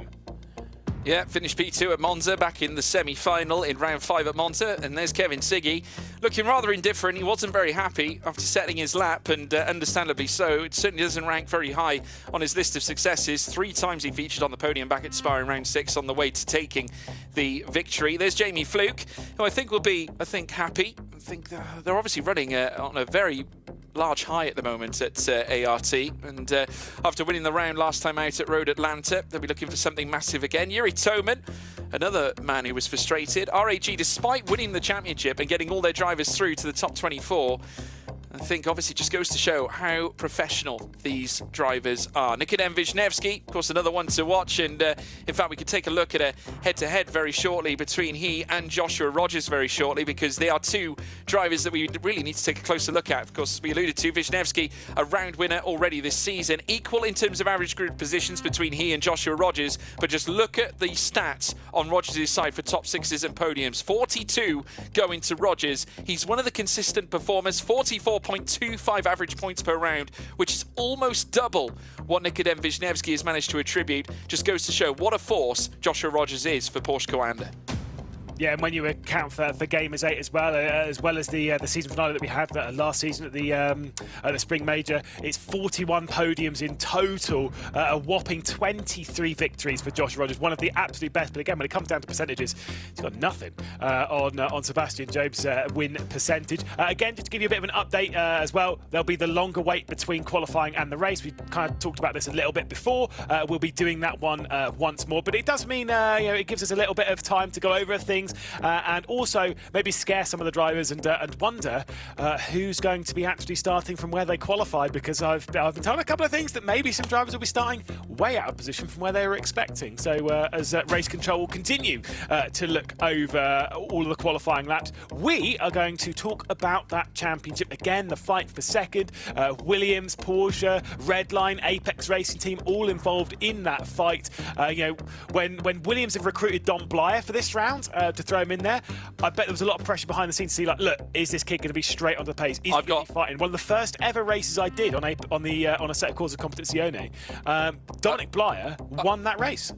Yeah, finished P2 at Monza, back in the semi-final in round 5 at Monza. And there's Kevin Siggy, looking rather indifferent. He wasn't very happy after settling his lap, and understandably so. It certainly doesn't rank very high on his list of successes. 3 times he featured on the podium back at Spa in round 6 on the way to taking the victory. There's Jamie Fluke, who I think will be, happy. I think they're obviously running on a very large high at the moment at ART, and after winning the round last time out at Road Atlanta, they'll be looking for something massive again. Yuri Toman, another man who was frustrated. RAG, despite winning the championship and getting all their drivers through to the top 24, I think obviously just goes to show how professional these drivers are. Nikodem Wisniewski, of course, another one to watch, and in fact we could take a look at a head-to-head very shortly between he and Joshua Rogers very shortly, because they are 2 drivers that we really need to take a closer look at. Of course, as we alluded to, Wisniewski, a round winner already this season, equal in terms of average group positions between he and Joshua Rogers, but just look at the stats on Rogers' side for top 6s and podiums. 42 going to Rogers. He's one of the consistent performers, 44.25 average points per round, which is almost double what Nikodem Wisniewski has managed to attribute. Just goes to show what a force Joshua Rogers is for Porsche Coanda. Yeah, and when you account for Gamers 8 as well as the season finale that we had last season at the Spring Major, it's 41 podiums in total, a whopping 23 victories for Josh Rogers, one of the absolute best. But again, when it comes down to percentages, he's got nothing on Sebastian Job's win percentage. Again, just to give you a bit of an update as well, there'll be the longer wait between qualifying and the race. We kind of talked about this a little bit before. We'll be doing that one once more, but it does mean it gives us a little bit of time to go over things and also maybe scare some of the drivers and wonder who's going to be actually starting from where they qualified, because I've been told a couple of things that maybe some drivers will be starting way out of position from where they were expecting. So as race control will continue to look over all of the qualifying laps, we are going to talk about that championship again, the fight for second. Williams, Porsche, Redline, Apex Racing Team all involved in that fight. When Williams have recruited Dom Blyer for this round to throw him in there, I bet there was a lot of pressure behind the scenes to see, like, look, is this kid going to be straight onto the pace? Is he going to be fighting? One of the first ever races I did on a set of Corsa Competizione, Dominic Blyer won that race.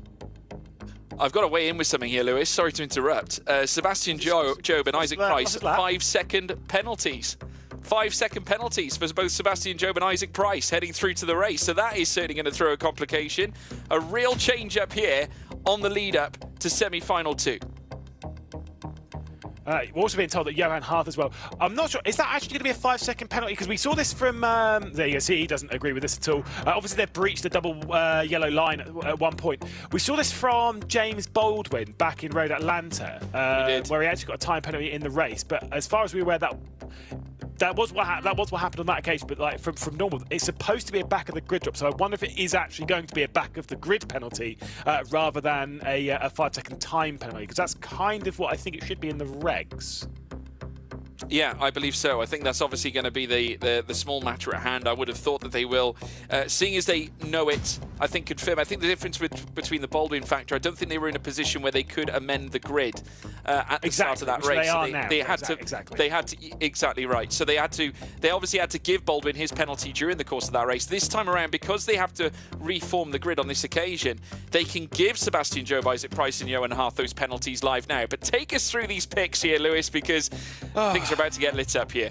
I've got to weigh in with something here, Lewis. Sorry to interrupt. Sebastian Job and Isaac Price, 5-second penalties. 5-second penalties for both Sebastian Job and Isaac Price heading through to the race. So that is certainly going to throw a complication. A real change up here on the lead up to semi-final 2. We're also being told that Johan Harth as well. I'm not sure. Is that actually going to be a 5-second penalty? Because we saw this from... there you go. See, he doesn't agree with this at all. Obviously, they've breached the double yellow line at one point. We saw this from James Baldwin back in Road Atlanta, where he actually got a time penalty in the race. But as far as we were aware, that was what happened on that occasion. But like from normal, it's supposed to be a back of the grid drop. So I wonder if it is actually going to be a back of the grid penalty rather than a 5-second time penalty, because that's kind of what I think it should be in the regs. Yeah, I believe so. I think that's obviously going to be the small matter at hand. I would have thought that they will, seeing as they know it, I think confirm. I think the difference between the Baldwin factor, I don't think they were in a position where they could amend the grid at the start of that race. They are now. They had to. Exactly right. So they obviously had to give Baldwin his penalty during the course of that race. This time around, because they have to reform the grid on this occasion, they can give Sebastian Job, Isaac Price, and Johan Harth those penalties live now. But take us through these picks here, Lewis, because things are about to get lit up here.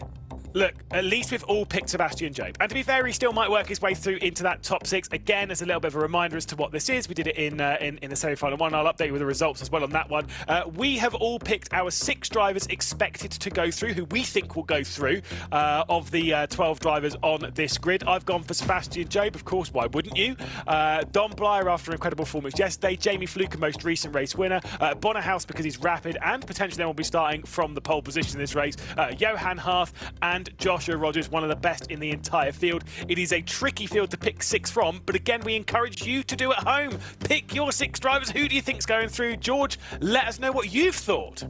Look, at least we've all picked Sebastian Job. And to be fair, he still might work his way through into that top 6. Again, as a little bit of a reminder as to what this is, we did it in the semi-final one. I'll update you with the results as well on that one. We have all picked our 6 drivers expected to go through, who we think will go through, of the 12 drivers on this grid. I've gone for Sebastian Job, of course, why wouldn't you? Dom Blyer after an incredible performance yesterday. Jamie Fluker, most recent race winner. Bonnerhouse because he's rapid and potentially then will be starting from the pole position in this race. Johan Harth and Joshua Rogers, one of the best in the entire field. It is a tricky field to pick 6 from, but again, we encourage you to do at home. Pick your 6 drivers. Who do you think's going through? George, let us know what you've thought.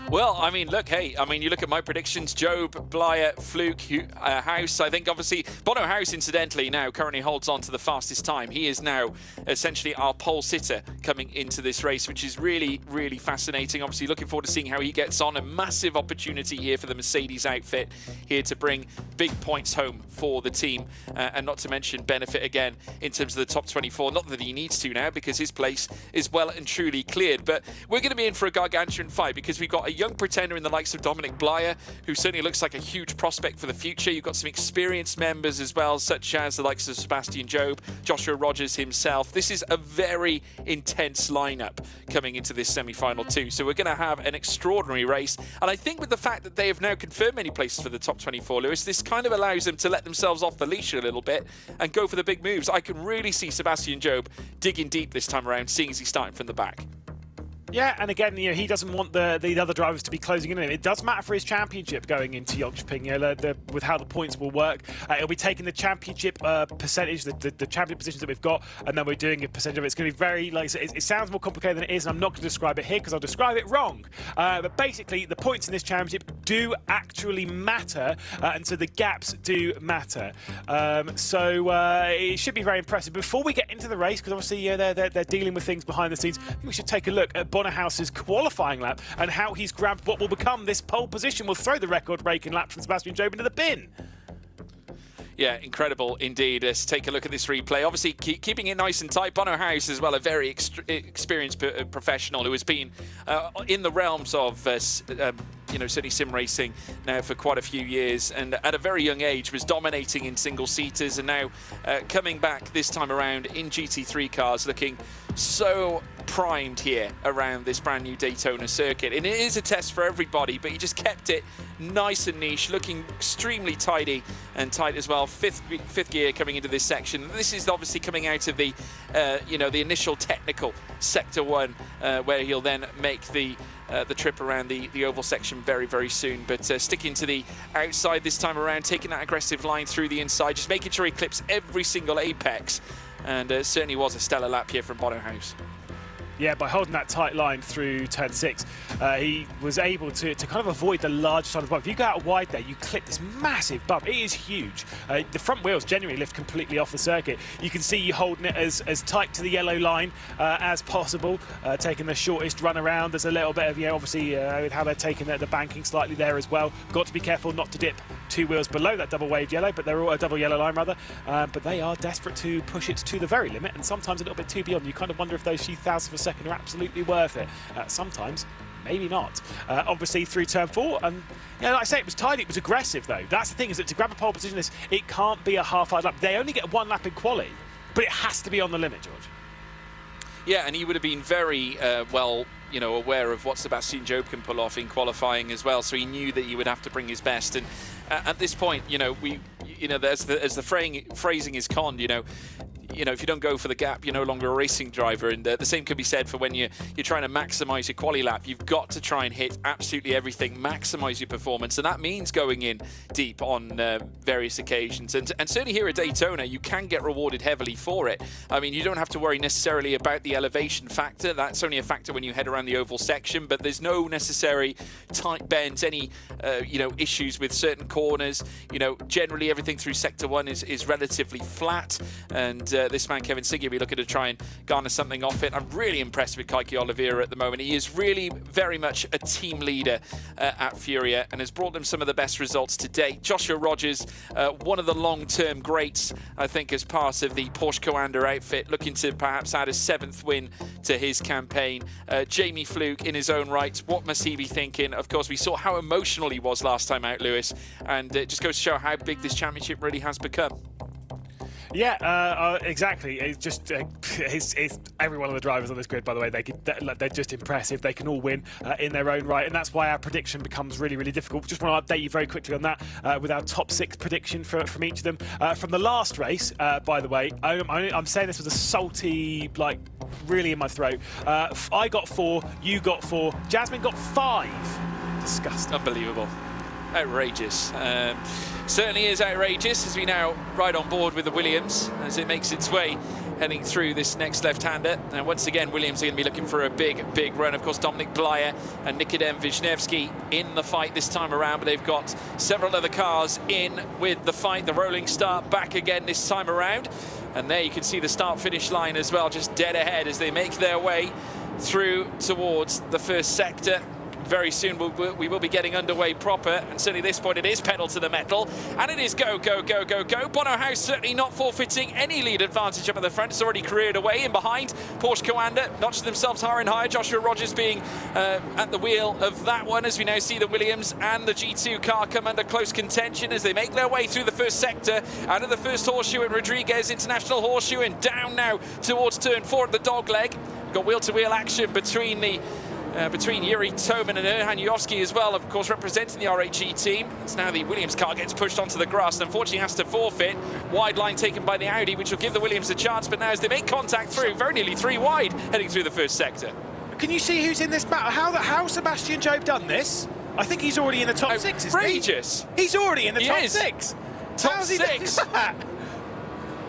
Well, I mean, look, you look at my predictions, Job, Blyer, Fluke, House. I think, obviously, Bono House, incidentally, now currently holds on to the fastest time. He is now essentially our pole sitter coming into this race, which is really, really fascinating. Obviously, looking forward to seeing how he gets on. A massive opportunity here for the Mercedes outfit here to bring big points home for the team, and not to mention benefit again in terms of the top 24. Not that he needs to now, because his place is well and truly cleared. But we're going to be in for a gargantuan fight, because we've got a young pretender in the likes of Dominic Blyer, who certainly looks like a huge prospect for the future. You've got some experienced members as well, such as the likes of Sebastian Job, Joshua Rogers himself. This is a very intense lineup coming into this semi-final too. So we're going to have an extraordinary race. And I think with the fact that they have now confirmed many places for the top 24, Lewis, this kind of allows them to let themselves off the leash a little bit and go for the big moves. I can really see Sebastian Job digging deep this time around, seeing as he's starting from the back. Yeah, and again, he doesn't want the other drivers to be closing in on him. It does matter for his championship going into Jönköping, with how the points will work. He'll be taking the championship percentage, the championship positions that we've got, and then we're doing a percentage of it. It's going to be very, it sounds more complicated than it is, and I'm not going to describe it here because I'll describe it wrong. But basically, the points in this championship do actually matter, and so the gaps do matter. So it should be very impressive. Before we get into the race, because obviously they're dealing with things behind the scenes, I think we should take a look at Bonnerhouse's qualifying lap and how he's grabbed what will become this pole position. Will throw the record-breaking lap from Sebastian Job into the bin. Yeah, incredible indeed. Let's take a look at this replay. Obviously, keeping it nice and tight. Bono House as well, a very experienced professional who has been in the realms of, certainly sim racing now for quite a few years, and at a very young age was dominating in single-seaters, and now coming back this time around in GT3 cars, looking so primed here around this brand new Daytona circuit. And it is a test for everybody, but he just kept it nice and niche, looking extremely tidy and tight as well. Fifth gear coming into this section. This is obviously coming out of the the initial technical sector 1, where he'll then make the trip around the oval section very, very soon. But sticking to the outside this time around, taking that aggressive line through the inside, just making sure he clips every single apex. And certainly was a stellar lap here from Bono House. Yeah, by holding that tight line through turn 6, he was able to kind of avoid the large side of the bump. If you go out wide there, you clip this massive bump. It is huge. The front wheels genuinely lift completely off the circuit. You can see you holding it as tight to the yellow line as possible, taking the shortest run around. There's a little bit of, obviously with how they're taking the banking slightly there as well. Got to be careful not to dip 2 wheels below that double waved yellow, but they're all a double yellow line rather. But they are desperate to push it to the very limit, and sometimes a little bit too beyond. You kind of wonder if those few thousandths of a second are absolutely worth it. Sometimes, maybe not. Obviously through turn 4, and like I say, it was tidy, it was aggressive though. That's the thing, is that to grab a pole position, it can't be a half-hard lap. They only get 1 lap in quali, but it has to be on the limit, George. Yeah, and he would have been very aware of what Sebastian Job can pull off in qualifying as well. So he knew that he would have to bring his best. And at this point, as the phrasing is conned, if you don't go for the gap, you're no longer a racing driver. And the same could be said for when you're trying to maximize your quali lap. You've got to try and hit absolutely everything, maximize your performance, and that means going in deep on various occasions. And certainly here at Daytona, you can get rewarded heavily for it. I mean, you don't have to worry necessarily about the elevation factor. That's only a factor when you head around the oval section, but there's no necessary tight bends, any issues with certain corners. Generally everything through sector 1 is relatively flat, and this man Kevin Siggy will be looking to try and garner something off it. I'm really impressed with Kaiki Oliveira at the moment. He is really very much a team leader at Furia and has brought them some of the best results to date. Joshua Rogers, one of the long-term greats, I think, as part of the Porsche Coanda outfit, looking to perhaps add a 7th win to his campaign. Jamie Fluke in his own right, what must he be thinking? Of course, we saw how emotional he was last time out, Lewis, and it just goes to show how big this championship really has become. Yeah, exactly. It's just it's every one of the drivers on this grid, by the way, they're just impressive. They can all win in their own right, and that's why our prediction becomes really, really difficult. Just want to update you very quickly on that with our top 6 prediction from each of them. From the last race, by the way, I'm saying this was a salty, really in my throat. I got 4, you got 4, Jasmine got 5. Disgusting. Unbelievable. Outrageous. Certainly is outrageous as we now ride on board with the Williams as it makes its way heading through this next left-hander. And once again, Williams are going to be looking for a big, big run. Of course, Dominic Blyer and Nikodem Wisniewski in the fight this time around, but they've got several other cars in with the fight. The rolling start back again this time around. And there you can see the start-finish line as well, just dead ahead as they make their way through towards the first sector. Very soon we will be getting underway proper, and certainly at this point it is pedal to the metal, and it is go, go, go, go, go. Bono House certainly not forfeiting any lead advantage up at the front. It's already careered away in behind. Porsche Coanda notched themselves higher and higher. Joshua Rogers being at the wheel of that one as we now see the Williams and the G2 car come under close contention as they make their way through the first sector, out of the first horseshoe at Rodriguez International Horseshoe, and down now towards turn 4 at the dog leg. Got wheel-to-wheel action between Yuri Toman and Erhan Yovsky as well, of course, representing the RHE team. It's now the Williams car gets pushed onto the grass and unfortunately has to forfeit. Wide line taken by the Audi, which will give the Williams a chance, but now as they make contact through, very nearly 3 wide, heading through the first sector. Can you see who's in this battle? How Sebastian Job done this? I think he's already in the top 6, isn't he? Outrageous! He's already in the top 6! Top 6!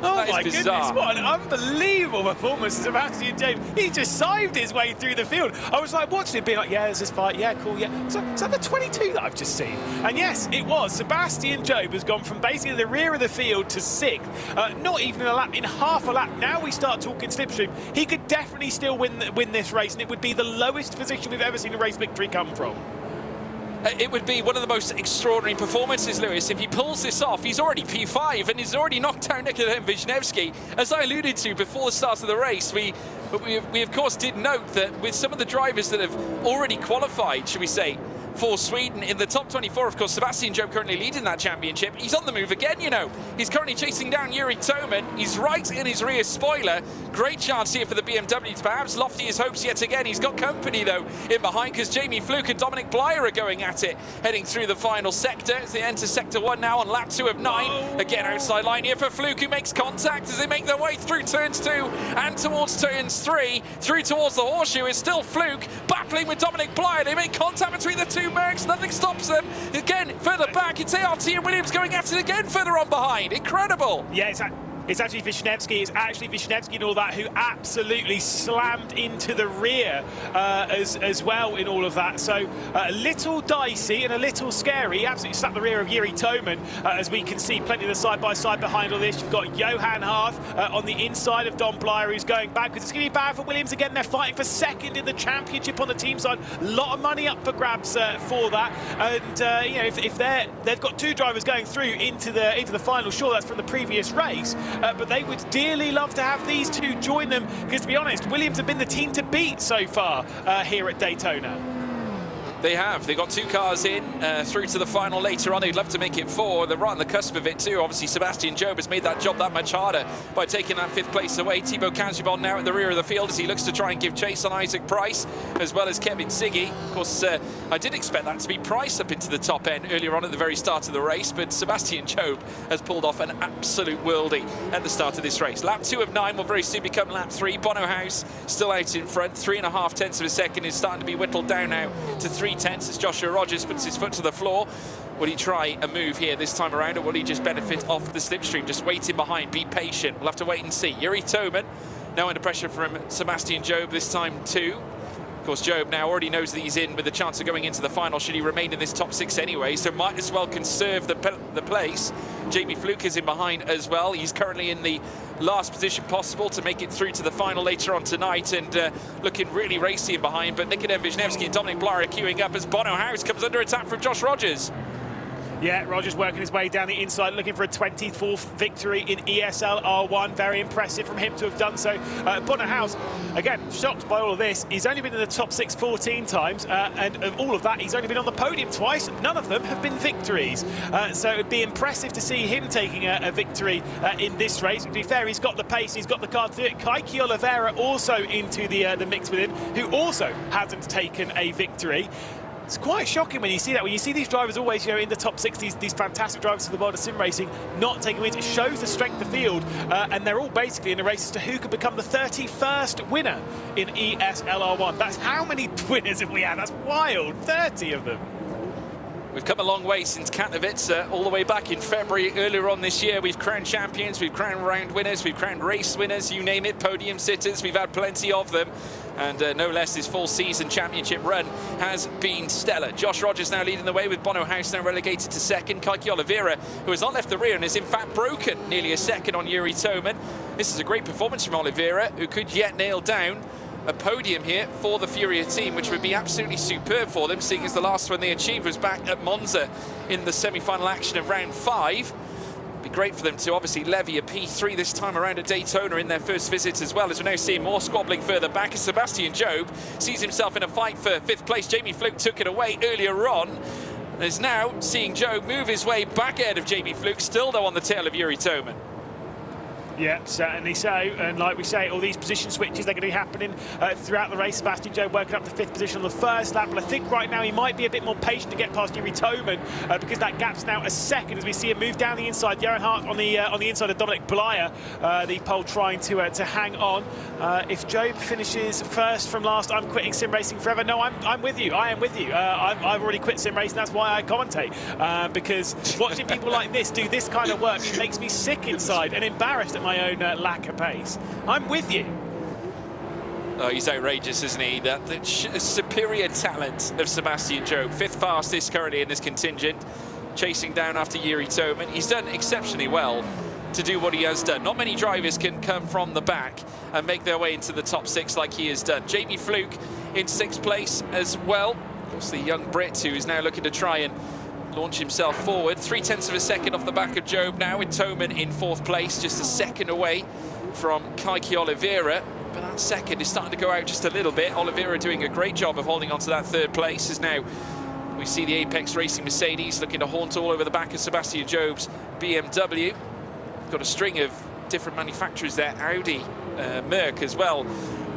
Oh my goodness, what an unbelievable performance of Sebastian Job. He just sived his way through the field. I was like watching it being like, yeah, there's this fight, yeah, cool, yeah. So is that the 22 that I've just seen? And yes, it was. Sebastian Job has gone from basically the rear of the field to 6th. Not even in a lap, in half a lap. Now we start talking slipstream. He could definitely still win this race, and it would be the lowest position we've ever seen a race victory come from. It would be one of the most extraordinary performances, Lewis. If he pulls this off, he's already P5 and he's already knocked down Nikodem Wisniewski. As I alluded to before the start of the race, we of course did note that with some of the drivers that have already qualified, should we say, for Sweden in the top 24, of course, Sebastian Job currently leading that championship. He's on the move again, you know. He's currently chasing down Yuri Toman. He's right in his rear spoiler. Great chance here for the BMW to perhaps lofty his hopes yet again. He's got company, though, in behind, because Jamie Fluke and Dominic Blyer are going at it, heading through the final sector. As they enter sector 1 now on lap 2 of 9. Again, outside line here for Fluke, who makes contact as they make their way through turns 2 and towards turns 3. Through towards the horseshoe is still Fluke, battling with Dominic Blyer. They make contact between the two Mercs. Nothing stops them. Again, further back, it's ART and Williams going at it again further on behind. Incredible. Yeah, it's actually Wisniewski. It's actually Wisniewski and all that who absolutely slammed into the rear as well in all of that. So a little dicey and a little scary. Absolutely slapped the rear of Yuri Toman. As we can see, plenty of the side-by-side behind all this. You've got Johan Harth on the inside of Dom Blyer, who's going back, because it's going to be bad for Williams again. They're fighting for second in the championship on the team side. A lot of money up for grabs for that. And you know, if they've got two drivers going through into the final, sure, that's from the previous race. But they would dearly love to have these two join them, because to be honest, Williams have been the team to beat so far here at Daytona. They have. They got two cars in through to the final later on. They'd love to make it 4. They're right on the cusp of it too. Obviously, Sebastian Job has made that job that much harder by taking that 5th place away. Thibaut Casibon now at the rear of the field as he looks to try and give chase on Isaac Price as well as Kevin Siggy. Of course, I did expect that to be Price up into the top end earlier on at the very start of the race, but Sebastian Job has pulled off an absolute worldie at the start of this race. Lap 2 of 9 will very soon become lap 3. Bono House still out in front. 3.5 tenths of a second is starting to be whittled down now to 3 tenths as Joshua Rogers puts his foot to the floor. Will he try a move here this time around, or will he just benefit off the slipstream? Just waiting behind, be patient. We'll have to wait and see. Yuri Toman now under pressure from Sebastian Job this time too. Of course, Job now already knows that he's in with the chance of going into the final should he remain in this top 6 anyway, so might as well conserve the place. Jamie Fluke is in behind as well. He's currently in the last position possible to make it through to the final later on tonight, and looking really racy in behind. But Nikodem Wisniewski and Dominic Blyer are queuing up as Bono House comes under attack from Josh Rogers. Yeah, Rogers working his way down the inside, looking for a 24th victory in ESL R1. Very impressive from him to have done so. Bono House, again, shocked by all of this. He's only been in the top 6 14 times, and of all of that, he's only been on the podium twice. None of them have been victories. So it would be impressive to see him taking a victory in this race. To be fair, he's got the pace, he's got the car to do it. Kaiki Oliveira also into the mix with him, who also hasn't taken a victory. It's quite shocking when you see that. When you see these drivers always, you know, in the top 6, these fantastic drivers for the world of sim racing, not taking wins. It shows the strength of the field, and they're all basically in a race as to who could become the 31st winner in ESL R1. That's how many winners have we had? That's wild, 30 of them. We've come a long way since Katowice, all the way back in February earlier on this year. We've crowned champions, we've crowned round winners, we've crowned race winners, you name it, podium sitters. We've had plenty of them. And no less, his full season championship run has been stellar. Josh Rogers now leading the way with Bono House now relegated to 2nd. Kaiki Oliveira, who has not left the rear and is in fact broken nearly a second on Yuri Toman. This is a great performance from Oliveira, who could yet nail down a podium here for the Furia team, which would be absolutely superb for them, seeing as the last one they achieved was back at Monza in the semi-final action of round 5. Be great for them to obviously levy a P3 this time around at Daytona in their first visit as well, as we're now seeing more squabbling further back as Sebastian Job sees himself in a fight for 5th place. Jamie Fluke took it away earlier on and is now seeing Job move his way back ahead of Jamie Fluke, still though on the tail of Yuri Toman. Yeah, certainly so. And like we say, all these position switches, they're going to be happening throughout the race. Sebastian Job working up to 5th position on the first lap. But I think right now he might be a bit more patient to get past Yuri Toman because that gap's now a second as we see him move down the inside. Johan Hart on the inside of Dominic Blyer, the pole trying to hang on. If Job finishes first from last, I'm quitting sim racing forever. No, I'm with you. I am with you. I've already quit sim racing. That's why I commentate. Because watching people like this do this kind of work, it makes me sick inside and embarrassed at my own lack of pace. I'm with you. Oh, he's outrageous, isn't he? The superior talent of Sebastian Job, 5th fastest currently in this contingent, chasing down after Yuri Toman. He's done exceptionally well to do what he has done. Not many drivers can come from the back and make their way into the top 6 like he has done. Jamie Fluke in 6th place as well. course, the young Brit who is now looking to try and launch himself forward. 0.3 of a second off the back of Job now, with Toman in 4th place, just a second away from Kaiki Oliveira. But that second is starting to go out just a little bit. Oliveira doing a great job of holding on to that 3rd place, as now we see the Apex Racing Mercedes looking to haunt all over the back of Sebastian Job's BMW. Got a string of different manufacturers there, Audi, Merc as well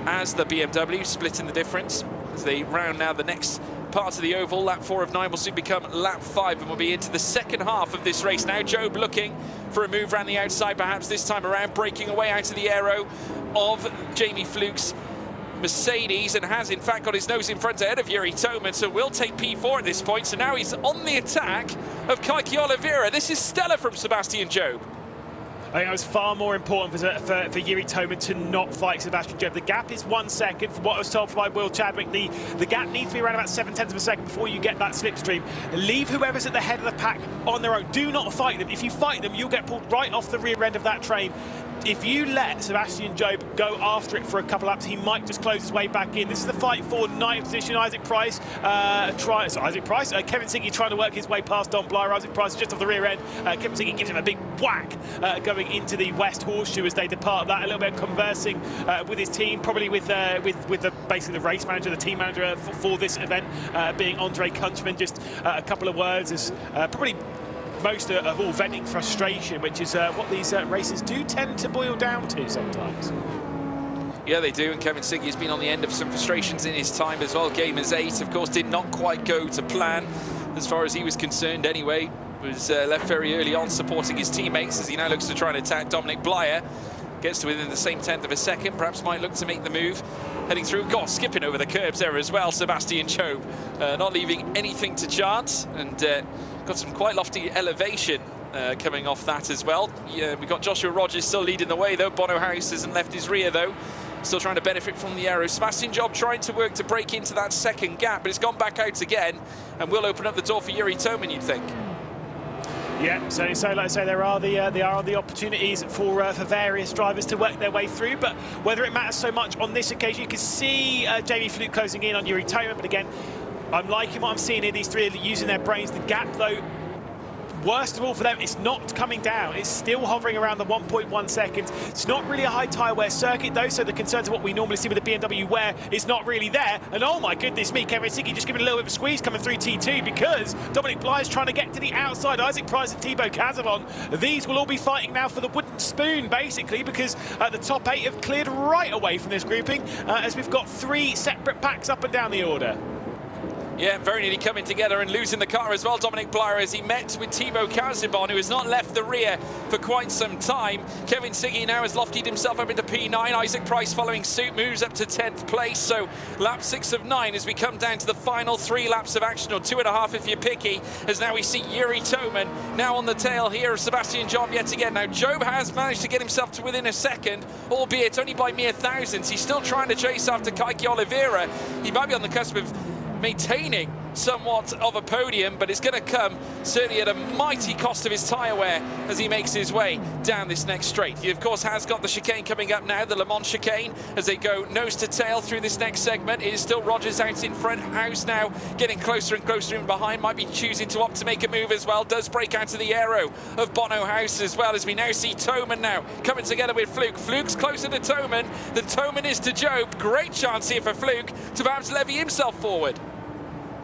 as the BMW, splitting the difference as they round now the next part of the oval. Lap 4 of 9 will soon become lap 5, and we'll be into the second half of this race now. Job looking for a move around the outside, perhaps this time around, breaking away out of the aero of Jamie Fluke's Mercedes, and has in fact got his nose in front ahead of Yuri Toman, so will take P4 at this point. So now he's on the attack of Kaiki Oliveira. This is stellar from Sebastian Job. I think it was far more important for Yuri Toman to not fight Sebastian Job. The gap is 1 second. From what I was told by Will Chadwick, the gap needs to be around about 0.7 of a second before you get that slipstream. Leave whoever's at the head of the pack on their own. Do not fight them. If you fight them, you'll get pulled right off the rear end of that train. If you let Sebastian Job go after it for a couple laps, he might just close his way back in. This is the fight for 9th position. Kevin Siggy trying to work his way past Don Blyer. Isaac Price just off the rear end. Kevin Siggy gives him a big whack going into the West Horseshoe as they depart that. A little bit of conversing with his team, probably with basically the race manager, the team manager for this event, being Andre Kunchman. Just a couple of words as probably most of all venting frustration, which is what these races do tend to boil down to sometimes. Yeah, they do, and Kevin Siggy has been on the end of some frustrations in his time as well. Gamers 8, of course, did not quite go to plan as far as he was concerned anyway. Was left very early on supporting his teammates as he now looks to try and attack Dominic Blyer. Gets to within the same 1/10 of a second, perhaps might look to make the move. Heading through, skipping over the curbs there as well, Sebastian Job. Not leaving anything to chance, and got some quite lofty elevation coming off that as well. Yeah, we've got Joshua Rogers still leading the way though. Bono Harris hasn't left his rear though. Still trying to benefit from the aero. Sebastian Job trying to work to break into that second gap, but it's gone back out again and will open up the door for Yuri Toman, you'd think. Yeah, so like I say, there are the opportunities for various drivers to work their way through, but whether it matters so much on this occasion, you can see Jamie Fluke closing in on Yuri Toman, but again, I'm liking what I'm seeing here. These three are using their brains. The gap, though, worst of all for them, it's not coming down. It's still hovering around the 1.1 seconds. It's not really a high tyre wear circuit, though, so the concerns of what we normally see with the BMW wear is not really there. And oh my goodness me, Kevin Siggy just giving a little bit of a squeeze coming through T2 because Dominic Bly is trying to get to the outside. Isaac Price and Thibaut Casavon, these will all be fighting now for the wooden spoon, basically, because the top 8 have cleared right away from this grouping as we've got 3 separate packs up and down the order. Yeah, very nearly coming together and losing the car as well, Dominic Blyer, as he met with Thibaut Casabon, who has not left the rear for quite some time. Kevin Siggy now has lofted himself up into P9. Isaac Price following suit, moves up to 10th place. So lap 6 of 9 as we come down to the final 3 laps of action, or 2.5 if you're picky, as now we see Yuri Toman now on the tail here of Sebastian Job yet again. Now Job has managed to get himself to within a second, albeit only by mere thousands. He's still trying to chase after Kaiki Oliveira. He might be on the cusp of maintaining somewhat of a podium, but it's going to come certainly at a mighty cost of his tyre wear as he makes his way down this next straight. He of course has got the chicane coming up now, the Le Mans chicane, as they go nose to tail through this next segment. It is still Rogers out in front, House now getting closer and closer in behind, might be choosing to opt to make a move as well, does break out to the aero of Bono House as well, as we now see Toman now coming together with Fluke. Fluke's closer to Toman than Toman is to Job. Great chance here for Fluke to perhaps levy himself forward.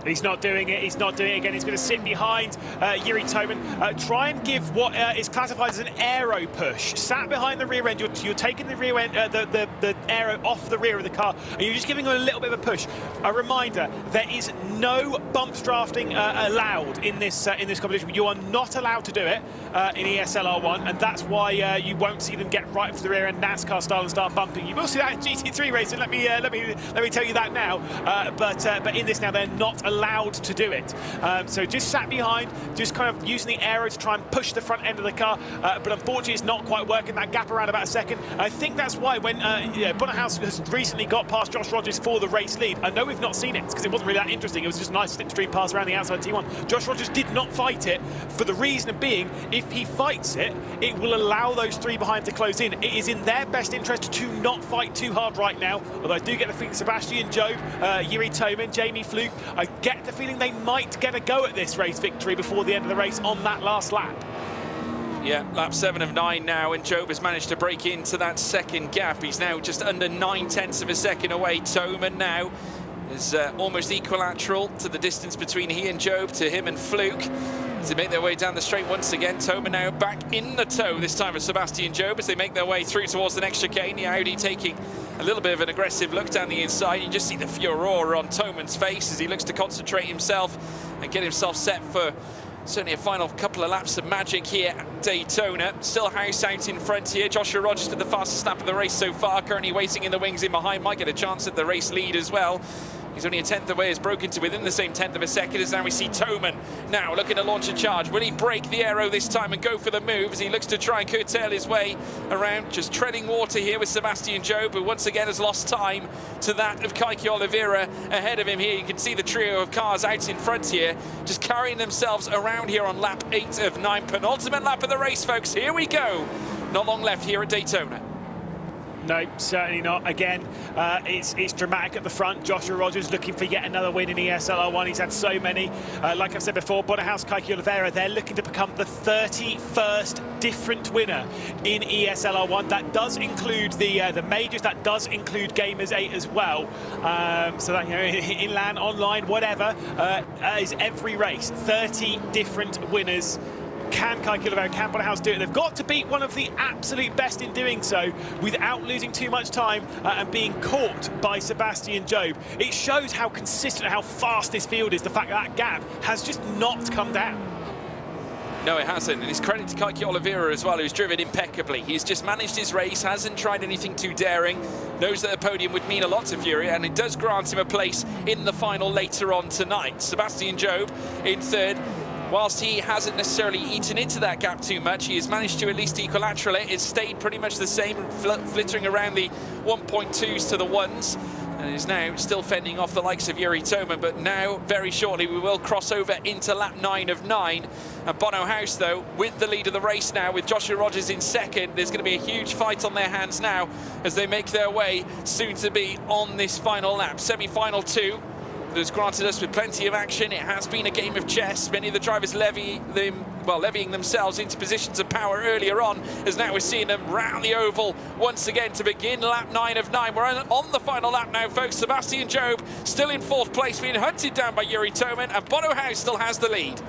He's not doing it. He's not doing it again. He's going to sit behind Yuri Toman. Try and give what is classified as an aero push. Sat behind the rear end. You're taking the rear end, the aero off the rear of the car, and you're just giving him a little bit of a push. A reminder: there is no bumps drafting allowed in this competition. You are not allowed to do it in ESL R1, and that's why you won't see them get right up to the rear end NASCAR style and start bumping. You will see that in GT3 racing. Let me tell you that now. But in this now, they're not allowed to do it. So just sat behind, just kind of using the aero to try and push the front end of the car, but unfortunately it's not quite working. That gap around about a second. I think that's why when Bonnerhouse has recently got past Josh Rogers for the race lead, I know we've not seen it because it wasn't really that interesting. It was just a nice slipstream pass around the outside T1. Josh Rogers did not fight it, for the reason of being, if he fights it, it will allow those 3 behind to close in. It is in their best interest to not fight too hard right now, although I do get the feeling Sebastian Job, Yuri Toman, Jamie Fluke, I get the feeling they might get a go at this race victory before the end of the race on that last lap. Yeah, lap 7 of 9 now, and Job has managed to break into that second gap. He's now just under 9/10 of a second away. Toman now is almost equilateral to the distance between he and Job, to him and Fluke. To make their way down the straight once again. Toman now back in the tow, this time of Sebastian Job, as they make their way through towards the next chicane. The Audi taking a little bit of an aggressive look down the inside. You just see the furor on Toman's face as he looks to concentrate himself and get himself set for certainly a final couple of laps of magic here at Daytona. Still House out in front here. Joshua Rogers with the fastest lap of the race so far, currently waiting in the wings in behind. Might get a chance at the race lead as well. He's only a 10th away, has broken to within the same 10th of a second, as now we see Toman now looking to launch a charge. Will he break the aero this time and go for the move as he looks to try and curtail his way around, just treading water here with Sebastian Job, who once again has lost time to that of Kaiki Oliveira ahead of him here. You can see the trio of cars out in front here, just carrying themselves around here on lap 8 of 9. Penultimate lap of the race, folks. Here we go. Not long left here at Daytona. No, certainly not. Again, it's dramatic at the front. Joshua Rogers looking for yet another win in ESL R1. He's had so many. Like I've said before, Bonnehaus, Kaiki Oliveira, they're looking to become the 31st different winner in ESL R1. That does include the majors. That does include Gamers 8 as well. So that, you know, inland, online, whatever, is every race. 30 different winners. Can Kaiki Oliveira, can Bonnehaus do it? They've got to beat one of the absolute best in doing so without losing too much time and being caught by Sebastian Job. It shows how consistent, how fast this field is. The fact that gap has just not come down. No, it hasn't, and it's credit to Kaiki Oliveira as well, who's driven impeccably. He's just managed his race, hasn't tried anything too daring, knows that a podium would mean a lot to Fury, and it does grant him a place in the final later on tonight. Sebastian Job in third. Whilst he hasn't necessarily eaten into that gap too much, he has managed to at least equilateral it. It's stayed pretty much the same, flittering around the 1.2s to the 1s. And is now still fending off the likes of Yuri Toman, but now, very shortly, we will cross over into lap 9 of 9. And Bonnehaus, though, with the lead of the race now, with Joshua Rogers in second, there's going to be a huge fight on their hands now as they make their way, soon to be, on this final lap. Semi-final 2. Has granted us with plenty of action. It has been a game of chess. Many of the drivers levying themselves into positions of power earlier on, as now we're seeing them round the oval once again to begin lap 9 of 9. We're on the final lap now, folks. Sebastian Job still in 4th place, being hunted down by Yuri Toman, and Bonnehaus still has the lead.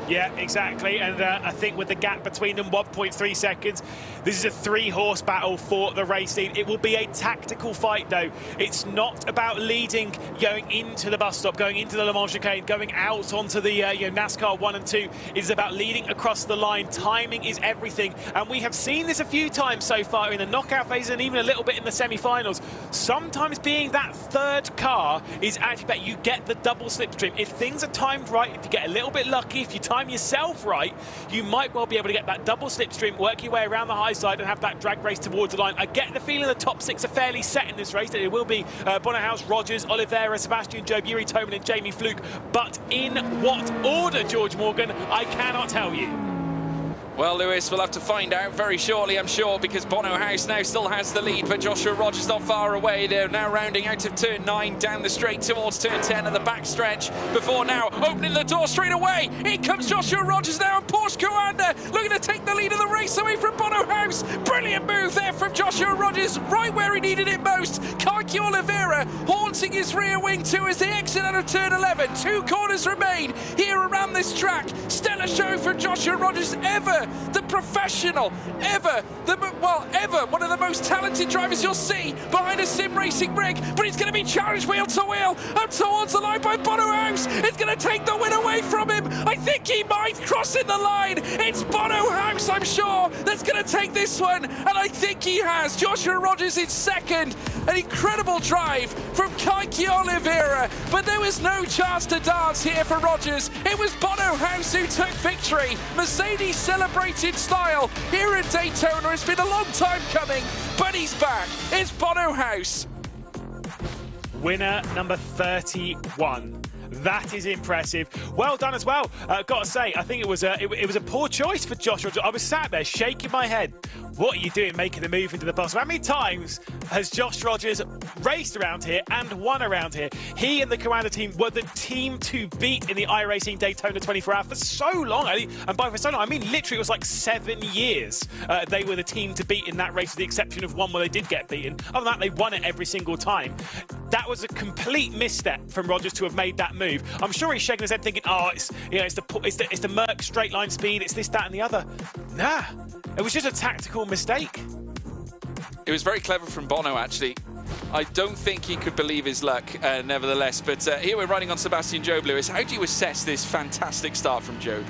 Yeah, exactly, and I think with the gap between them, 1.3 seconds, this is a 3-horse battle for the race lead. It will be a tactical fight, though. It's not about leading, going into the bus stop, going into the Le Mans chicane, going out onto the NASCAR 1 and 2. It's about leading across the line. Timing is everything, and we have seen this a few times so far in the knockout phases and even a little bit in the semi-finals. Sometimes being that third car is actually better. You get the double slipstream. If things are timed right, if you get a little bit lucky, if you time yourself right, you might well be able to get that double slipstream, work your way around the high side and have that drag race towards the line. I get the feeling the top 6 are fairly set in this race, that it will be Bonnehaus, Rogers, Oliveira, Sebastian Job, Yuri Toman and Jamie Fluke, but in what order, George Morgan, I cannot tell you. Well, Lewis, we'll have to find out very shortly, I'm sure, because Bonnehaus now still has the lead, but Joshua Rogers not far away. They're now rounding out of turn 9, down the straight towards turn 10 at the back stretch, before now opening the door straight away. In comes Joshua Rogers now, and Porsche Commander looking to take the lead of the race away from Bonnehaus. Brilliant move there from Joshua Rogers, right where he needed it most. Kaiki Oliveira haunting his rear wing too as they exit out of turn 11. 2 corners remain here around this track. Stellar show from Joshua Rogers, ever the professional, ever one of the most talented drivers you'll see behind a sim racing rig, but he's going to be challenged wheel to wheel up towards the line by Bonnehaus. It's going to take the win away from him. I think he might crossing the line. It's Bonnehaus, I'm sure, that's going to take this one, and I think he has. Joshua Rogers in second. An incredible drive from Kaiki Oliveira, but there was no chance to dance here for Rogers. It was Bonnehaus who took victory. Mercedes celebrated style here at Daytona. It's been a long time coming, but he's back. It's Bonnehaus. Winner number 31. That is impressive. Well done as well. Got to say, I think it was a poor choice for Josh Rogers. I was sat there shaking my head. What are you doing making the move into the bus? How many times has Josh Rogers raced around here and won around here? He and the Commander team were the team to beat in the iRacing Daytona 24 Hour for so long. And by for so long, I mean literally it was like 7 years. They were the team to beat in that race, with the exception of one where they did get beaten. Other than that, they won it every single time. That was a complete misstep from Rogers to have made that move. I'm sure he's shaking his head thinking, oh, it's the Merc straight line speed, it's this, that and the other. Nah, it was just a tactical mistake. It was very clever from Bono, actually. I don't think he could believe his luck, nevertheless. But here we're riding on Sebastian Job, Lewis. How do you assess this fantastic start from Job?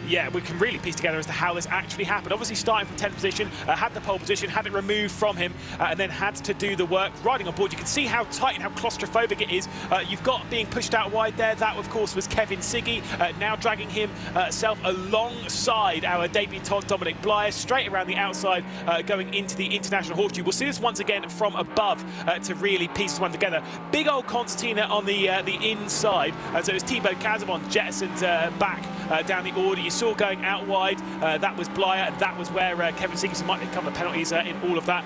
Yeah, we can really piece together as to how this actually happened. Obviously starting from 10th position, had the pole position, had it removed from him, and then had to do the work. Riding on board, you can see how tight and how claustrophobic it is. You've got being pushed out wide there. That, of course, was Kevin Siggy, now dragging himself alongside our debutant Dominic Blyer, straight around the outside, going into the International Horse Tube. We'll see this once again from above to really piece this one together. Big old concertina on the inside. So it was Thibaut Casabon jettisoned back down the order. You saw going out wide, that was Blyer, and that was where Kevin Siggy might become the penalties in all of that.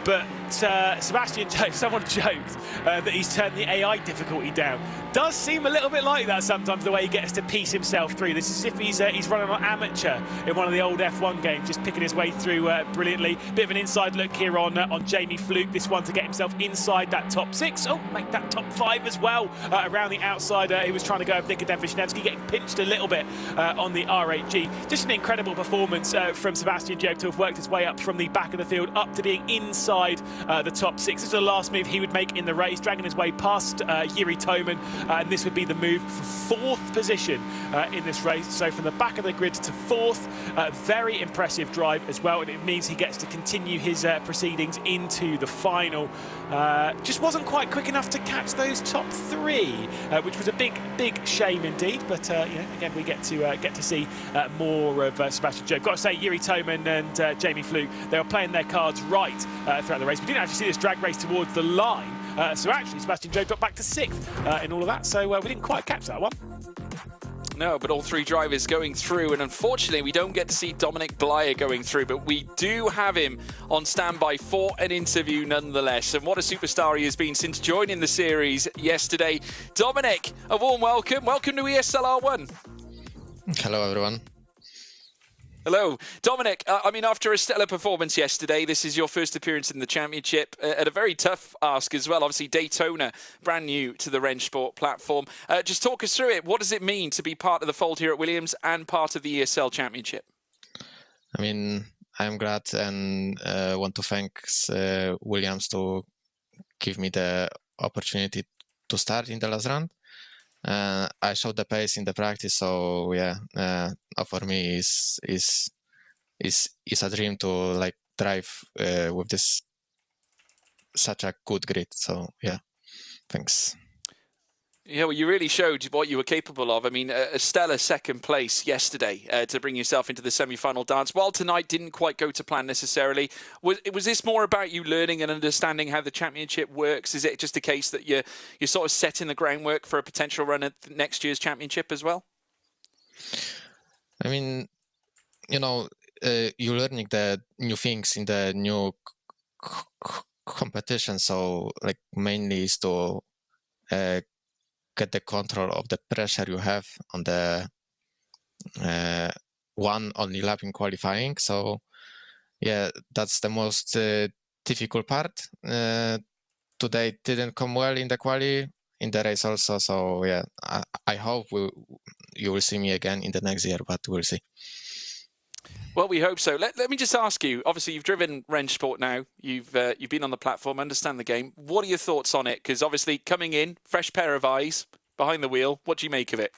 But Sebastian Job, someone joked that he's turned the AI difficulty down. Does seem a little bit like that sometimes, the way he gets to piece himself through. This is as if he's running on amateur in one of the old F1 games, just picking his way through brilliantly. Bit of an inside look here on Jamie Fluke, this one to get himself inside that top 6. Oh, make that top 5 as well. Around the outside, he was trying to go with Nikodem Wisniewski, getting pinched a little bit on the R8G. Just an incredible performance from Sebastian Job to have worked his way up from the back of the field up to being inside the top 6. This is the last move he would make in the race, dragging his way past Yuri Toman, and this would be the move for 4th position in this race. So from the back of the grid to 4th, very impressive drive as well, and it means he gets to continue his proceedings into the final. Just wasn't quite quick enough to catch those top 3, which was a big shame indeed. But again, we get to see more of Sebastian Job. Got to say, Yuri Toman and Jamie Fluke, they were playing their cards right throughout the race. We didn't actually see this drag race towards the line, so actually Sebastian Job got back to 6th in all of that, so we didn't quite catch that one. No, but all 3 drivers going through, and unfortunately we don't get to see Dominic Blyer going through, but we do have him on standby for an interview nonetheless. And what a superstar he has been since joining the series yesterday. Dominic, a warm welcome. Welcome to ESL R1. Hello, everyone. Hello. Dominic, I mean, after a stellar performance yesterday, this is your first appearance in the championship at a very tough ask as well. Obviously, Daytona, brand new to the Rennsport platform. Just talk us through it. What does it mean to be part of the fold here at Williams and part of the ESL Championship? I mean, I'm glad and want to thank Williams to give me the opportunity to start in the last round. I showed the pace in the practice, so yeah, for me is a dream to like drive with this such a good grid. So yeah, thanks. Yeah, well, you really showed what you were capable of. I mean, a stellar 2nd place yesterday to bring yourself into the semi-final dance. While tonight didn't quite go to plan necessarily, was this more about you learning and understanding how the championship works? Is it just a case that you're sort of setting the groundwork for a potential run at next year's championship as well? I mean, you're learning the new things in the new competition. So like mainly is to get the control of the pressure you have on the one only lap in qualifying. So yeah, that's the most difficult part. Today didn't come well in the quali, in the race also. So yeah, I hope you will see me again in the next year, but we'll see. Well, we hope so. Let me just ask you, obviously you've driven Rennsport now, you've been on the platform, understand the game. What are your thoughts on it? Because obviously coming in, fresh pair of eyes, behind the wheel, what do you make of it?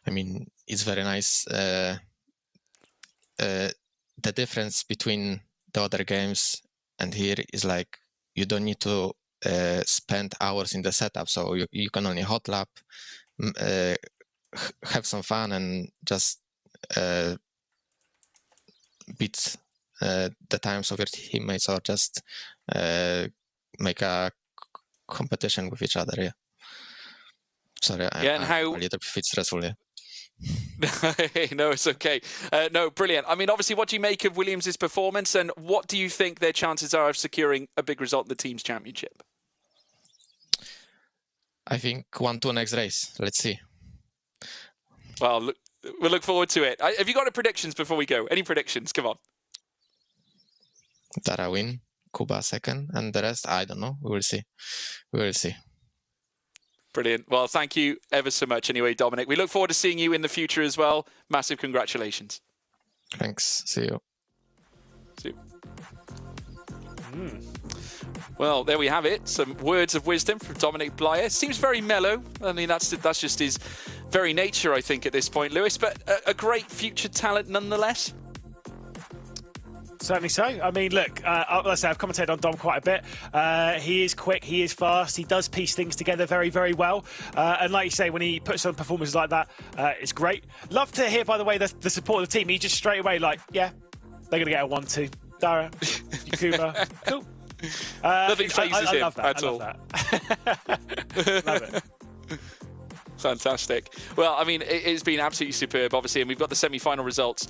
I mean, it's very nice. The difference between the other games and here is like, you don't need to spend hours in the setup. So you can only hot lap, have some fun and just beat the times of your teammates or just make a competition with each other. Yeah. Sorry, Yeah, and I'm how- a little bit stressful, yeah. No, it's okay. No, brilliant. I mean, obviously, what do you make of Williams' performance, and what do you think their chances are of securing a big result in the team's championship? I think 1-2 next race. Let's see. Well, we'll look forward to it. Have you got any predictions before we go? Any predictions? Come on. Tara win, Kuba second, and the rest, I don't know. We will see. We will see. Brilliant. Well, thank you ever so much anyway, Dominic. We look forward to seeing you in the future as well. Massive congratulations. Thanks. See you. See you. Well, there we have it. Some words of wisdom from Dominic Blyer. Seems very mellow. I mean, that's just his very nature, I think, at this point, Lewis. But a great future talent nonetheless. Certainly so. I mean, look, let's say I've commentated on Dom quite a bit. He is quick, he is fast, he does piece things together very, very well. And like you say, when he puts on performances like that, it's great. Love to hear, by the way, the support of the team. He just straight away, like, yeah, they're going to get a 1-2. Dara, Yakuba, cool. Nothing phases him love that. at all. Love it. Fantastic. Well, I mean, it's been absolutely superb, obviously, and we've got the semi-final results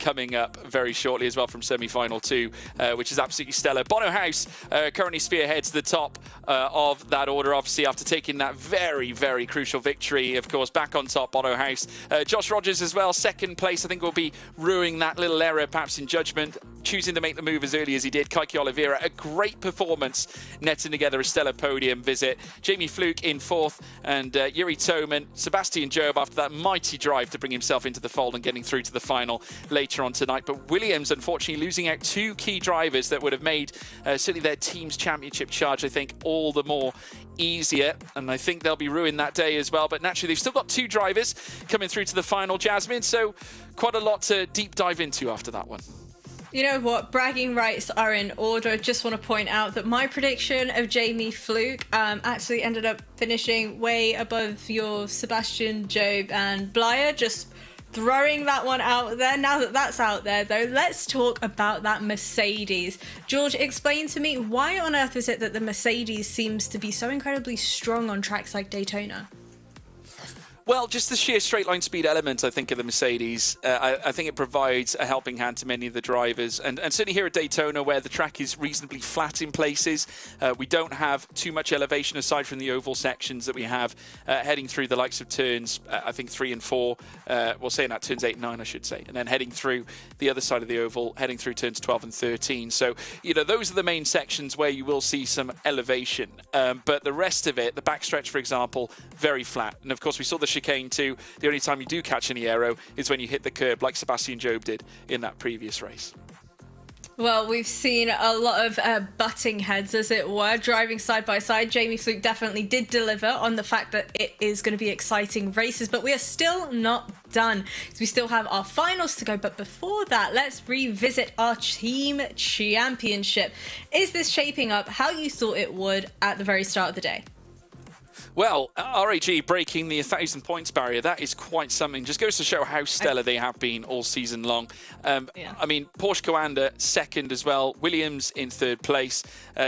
coming up very shortly as well from semi-final 2, which is absolutely stellar. Bono House currently spearheads the top of that order, obviously, after taking that very, very crucial victory. Of course, back on top, Bono House. Josh Rogers as well, second place. I think will be ruining that little error, perhaps in judgment, choosing to make the move as early as he did. Kaiki Oliveira, a great performance, netting together a stellar podium visit. Jamie Fluke in 4th, and Yuri Toman, Sebastian Job after that mighty drive to bring himself into the fold and getting through to the final later on tonight. But Williams, unfortunately, losing out 2 key drivers that would have made certainly their team's championship charge, I think, all the more easier. And I think they'll be ruined that day as well. But naturally, they've still got 2 drivers coming through to the final, Jasmine. So quite a lot to deep dive into after that one. You know what? Bragging rights are in order. I just want to point out that my prediction of Jamie Fluke actually ended up finishing way above your Sebastian Job and Blyer. Just throwing that one out there. Now that that's out there, though, let's talk about that Mercedes. George, explain to me, why on earth is it that the Mercedes seems to be so incredibly strong on tracks like Daytona? Well, just the sheer straight line speed element, I think, of the Mercedes. I think it provides a helping hand to many of the drivers. And certainly here at Daytona, where the track is reasonably flat in places, we don't have too much elevation aside from the oval sections that we have heading through the likes of turns, I think 3 and 4. Well, saying that, turns 8 and 9, I should say. And then heading through the other side of the oval, heading through turns 12 and 13. So, you know, those are the main sections where you will see some elevation. But the rest of it, the backstretch, for example, very flat. And of course, we saw the chicane too. The only time you do catch any aero is when you hit the curb, like Sebastian Job did in that previous race. Well, we've seen a lot of butting heads, as it were, driving side by side. Jamie Fluke definitely did deliver on the fact that it is going to be exciting races, but we are still not done because we still have our finals to go. But before that, let's revisit our team championship. Is this shaping up how you thought it would at the very start of the day? Well, RAG breaking the 1,000 points barrier, that is quite something. Just goes to show how stellar they have been all season long. I mean, Porsche Coanda second as well. Williams in 3rd place.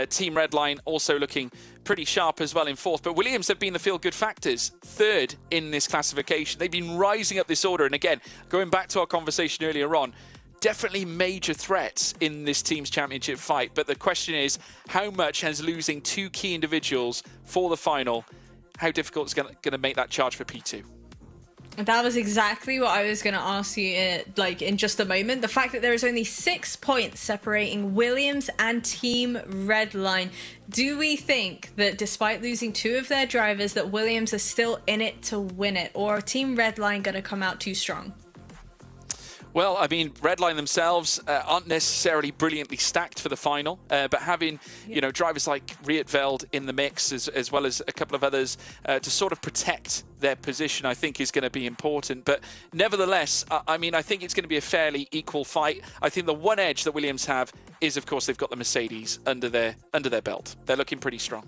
Team Redline also looking pretty sharp as well in 4th. But Williams have been the feel-good factors, 3rd in this classification. They've been rising up this order. And again, going back to our conversation earlier on, definitely major threats in this team's championship fight. But the question is, how much has losing 2 key individuals for the final, how difficult is going to make that charge for P2? That was exactly what I was going to ask you in just a moment. The fact that there is only 6 points separating Williams and Team Redline. Do we think that despite losing 2 of their drivers that Williams are still in it to win it? Or are Team Redline going to come out too strong? Well, I mean, Redline themselves aren't necessarily brilliantly stacked for the final, but having, you know, drivers like Rietveld in the mix, as well as a couple of others, to sort of protect their position, I think is going to be important. But nevertheless, I mean, I think it's going to be a fairly equal fight. I think the one edge that Williams have is, of course, they've got the Mercedes under their belt. They're looking pretty strong.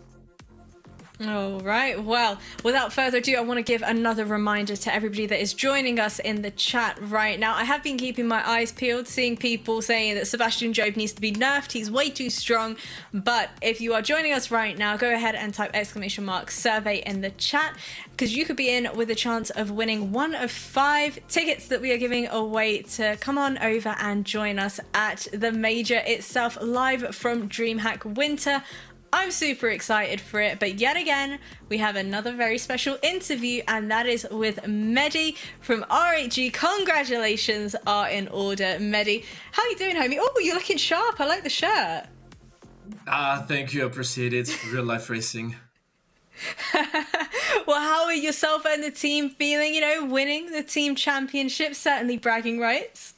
All right. Well, without further ado, I want to give another reminder to everybody that is joining us in the chat right now. I have been keeping my eyes peeled, seeing people saying that Sebastian Job needs to be nerfed. He's way too strong. But if you are joining us right now, go ahead and type !survey in the chat, because you could be in with a chance of winning one of 5 tickets that we are giving away to come on over and join us at the major itself, live from DreamHack Winter. I'm super excited for it, but yet again, we have another very special interview, and that is with Mehdi from RHG. Congratulations are in order, Mehdi. How you doing, homie? Oh, you're looking sharp. I like the shirt. Thank you. I appreciate it. Real life racing. Well, how are yourself and the team feeling, winning the team championship? Certainly bragging rights.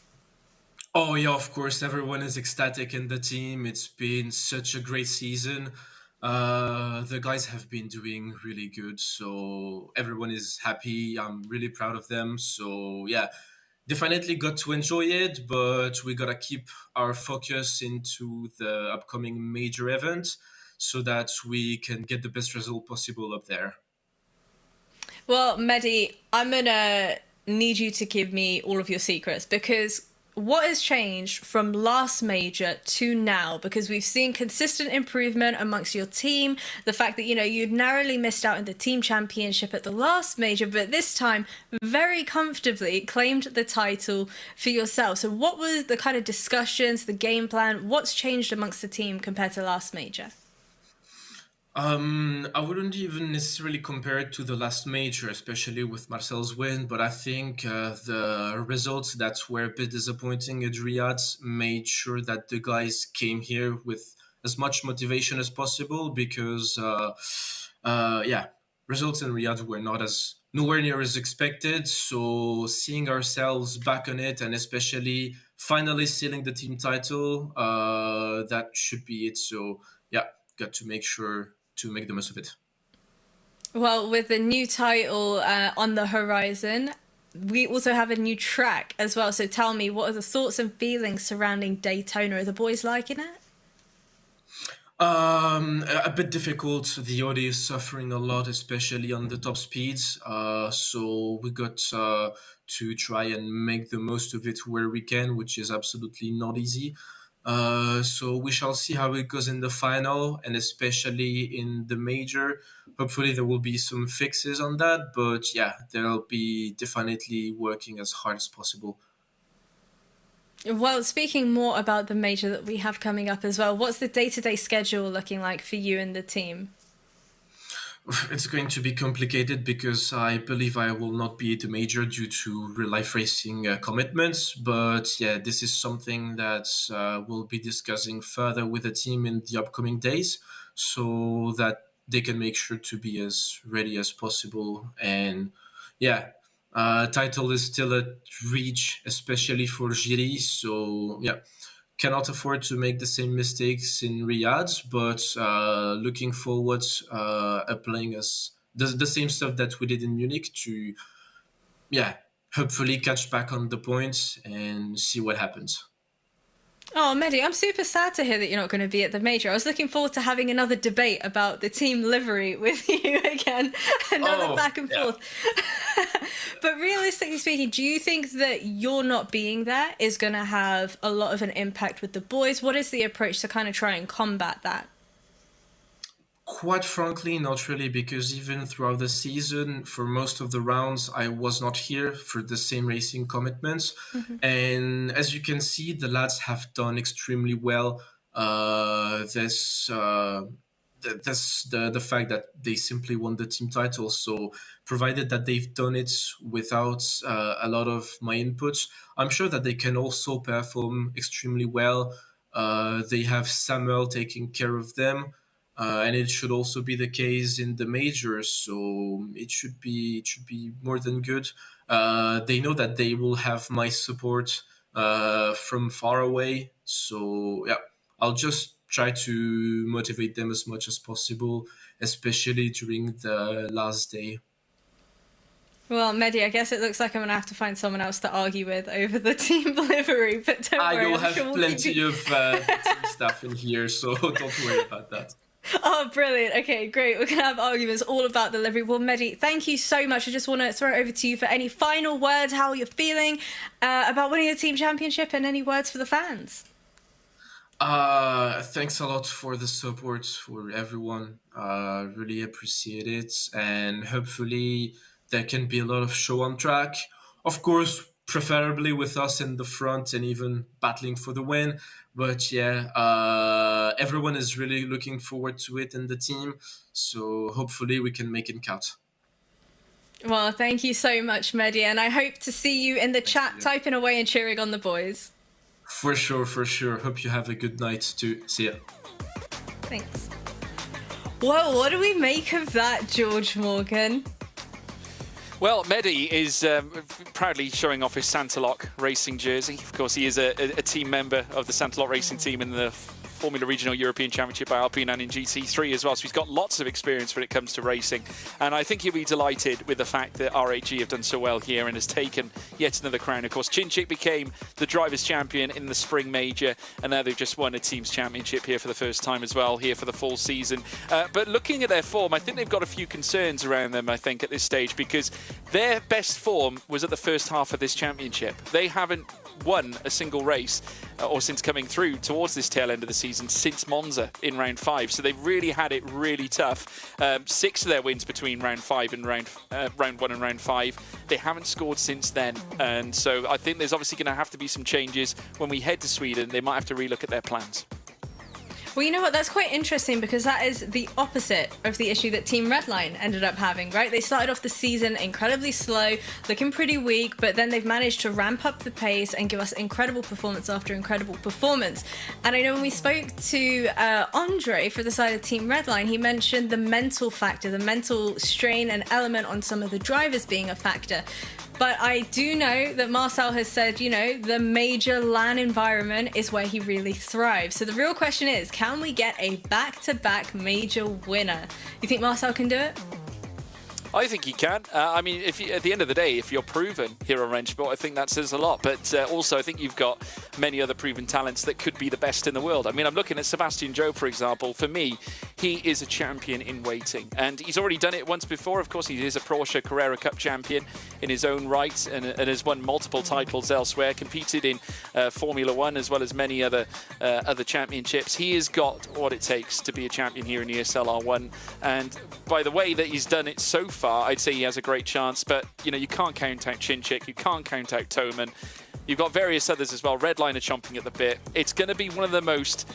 Oh yeah, of course. Everyone is ecstatic in the team. It's been such a great season. The guys have been doing really good, so everyone is happy. I'm really proud of them. So yeah, definitely got to enjoy it, but we gotta keep our focus into the upcoming major event so that we can get the best result possible up there. Well, Mehdi, I'm gonna need you to give me all of your secrets, because what has changed from last major to now? Because we've seen consistent improvement amongst your team. The fact that, you'd narrowly missed out in the team championship at the last major, but this time very comfortably claimed the title for yourself. So what was the kind of discussions, the game plan? What's changed amongst the team compared to last major? I wouldn't even necessarily compare it to the last major, especially with Marcel's win, but I think the results that were a bit disappointing at Riyadh made sure that the guys came here with as much motivation as possible, because results in Riyadh were nowhere near as expected. So seeing ourselves back on it, and especially finally sealing the team title, that should be it. So yeah, got to make sure to make the most of it. Well, with the new title on the horizon, we also have a new track as well. So tell me, what are the thoughts and feelings surrounding Daytona? Are the boys liking it? A bit difficult. The audio is suffering a lot, especially on the top speeds. So we got to try and make the most of it where we can, which is absolutely not easy. So we shall see how it goes in the final, and especially in the major. Hopefully there will be some fixes on that, but yeah, they'll be definitely working as hard as possible. Well, speaking more about the major that we have coming up as well, what's the day-to-day schedule looking like for you and the team? It's going to be complicated because I believe I will not be at the major due to real life racing commitments. But yeah, this is something that we'll be discussing further with the team in the upcoming days, so that they can make sure to be as ready as possible. And yeah, title is still at reach, especially for Jiri. So yeah, cannot afford to make the same mistakes in Riyadh, but looking forward applying as the same stuff that we did in Munich to, yeah, hopefully catch back on the points and see what happens. Oh, Mehdi, I'm super sad to hear that you're not going to be at the major. I was looking forward to having another debate about the team livery with you again. Another back and forth. But realistically speaking, do you think that you're not being there is going to have a lot of an impact with the boys? What is the approach to kind of try and combat that? Quite frankly, not really, because even throughout the season, for most of the rounds, I was not here for the same racing commitments. And as you can see, the lads have done extremely well. That's the fact that they simply won the team title. So provided that they've done it without a lot of my inputs, I'm sure that they can also perform extremely well. They have Samuel taking care of them. And it should also be the case in the majors, so it should be more than good. They know that they will have my support from far away, so yeah, I'll just try to motivate them as much as possible, especially during the last day. Well, Mehdi, I guess it looks like I'm going to have to find someone else to argue with over the team livery, but don't worry. I will have sure plenty of team stuff in here, so don't worry about that. Oh, brilliant. Okay, great. We're going to have arguments all about the livery. Well, Mehdi, thank you so much. I just want to throw it over to you for any final words, how you're feeling about winning the team championship, and any words for the fans. Thanks a lot for the support for everyone. Really appreciate it. And hopefully there can be a lot of show on track. Of course, preferably with us in the front and even battling for the win. But yeah, everyone is really looking forward to it in the team. So hopefully we can make it count. Well, thank you so much, Mehdi. And I hope to see you in the chat, typing away and cheering on the boys. For sure, for sure. Hope you have a good night too. See ya. Thanks. Well, what do we make of that, George Morgan? Well, Mehdi is proudly showing off his Santaloc racing jersey. Of course, he is a team member of the Santaloc racing team in the Formula Regional European Championship by Alpine and in GT3 as well. So he's got lots of experience when it comes to racing. And I think he'll be delighted with the fact that RHG have done so well here and has taken yet another crown. Of course, Cinčić became the Drivers' Champion in the Spring Major, and now they've just won a Teams Championship here for the first time as well, here for the full season. But looking at their form, I think they've got a few concerns around them, I think, at this stage, because their best form was at the first half of this championship. They haven't won a single race or since coming through towards this tail end of the season since Monza in round 5, so they've really had it really tough. 6 of their wins between round 5 and round 1 and round 5. They haven't scored since then, and so I think there's obviously going to have to be some changes when we head to Sweden. They might have to relook at their plans. Well, you know what? That's quite interesting, because that is the opposite of the issue that Team Redline ended up having, right? They started off the season incredibly slow, looking pretty weak, but then they've managed to ramp up the pace and give us incredible performance after incredible performance. And I know when we spoke to Andre for the side of Team Redline, he mentioned the mental factor, the mental strain and element on some of the drivers being a factor. But I do know that Marcel has said, you know, the major LAN environment is where he really thrives. So the real question is, can we get a back-to-back major winner? You think Marcel can do it? I think he can. I mean, if you, at the end of the day, if you're proven here on Rennsport, I think that says a lot. But also, I think you've got many other proven talents that could be the best in the world. I mean, I'm looking at Sebastian Job, for example. For me, he is a champion in waiting. And he's already done it once before. Of course, he is a Porsche Carrera Cup champion in his own right and has won multiple titles elsewhere, competed in Formula 1 as well as many other championships. He has got what it takes to be a champion here in ESL R1. And by the way that he's done it so far, I'd say he has a great chance, but you know, you can't count out Cinčić, you can't count out Toman. You've got various others as well. Redline are chomping at the bit. It's going to be one of the most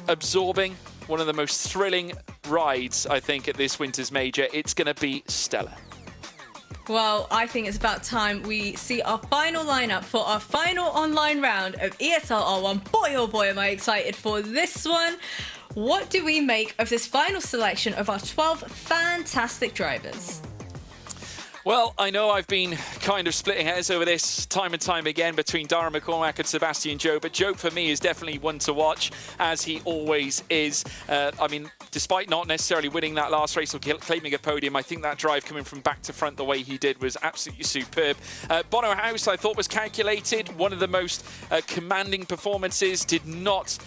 absorbing, one of the most thrilling rides, I think, at this winter's major. It's going to be stellar. Well, I think it's about time we see our final lineup for our final online round of ESL R1. Boy, oh boy, am I excited for this one. What do we make of this final selection of our 12 fantastic drivers? Well, I know I've been kind of splitting hairs over this time and time again between Dara McCormack and Sebastian Job, but Job for me is definitely one to watch, as he always is. I mean, despite not necessarily winning that last race or claiming a podium, I think that drive coming from back to front the way he did was absolutely superb. Bono House, I thought, was calculated. One of the most commanding performances. Did not,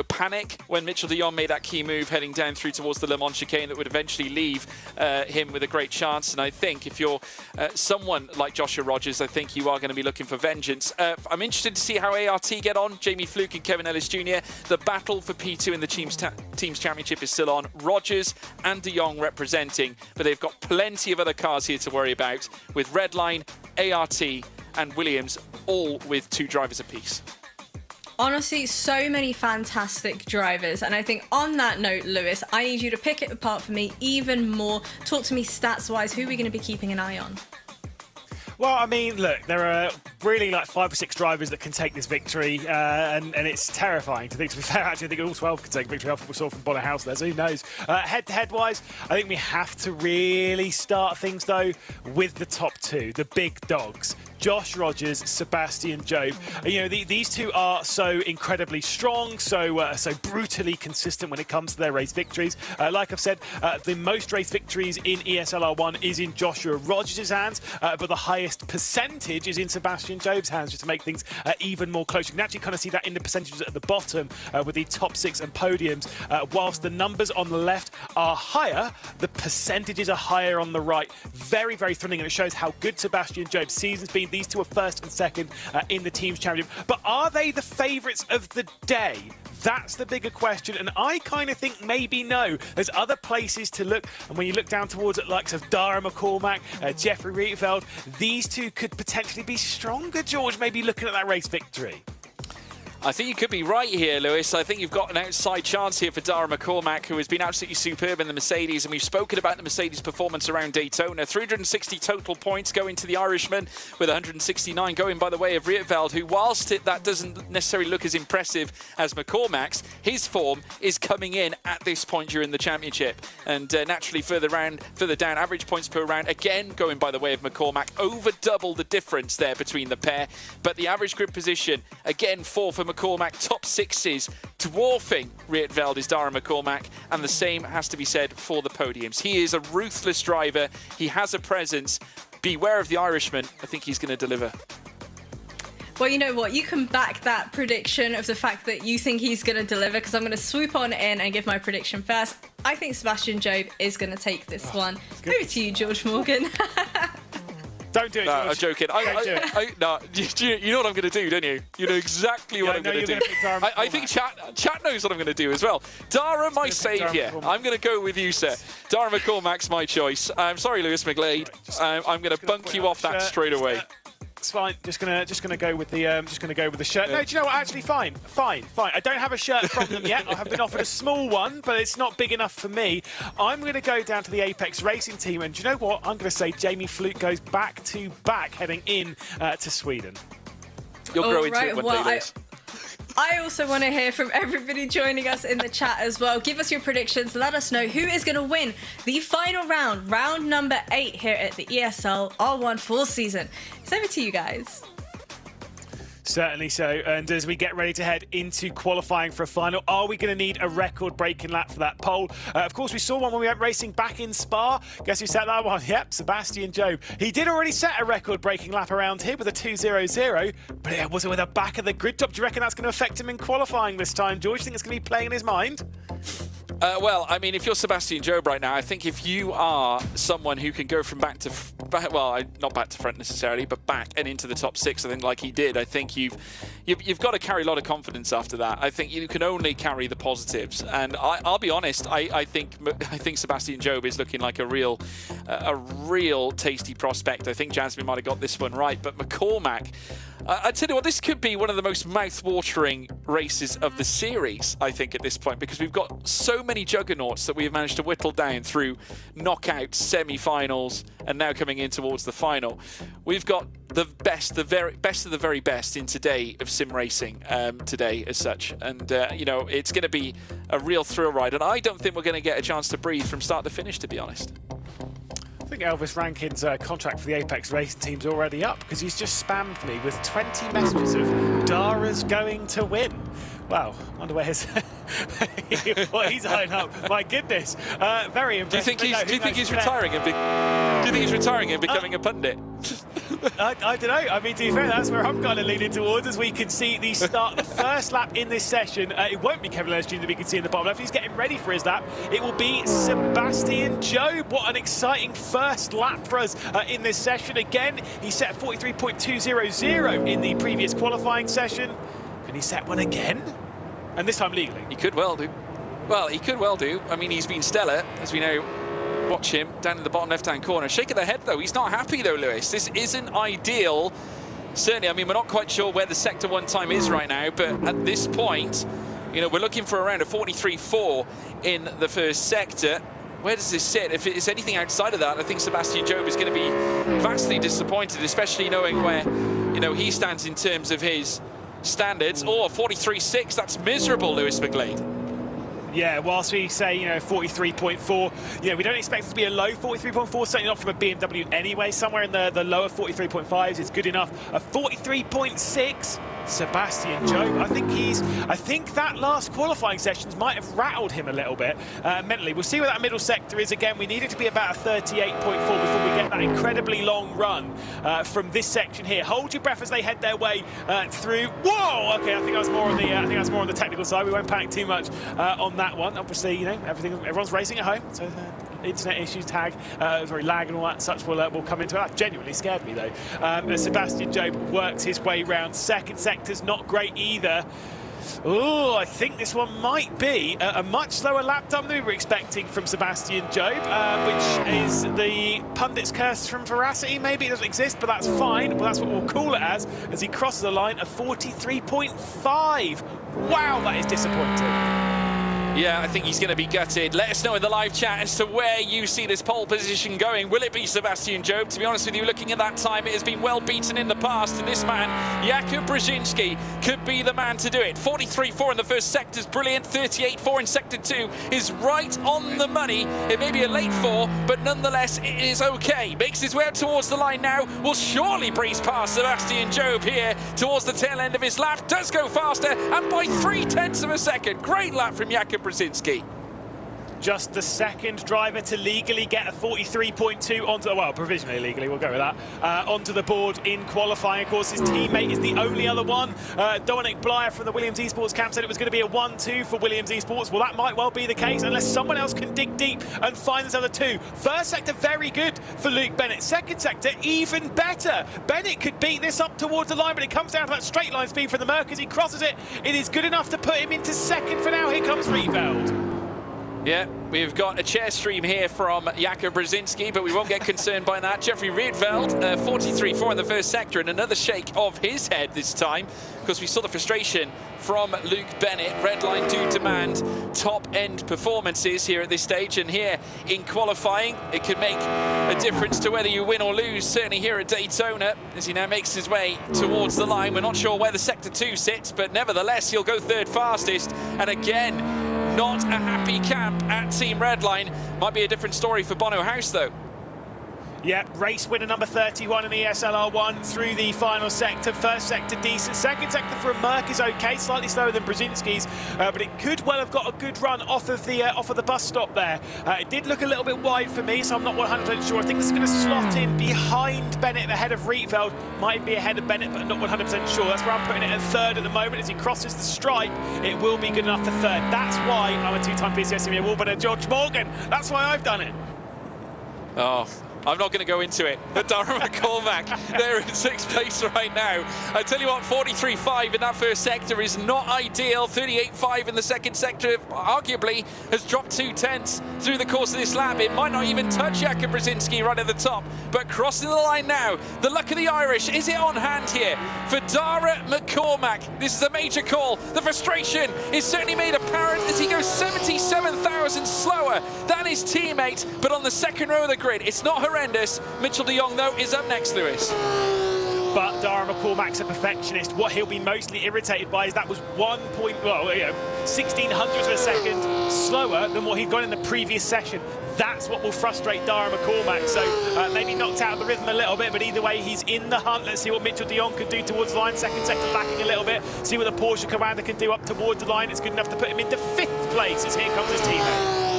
panic when Mitchell de Jong made that key move heading down through towards the Le Mans chicane that would eventually leave him with a great chance. And I think if you're someone like Joshua Rogers, I think you are going to be looking for vengeance. I'm interested to see how ART get on. Jamie Fluke and Kevin Ellis Jr. The battle for P2 in the Teams Championship is still on. Rogers and de Jong representing, but they've got plenty of other cars here to worry about, with Redline, ART and Williams all with 2 drivers apiece. Honestly, so many fantastic drivers. And I think on that note, Lewis, I need you to pick it apart for me even more. Talk to me stats-wise. Who are we going to be keeping an eye on? Well, I mean, look, there are really like 5 or 6 drivers that can take this victory, and it's terrifying to think. To be fair, actually, I think all 12 can take victory after what we saw from Bonner House there, so who knows? Head-to-head wise, I think we have to really start things, though, with the top 2, the big dogs. Josh Rogers, Sebastian Job. You know, these 2 are so incredibly strong, so brutally consistent when it comes to their race victories. Like I've said, the most race victories in ESL R1 is in Joshua Rogers' hands, but the highest percentage is in Sebastian Sebastian Job's hands just to make things even more close. You can actually kind of see that in the percentages at the bottom with the top 6 and podiums. Whilst the numbers on the left are higher, the percentages are higher on the right. Very, very thrilling, and it shows how good Sebastian Job's season's been. These two are first and second in the Teams Championship. But are they the favourites of the day? That's the bigger question, and I kind of think maybe no. There's other places to look, and when you look down towards the likes of Dara McCormack, Jeffrey Rietveld, these two could potentially be stronger, George, maybe looking at that race victory. I think you could be right here, Lewis. I think you've got an outside chance here for Dara McCormack, who has been absolutely superb in the Mercedes, and we've spoken about the Mercedes performance around Daytona. 360 total points going to the Irishman, with 169 going by the way of Rietveld, who, whilst that doesn't necessarily look as impressive as McCormack's, his form is coming in at this point during the championship. And naturally, further down, average points per round, again going by the way of McCormack, over double the difference there between the pair. But the average grid position, again, 4 for McCormack, top 6s, dwarfing Rietveld is Dara McCormack, and the same has to be said for the podiums. He is a ruthless driver. He has a presence. Beware of the Irishman. I think he's going to deliver. Well, you know what? You can back that prediction of the fact that you think he's going to deliver, because I'm going to swoop on in and give my prediction first. I think Sebastian Job is going to take this one. Over to you, George Morgan. Don't do it, George. I'm joking. No, you know what I'm going to do, don't you? You know exactly what I'm going to do. I think chat knows what I'm going to do as well. Dara, my saviour. I'm going to go with you, sir. Dara McCormack's my choice. I'm sorry, Lewis McGlade. I'm going to bunk you off that straight away. It's fine. Just gonna go with the shirt. No, do you know what? Actually, fine. I don't have a shirt from them yet. I have been offered a small one, but it's not big enough for me. I'm gonna go down to the Apex Racing team, and do you know what? I'm gonna say Jamie Fluke goes back to back heading in to Sweden. You'll grow into it one day, Lewis. I also want to hear from everybody joining us in the chat as well. Give us your predictions. Let us know who is going to win the final round, round number 8 here at the ESL R1 full season. It's over to you guys. Certainly so. And as we get ready to head into qualifying for a final, are we going to need a record-breaking lap for that pole? Of course, we saw one when we went racing back in Spa. Guess who set that one? Yep, Sebastian Job. He did already set a record-breaking lap around here with a 2:00, but it wasn't with the back of the grid top. Do you reckon that's going to affect him in qualifying this time, George? Do you think it's going to be playing in his mind? Well, I mean, if you're Sebastian Job right now, I think if you are someone who can go from back to well, not back to front necessarily, but back and into the top 6, I think, like he did, I think you've got to carry a lot of confidence after that. I think you can only carry the positives, and I'll be honest, I think Sebastian Job is looking like a real tasty prospect. I think Jasmine might have got this one right, but McCormack, I tell you what, this could be one of the most mouth-watering races of the series, I think, at this point, because we've got so many juggernauts that we have managed to whittle down through knockouts, semi-finals, and now coming in towards the final. We've got the best, the very best of the very best in today of sim racing today as such, and you know, it's going to be a real thrill ride, and I don't think we're going to get a chance to breathe from start to finish, to be honest. I think Elvis Rankin's contract for the Apex Racing team's already up, because he's just spammed me with 20 messages of Dara's going to win. Wow, I wonder where his what he's eyeing up. My goodness, very impressive. Do you think he's retiring and becoming a pundit? I don't know. I mean, to be fair, that's where I'm kind of leaning towards. As we can see the start, the first lap in this session, it won't be Kevin Lewis Jr. that we can see in the bottom left. He's getting ready for his lap. It will be Sebastian Job. What an exciting first lap for us in this session. Again, he set 43.200 in the previous qualifying session. Can he set one again? And this time legally. He could well do. Well, he could well do. I mean, he's been stellar, as we know. Watch him down in the bottom left-hand corner. Shake of the head, though. He's not happy, though, Lewis. This isn't ideal. Certainly, I mean, we're not quite sure where the Sector 1 time is right now, but at this point, you know, we're looking for around a 43.4 in the first sector. Where does this sit? If it's anything outside of that, I think Sebastian Job is going to be vastly disappointed, especially knowing where, you know, he stands in terms of his standards. Oh, 43.6, that's miserable, Lewis McGlade. Yeah, whilst we say, you know, 43.4, you know, we don't expect it to be a low 43.4, certainly not from a BMW anyway. Somewhere in the lower 43.5s is good enough. A 43.6, Sebastian Jobe. I think that last qualifying sessions might have rattled him a little bit mentally. We'll see where that middle sector is again. We need it to be about a 38.4 before we get that incredibly long run from this section here. Hold your breath as they head their way through. Whoa! Okay, I think I was more on the technical side. We won't panic too much on that one. Obviously, you know, everyone's racing at home, so internet issues, sorry, lag and all that such will come into it. That genuinely scared me though. Sebastian Jobe works his way round. Second sector's not great either. Oh, I think this one might be a much slower lap time than we were expecting from Sebastian Jobe, which is the pundit's curse from veracity. Maybe it doesn't exist, but that's fine. Well, that's what we'll call it as he crosses the line of 43.5. Wow, that is disappointing. Yeah, I think he's going to be gutted. Let us know in the live chat as to where you see this pole position going. Will it be Sebastian Jobe? To be honest with you, looking at that time, it has been well beaten in the past. And this man, Jakub Brzezinski, could be the man to do it. 43.4 in the first sector is brilliant. 38.4 in sector 2 is right on the money. It may be a late 4, but nonetheless, it is okay. Makes his way up towards the line now. Will surely breeze past Sebastian Jobe here towards the tail end of his lap. Does go faster, and by 0.3 of a second. Great lap from Jakub Brzezinski. Just the second driver to legally get a 43.2 onto, well, provisionally legally, we'll go with that, onto the board in qualifying. Of course, his teammate is the only other one. Dominic Blyer from the Williams Esports camp said it was going to be a 1-2 for Williams Esports. Well, that might well be the case, unless someone else can dig deep and find this other two. First sector, very good for Luke Bennett. Second sector, even better. Bennett could beat this up towards the line, but it comes down to that straight line speed for the Merc as he crosses it. It is good enough to put him into second for now. Here comes Rietveld. Yeah, we've got a chair stream here from Jakub Brzezinski, but we won't get concerned by that. Jeffrey Rietveld, 43.4 in the first sector, and another shake of his head this time, because we saw the frustration from Luke Bennett. Redline do demand top-end performances here at this stage, and here in qualifying, it could make a difference to whether you win or lose, certainly here at Daytona, as he now makes his way towards the line. We're not sure where the sector 2 sits, but nevertheless, he'll go third fastest, and again, not a happy camp at Team Redline. Might be a different story for Bono House, though. Yeah, race winner number 31 in ESL R1 through the final sector. First sector decent. Second sector for a Merc is okay, slightly slower than Brzezinski's, but it could well have got a good run off of the bus stop there. It did look a little bit wide for me, so I'm not 100% sure. I think this is going to slot in behind Bennett, ahead of Rietveld. Might be ahead of Bennett, but I'm not 100% sure. That's where I'm putting it at third at the moment. As he crosses the stripe, it will be good enough for third. That's why I'm a two-time PCS EMEA award winner, George Morgan. That's why I've done it. Oh, I'm not going to go into it. But Dara McCormack, they're in sixth place right now. I tell you what, 43.5 in that first sector is not ideal. 38.5 in the second sector, arguably, has dropped 0.2 through the course of this lap. It might not even touch Jakub Brzezinski right at the top. But crossing the line now, the luck of the Irish, is it on hand here for Dara McCormack? This is a major call. The frustration is certainly made apparent as he goes 77,000 slower than his teammate, but on the second row of the grid. It's not horrendous. Mitchell de Jong, though, is up next, Lewis. But Dara McCormack's a perfectionist. What he'll be mostly irritated by is that was 1600ths of a second slower than what he'd got in the previous session. That's what will frustrate Dara McCormack. So maybe knocked out of the rhythm a little bit, but either way, he's in the hunt. Let's see what Mitchell de Jong can do towards the line. Second sector lacking a little bit. See what the Porsche Commander can do up towards the line. It's good enough to put him into fifth place as here comes his teammate.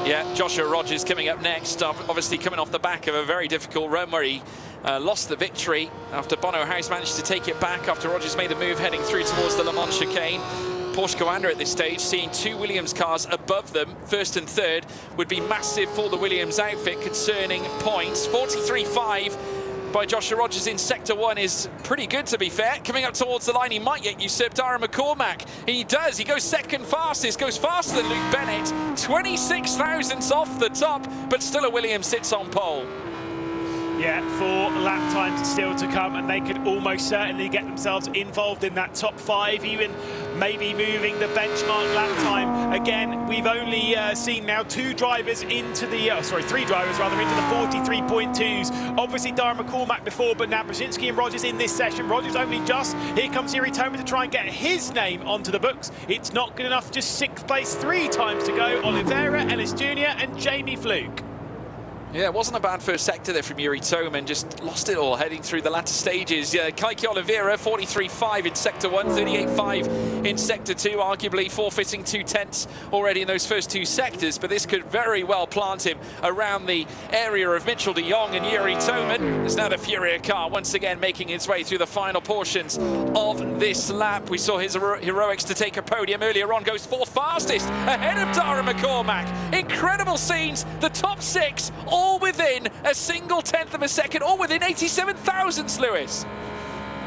Yeah, Joshua Rogers coming up next, obviously coming off the back of a very difficult run where he lost the victory after Bono House managed to take it back after Rogers made a move heading through towards the Le Mans chicane. Porsche Commander at this stage, seeing two Williams cars above them, first and third, would be massive for the Williams outfit concerning points. 43.5 by Joshua Rogers in Sector 1 is pretty good, to be fair. Coming up towards the line, he might yet usurp Dara McCormack. He does. He goes second fastest, goes faster than Luke Bennett. 26 thousandths off the top, but still a Williams sits on pole. Yeah, 4 lap times still to come, and they could almost certainly get themselves involved in that top 5, even maybe moving the benchmark lap time. Again, we've only seen now 2 drivers into the, 3 drivers rather, into the 43.2s. Obviously Dara McCormack before, but now Brzezinski and Rogers in this session. Rogers only just, here comes Yuri Toma to try and get his name onto the books. It's not good enough, just 6th place, 3 times to go. Oliveira, Ellis Jr. and Jamie Fluke. Yeah, it wasn't a bad first sector there from Yuri Toman, just lost it all heading through the latter stages. Kaiki Oliveira, 43.5 in Sector 1, 38.5 in Sector 2, arguably forfeiting 2 tenths already in those first 2 sectors, but this could very well plant him around the area of Mitchell de Jong and Yuri Toman. There's now the Furia car once again making its way through the final portions of this lap. We saw his heroics to take a podium earlier on, goes 4th fastest ahead of Dara McCormack. Incredible scenes, the top 6 all within a single tenth of a second, all within 87 thousandths, Lewis.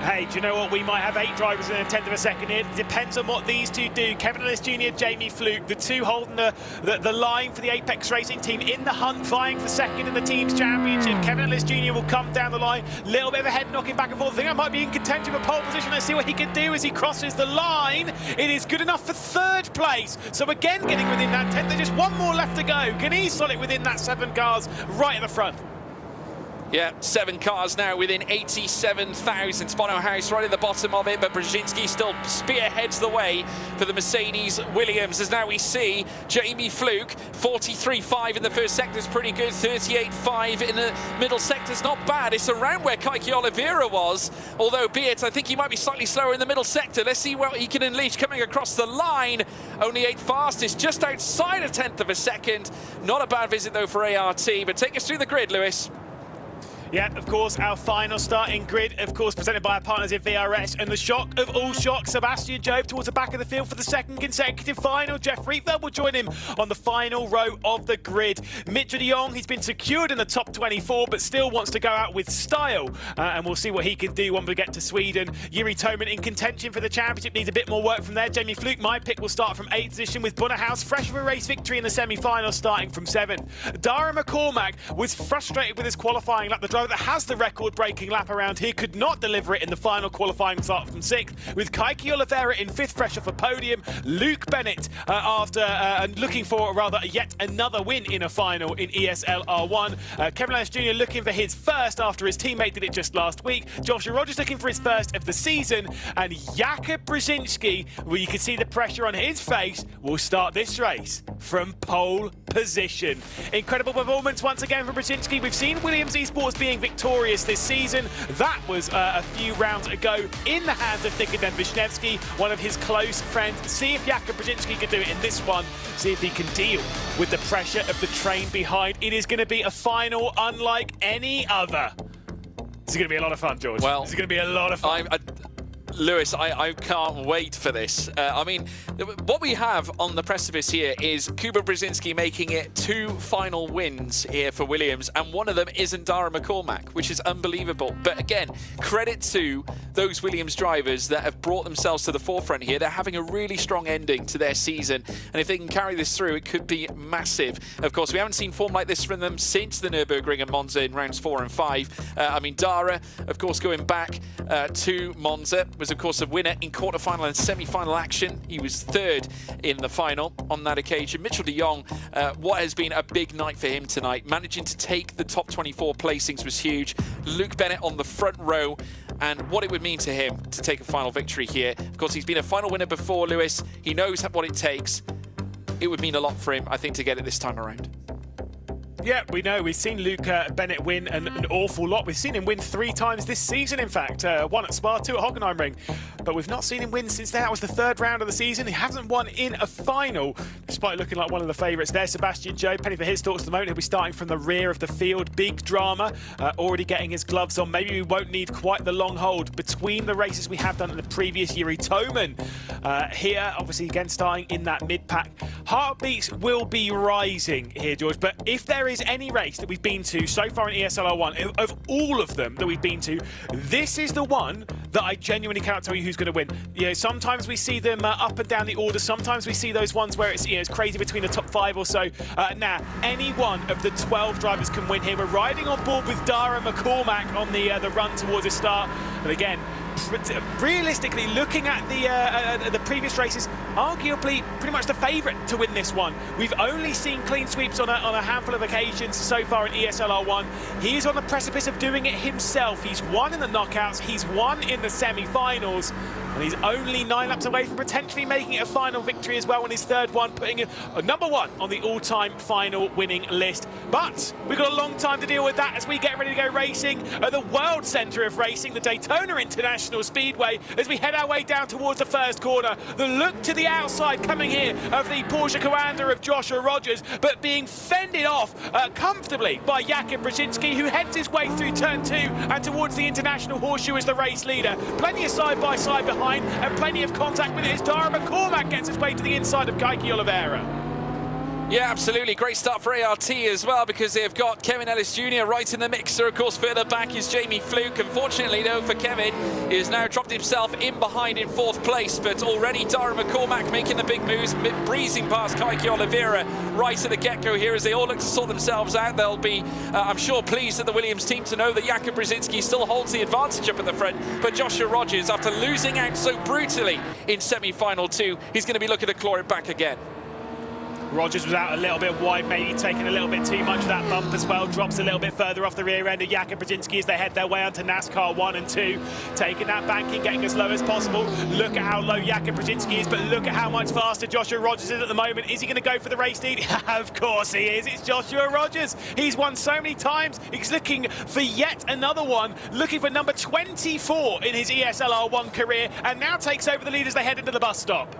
Hey, do you know what? We might have 8 drivers in a tenth of a second here. It depends on what these two do. Kevin Ellis Jr., Jamie Fluke, the two holding the line for the Apex Racing team in the hunt, vying for second in the team's championship. Kevin Ellis Jr. will come down the line, little bit of a head knocking back and forth. I think I might be in contention for pole position. Let's see what he can do as he crosses the line. It is good enough for 3rd place. So again, getting within that tenth. There's just 1 more left to go. Can he slot it within that 7 cars right at the front? Yeah, 7 cars now within 87 thousandths. Bono House right at the bottom of it, but Brzezinski still spearheads the way for the Mercedes Williams. As now we see Jamie Fluke, 43.5 in the first sector is pretty good, 38.5 in the middle sector is not bad. It's around where Kaiki Oliveira was, although be it, I think he might be slightly slower in the middle sector. Let's see what he can unleash coming across the line. Only 8th fastest, just outside a tenth of a second. Not a bad visit though for ART, but take us through the grid, Lewis. Yeah, of course, our final starting grid, of course, presented by our partners in VRS. And the shock of all shocks, Sebastian Jobe towards the back of the field for the 2nd consecutive final. Jeff Rietveld will join him on the final row of the grid. Mitchell de Jong, he's been secured in the top 24, but still wants to go out with style. And we'll see what he can do when we get to Sweden. Yuri Toman in contention for the championship, needs a bit more work from there. Jamie Fluke, my pick, will start from 8th position with Bunnerhaus, fresh of a race victory in the semi-final, starting from 7th. Dara McCormack was frustrated with his qualifying lap. The driver that has the record-breaking lap around here could not deliver it in the final qualifying start from 6th, with Kaiki Oliveira in 5th, fresh off a podium. Luke Bennett looking for yet another win in a final in ESL R1. Kevin Ellis Jr. looking for his first after his teammate did it just last week. Joshua Rogers looking for his first of the season, and Jakub Brzezinski, where you can see the pressure on his face, will start this race from pole position. Incredible performance once again from Brzezinski. We've seen Williams Esports being victorious this season. That was a few rounds ago in the hands of Nikodem Wisniewski, one of his close friends. See if Jakub Brzezinski can do it in this one. See if he can deal with the pressure of the train behind. It is going to be a final unlike any other. This is going to be a lot of fun, George. Well, this is going to be a lot of fun. Lewis, I can't wait for this. I mean, what we have on the precipice here is Kuba Brzezinski making it 2 final wins here for Williams, and one of them isn't Dara McCormack, which is unbelievable. But again, credit to those Williams drivers that have brought themselves to the forefront here. They're having a really strong ending to their season, and if they can carry this through, it could be massive. Of course, we haven't seen form like this from them since the Nürburgring and Monza in rounds 4 and 5. I mean, Dara, of course, going back to Monza, was of course a winner in quarterfinal and semi-final action. He was 3rd in the final on that occasion. Mitchell de Jong, what has been a big night for him tonight, managing to take the top 24 placings was huge. Luke Bennett on the front row, and what it would mean to him to take a final victory here. Of course, he's been a final winner before, Lewis. He knows what it takes. It would mean a lot for him, I think, to get it this time around. Yeah, we know. We've seen Luke Bennett win an awful lot. We've seen him win 3 times this season, in fact. 1 at Spa, 2 at Hockenheimring. But we've not seen him win since that was the 3rd round of the season. He hasn't won in a final, despite looking like one of the favourites there. Sebastian Jobe, penny for his thoughts at the moment. He'll be starting from the rear of the field. Big drama. Already getting his gloves on. Maybe we won't need quite the long hold between the races we have done in the previous Yuri Toman. Here, obviously, again, starting in that mid-pack. Heartbeats will be rising here, George. But if there is any race that we've been to so far in ESL R1, of all of them that we've been to, this is the one that I genuinely cannot tell you who's going to win. You know, sometimes we see them up and down the order. Sometimes we see those ones where it's, you know, it's crazy between the top 5 or so. Now, any one of the 12 drivers can win here. We're riding on board with Dara McCormack on the run towards the start. But again, realistically, looking at the previous races, arguably pretty much the favourite to win this one. We've only seen clean sweeps on a handful of occasions so far in ESL R1. He is on the precipice of doing it himself. He's won in the knockouts, he's won in the semi-finals. And he's only 9 laps away from potentially making it a final victory as well in his third one, putting him number 1 on the all-time final winning list. But we've got a long time to deal with that as we get ready to go racing at the world centre of racing, the Daytona International Speedway, as we head our way down towards the first corner. The look to the outside coming here of the Porsche Commander of Joshua Rogers, but being fended off comfortably by Jakub Brzezinski, who heads his way through turn 2 and towards the International Horseshoe as the race leader. Plenty of side-by-side behind and plenty of contact with it as Dara McCormack gets his way to the inside of Kaiki Oliveira. Yeah, absolutely. Great start for ART as well, because they've got Kevin Ellis Jr. right in the mixer. Of course, further back is Jamie Fluke. Unfortunately, though, for Kevin, he has now dropped himself in behind in 4th place. But already Dara McCormack making the big moves, breezing past Kaiki Oliveira right at the get-go here as they all look to sort themselves out. They'll be, I'm sure, pleased at the Williams team to know that Jakub Brzezinski still holds the advantage up at the front. But Joshua Rogers, after losing out so brutally in semi-final 2, he's going to be looking to claw it back again. Rogers was out a little bit wide, maybe taking a little bit too much of that bump as well. Drops a little bit further off the rear end of Jakub Brzezinski as they head their way onto NASCAR 1 and 2. Taking that banking, getting as low as possible. Look at how low Jakub Brzezinski is, but look at how much faster Joshua Rogers is at the moment. Is he going to go for the race lead? Of course he is. It's Joshua Rogers. He's won so many times. He's looking for yet another one. Looking for number 24 in his ESL R1 career, and now takes over the lead as they head into the bus stop.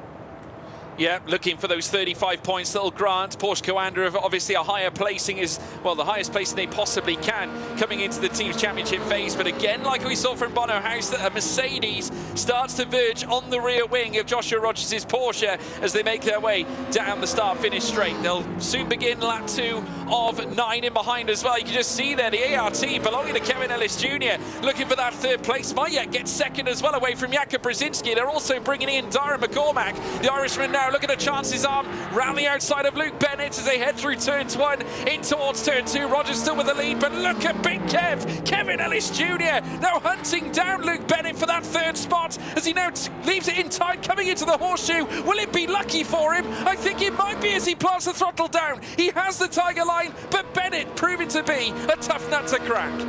Yeah, looking for those 35 points that'll grant Porsche Commander obviously a higher placing, is, well, the highest placing they possibly can coming into the team's championship phase. But again, like we saw from Bono House, that a Mercedes starts to verge on the rear wing of Joshua Rogers' Porsche as they make their way down the start-finish straight. They'll soon begin lap 2 of 9 in behind as well. You can just see there the ART belonging to Kevin Ellis Jr. looking for that 3rd place. Might yet get 2nd as well, away from Jakub Brzezinski. They're also bringing in Dara McCormack, the Irishman, now looking to chance his arm round the outside of Luke Bennett as they head through turns 1 in towards turn 2. Rogers still with the lead, but look at Big Kev, Kevin Ellis Jr. now hunting down Luke Bennett for that 3rd spot as he now leaves it in tight coming into the horseshoe. Will it be lucky for him? I think it might be as he plants the throttle down. He has the Tiger line, but Bennett proving to be a tough nut to crack.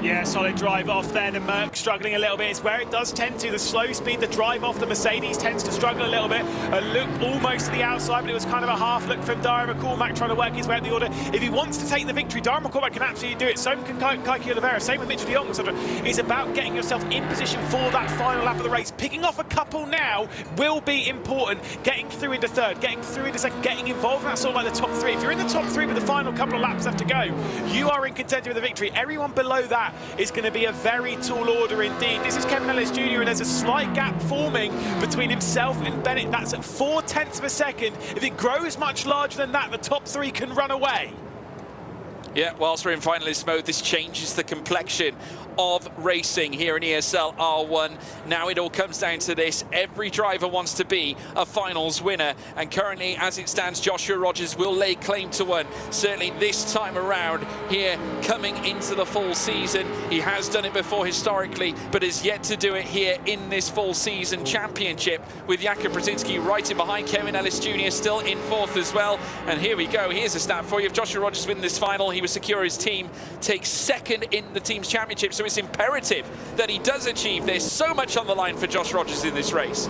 Yeah, solid drive off then, and Merck struggling a little bit. It's where it does tend to, the slow speed, the drive off the Mercedes tends to struggle a little bit. A look almost to the outside, but it was kind of a half look from Dara McCormack trying to work his way up the order. If he wants to take the victory, Dara McCormack can absolutely do it. So can Kaiki Oliveira, same with Mitchell de Jong, etc. It's about getting yourself in position for that final lap of the race. Picking off a couple now will be important. Getting through into 3rd, getting through into 2nd, getting involved in that sort of like the top 3. If you're in the top 3 with the final couple of laps left to go, you are in contention with the victory. Everyone below that is going to be a very tall order indeed. This is Kevin Ellis Jr. and there's a slight gap forming between himself and Bennett. That's at 0.4 of a second. If it grows much larger than that, the top 3 can run away. Yeah, whilst we're in finalist mode, this changes the complexion of racing here in ESL R1. Now it all comes down to this. Every driver wants to be a finals winner, and currently, as it stands, Joshua Rogers will lay claim to one. Certainly this time around here, coming into the full season. He has done it before historically, but has yet to do it here in this full season championship, with Jakub Brzezinski right in behind. Kevin Ellis Jr. still in 4th as well. And here we go. Here's a stat for you. If Joshua Rogers wins this final, he will secure his team takes 2nd in the team's championship. So it's imperative that he does achieve this. So much on the line for Josh Rogers in this race.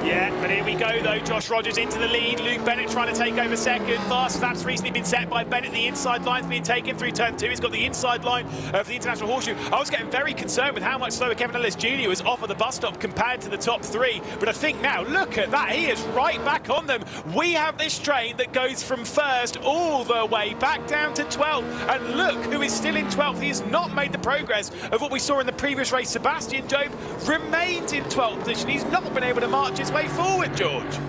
Yeah, but here we go though. Josh Rogers into the lead. Luke Bennett trying to take over 2nd. Fast laps recently been set by Bennett. The inside line's been taken through turn 2. He's got the inside line for the International Horseshoe. I was getting very concerned with how much slower Kevin Ellis Jr. was off of the bus stop compared to the top 3. But I think now, look at that. He is right back on them. We have this train that goes from 1st all the way back down to 12th. And look who is still in 12th. He has not made the progress of what we saw in the previous race. Sebastian Job remains in 12th position. He's not been able to march his way forward, George.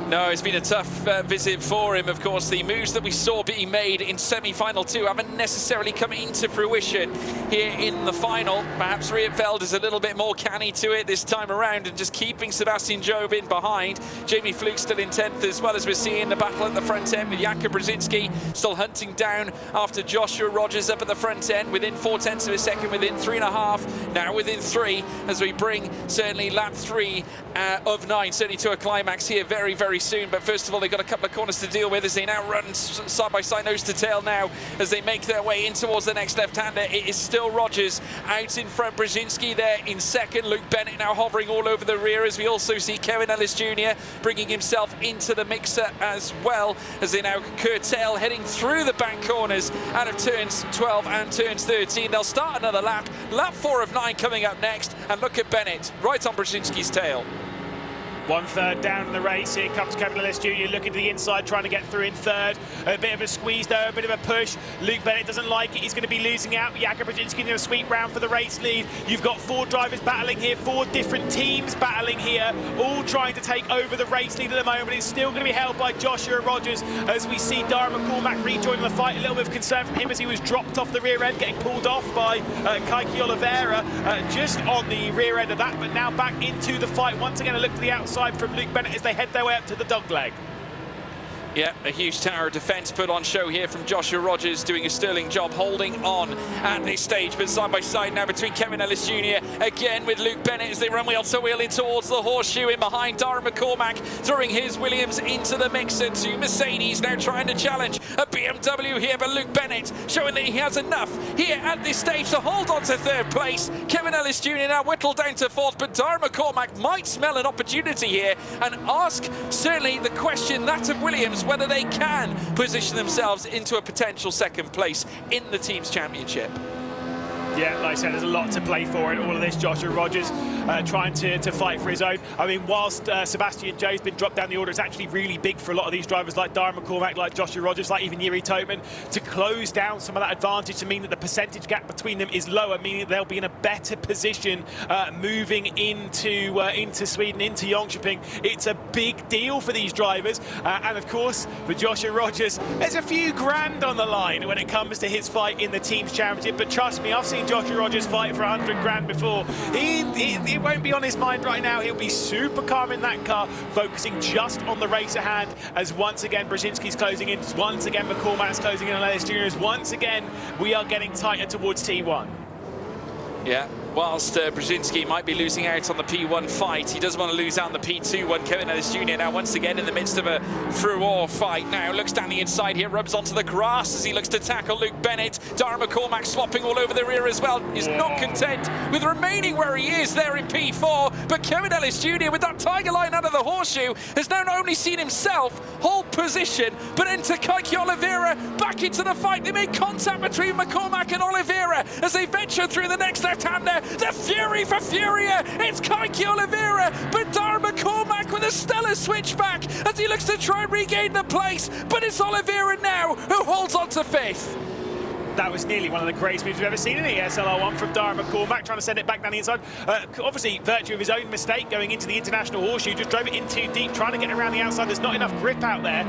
No, it's been a tough visit for him. Of course, the moves that we saw being made in semi-final 2 haven't necessarily come into fruition here in the final. Perhaps Rietveld is a little bit more canny to it this time around and just keeping Sebastian Job in behind. Jamie Fluke still in 10th, as well as we're seeing the battle at the front end with Jakub Brzezinski still hunting down after Joshua Rogers up at the front end within 0.4 of a second, within 3.5, now within 3, as we bring certainly lap 3 of 9 certainly to a climax here very, very very soon. But first of all, they've got a couple of corners to deal with as they now run side by side, nose to tail now, as they make their way in towards the next left-hander. It is still Rogers out in front. Brzezinski there in second. Luke Bennett now hovering all over the rear, as we also see Kevin Ellis Jr. bringing himself into the mixer as well, as they now curtail, heading through the back corners out of turns 12 and turns 13. They'll start another lap. Lap 4 of 9 coming up next, and look at Bennett right on Brzezinski's tail. 1/3 down in the race. Here comes Kevin Ellis Jr. looking to the inside, trying to get through in third. A bit of a squeeze though, a bit of a push. Luke Bennett doesn't like it. He's going to be losing out. Jakub Brzezinski in a sweep round for the race lead. You've got 4 drivers battling here, 4 different teams battling here, all trying to take over the race lead at the moment. It's still going to be held by Joshua Rogers, as we see Dara McCormack rejoining the fight. A little bit of concern from him as he was dropped off the rear end, getting pulled off by Kaiki Oliveira just on the rear end of that, but now back into the fight. Once again, a look to the outside from Luke Bennett as they head their way up to the dogleg. Yeah, a huge tower of defence put on show here from Joshua Rogers, doing a sterling job holding on at this stage. But side by side now between Kevin Ellis Jr. again with Luke Bennett as they run wheel to wheel in towards the horseshoe. In behind, Dara McCormack throwing his Williams into the mixer. 2 Mercedes now trying to challenge a BMW here, but Luke Bennett showing that he has enough here at this stage to hold on to 3rd place. Kevin Ellis Jr. now whittled down to 4th, but Dara McCormack might smell an opportunity here and ask certainly the question, that of Williams, whether they can position themselves into a potential 2nd place in the Teams Championship. Yeah, like I said, there's a lot to play for in all of this. Joshua Rogers trying to fight for his own. I mean, whilst Sebastian Joe's been dropped down the order, it's actually really big for a lot of these drivers like Dara McCormack, like Joshua Rogers, like even Yuri Topman, to close down some of that advantage, to mean that the percentage gap between them is lower, meaning that they'll be in a better position moving into Sweden, into Jönköping. It's a big deal for these drivers. And of course, for Joshua Rogers, there's a few grand on the line when it comes to his fight in the Teams Championship. But trust me, I've seen Joshua Rogers fight for 100 grand before. It won't be on his mind right now. He'll be super calm in that car, focusing just on the race at hand, as once again Brzezinski's closing in, once again McCormack's closing in on Ellis Jr. Once again we are getting tighter towards T1. Yeah, whilst Brzezinski might be losing out on the P1 fight, he doesn't want to lose out on the P2 one. Kevin Ellis Jr. now once again in the midst of a through-all fight. Now looks down the inside here, rubs onto the grass as he looks to tackle Luke Bennett. Dara McCormack swapping all over the rear as well. He's not content with remaining where he is there in P4, but Kevin Ellis Jr. with that tiger line out of the horseshoe has now not only seen himself hold position, but enter Kaiki Oliveira back into the fight. They make contact between McCormack and Oliveira as they venture through the next left-hander. The fury for Furia. It's Kaiki Oliveira, but Dara McCormack with a stellar switchback as he looks to try and regain the place. But it's Oliveira now who holds on to 5th. That was nearly one of the greatest moves we've ever seen in the ESL R1 from Dara McCormack, trying to send it back down the inside. Obviously, virtue of his own mistake going into the international horseshoe, just drove it in too deep, trying to get around the outside. There's not enough grip out there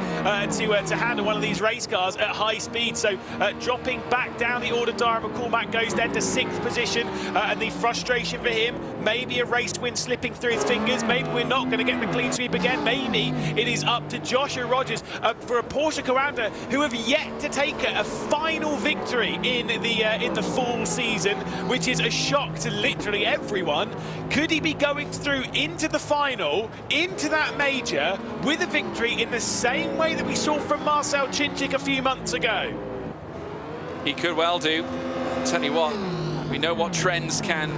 to handle one of these race cars at high speed. So dropping back down the order, Dara McCormack goes then to 6th position. And the frustration for him, maybe a race win slipping through his fingers. Maybe we're not going to get the clean sweep again. Maybe it is up to Joshua Rogers for a Porsche Commander who have yet to take a final victory in the full season, which is a shock to literally everyone. Could he be going through into the final, into that major, with a victory in the same way that we saw from Marcel Chinchik a few months ago? He could well do. I'll tell you what, we know what trends can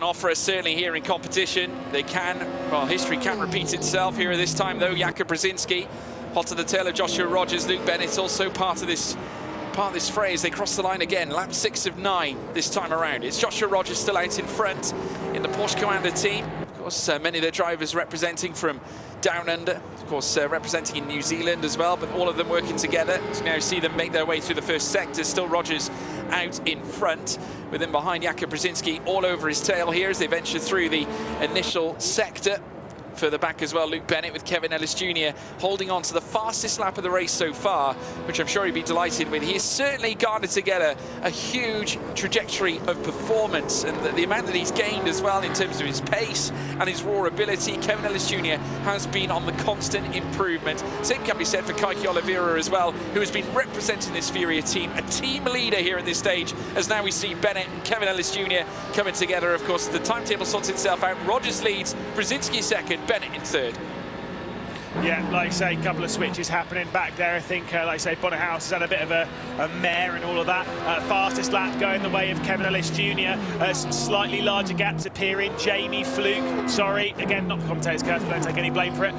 offer us, certainly here in competition. They can, well, history can repeat itself here this time though. Jakub Brzezinski hot to the tail of Joshua Rogers. Luke Bennett also part of this fray as they cross the line again. Lap 6 of 9 this time around. It's Joshua Rogers still out in front in the Porsche Commander team. Of course, many of their drivers representing from down under, of course, representing in New Zealand as well, but all of them working together to now see them make their way through the first sector. Still Rogers out in front, with him behind Jakub Brzezinski all over his tail here as they venture through the initial sector. Further back as well, Luke Bennett with Kevin Ellis Jr. holding on to the fastest lap of the race so far, which I'm sure he'd be delighted with. He has certainly garnered together a huge trajectory of performance, and the amount that he's gained as well in terms of his pace and his raw ability. Kevin Ellis Jr. has been on the constant improvement. Same can be said for Kaiki Oliveira as well, who has been representing this Furia team, a team leader here at this stage, as now we see Bennett and Kevin Ellis Jr. coming together. Of course, the timetable sorts itself out. Rogers leads, Brzezinski second, Bennett in third. Yeah, like I say, a couple of switches happening back there. I think, like I say, Bonnehouse has had a bit of a mare and all of that. Fastest lap going the way of Kevin Ellis Jr. Some slightly larger gaps appearing. Jamie Fluke, sorry, again, not the commentator's curse, don't take any blame for it.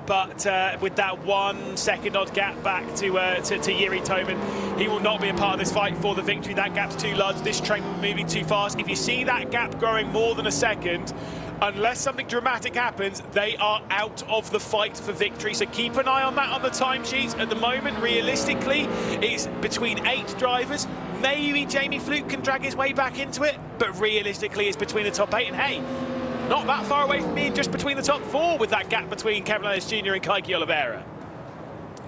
But with that 1 second odd gap back to Yuri Toman, he will not be a part of this fight for the victory. That gap's too large. This train will be moving too fast. If you see that gap growing more than a second, unless something dramatic happens, they are out of the fight for victory. So keep an eye on that on the timesheets. At the moment, realistically, it's between 8 drivers. Maybe Jamie Fluke can drag his way back into it, but realistically, it's between the top 8. And hey, not that far away from being just between the top 4 with that gap between Kevin Ellis Jr. and Kaiki Oliveira.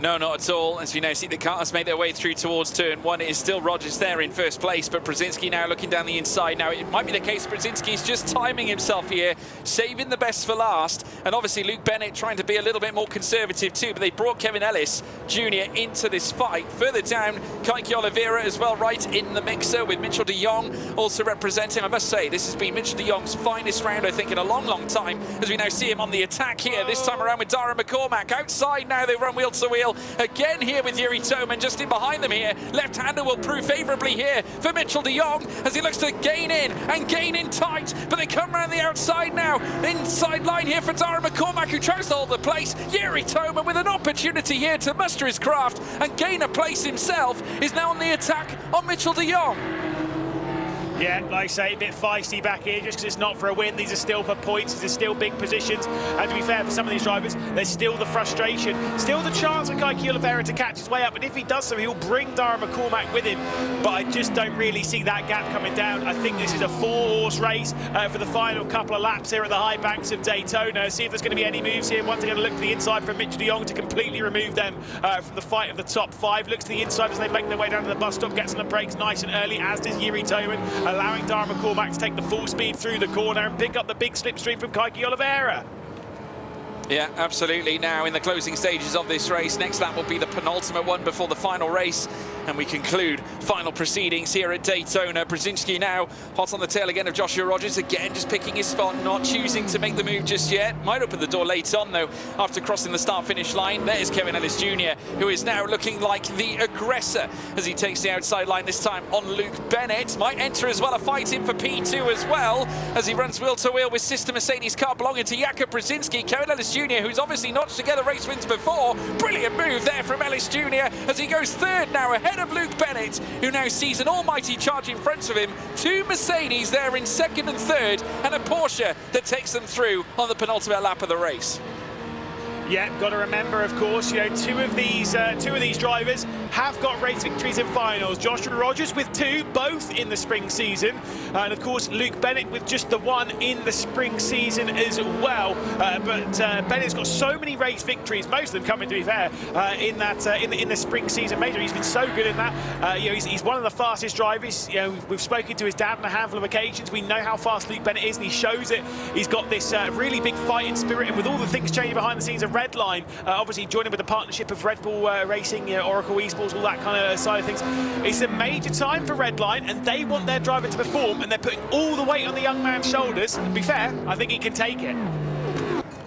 No, not at all. As we now see the cars make their way through towards turn 1. It is still Rogers there in first place, but Brzezinski now looking down the inside. Now, it might be the case Brzezinski's just timing himself here, saving the best for last. And obviously Luke Bennett trying to be a little bit more conservative too, but they brought Kevin Ellis Jr. into this fight. Further down, Kaiki Oliveira as well, right in the mixer with Mitchell de Jong also representing. I must say, this has been Mitchell de Jong's finest round, I think, in a long, long time, as we now see him on the attack here, this time around with Dara McCormack. Outside now, they run wheel to wheel. Again here with Yuri Toman just in behind them here. Left-hander will prove favourably here for Mitchell de Jong as he looks to gain in tight, but they come around the outside now. Inside line here for Dara McCormack, who tries to hold the place. Yuri Toman with an opportunity here to muster his craft and gain a place himself is now on the attack on Mitchell de Jong. Yeah, like I say, a bit feisty back here just because it's not for a win. These are still for points. These are still big positions. And to be fair, for some of these drivers, there's still the frustration, still the chance for Kaiki Oliveira to catch his way up. And if he does so, he'll bring Dara McCormack with him. But I just don't really see that gap coming down. I think this is a 4-horse race for the final couple of laps here at the high banks of Daytona. See if there's going to be any moves here. Once again, look to the inside from Mitchell de Jong to completely remove them from the fight of the top 5. Looks to the inside as they make their way down to the bus stop, gets on the brakes nice and early, as does Yuri Toman, allowing Dara McCormack to take the full speed through the corner and pick up the big slipstream from Kaiki Oliveira. Yeah, absolutely. Now in the closing stages of this race, next lap will be the penultimate one before the final race, and we conclude final proceedings here at Daytona. Brzezinski now hot on the tail again of Joshua Rogers, again just picking his spot, not choosing to make the move just yet. Might open the door late on though after crossing the start-finish line. There's Kevin Ellis Jr., who is now looking like the aggressor as he takes the outside line this time on Luke Bennett. Might enter as well a fight in for P2 as well as he runs wheel to wheel with sister Mercedes car belonging to Jakub Brzezinski. Kevin Ellis Jr., who's obviously notched together race wins before. Brilliant move there from Ellis Jr. as he goes third now ahead of Luke Bennett, who now sees an almighty charge in front of him. 2 Mercedes there in second and third, and a Porsche that takes them through on the penultimate lap of the race. Yeah, got to remember, of course, you know, two of these drivers have got race victories in finals. Joshua Rogers with 2, both in the spring season, and of course Luke Bennett with just the 1 in the spring season as well. But Bennett's got so many race victories, most of them coming, to be fair, in the spring season major. He's been so good in that. You know, he's one of the fastest drivers. You know, we've spoken to his dad on a handful of occasions. We know how fast Luke Bennett is, and he shows it. He's got this really big fighting spirit, and with all the things changing behind the scenes of Redline, obviously joining with the partnership of Red Bull Racing, you know, Oracle Esports, all that kind of side of things. It's a major time for Redline, and they want their driver to perform, and they're putting all the weight on the young man's shoulders. To be fair, I think he can take it.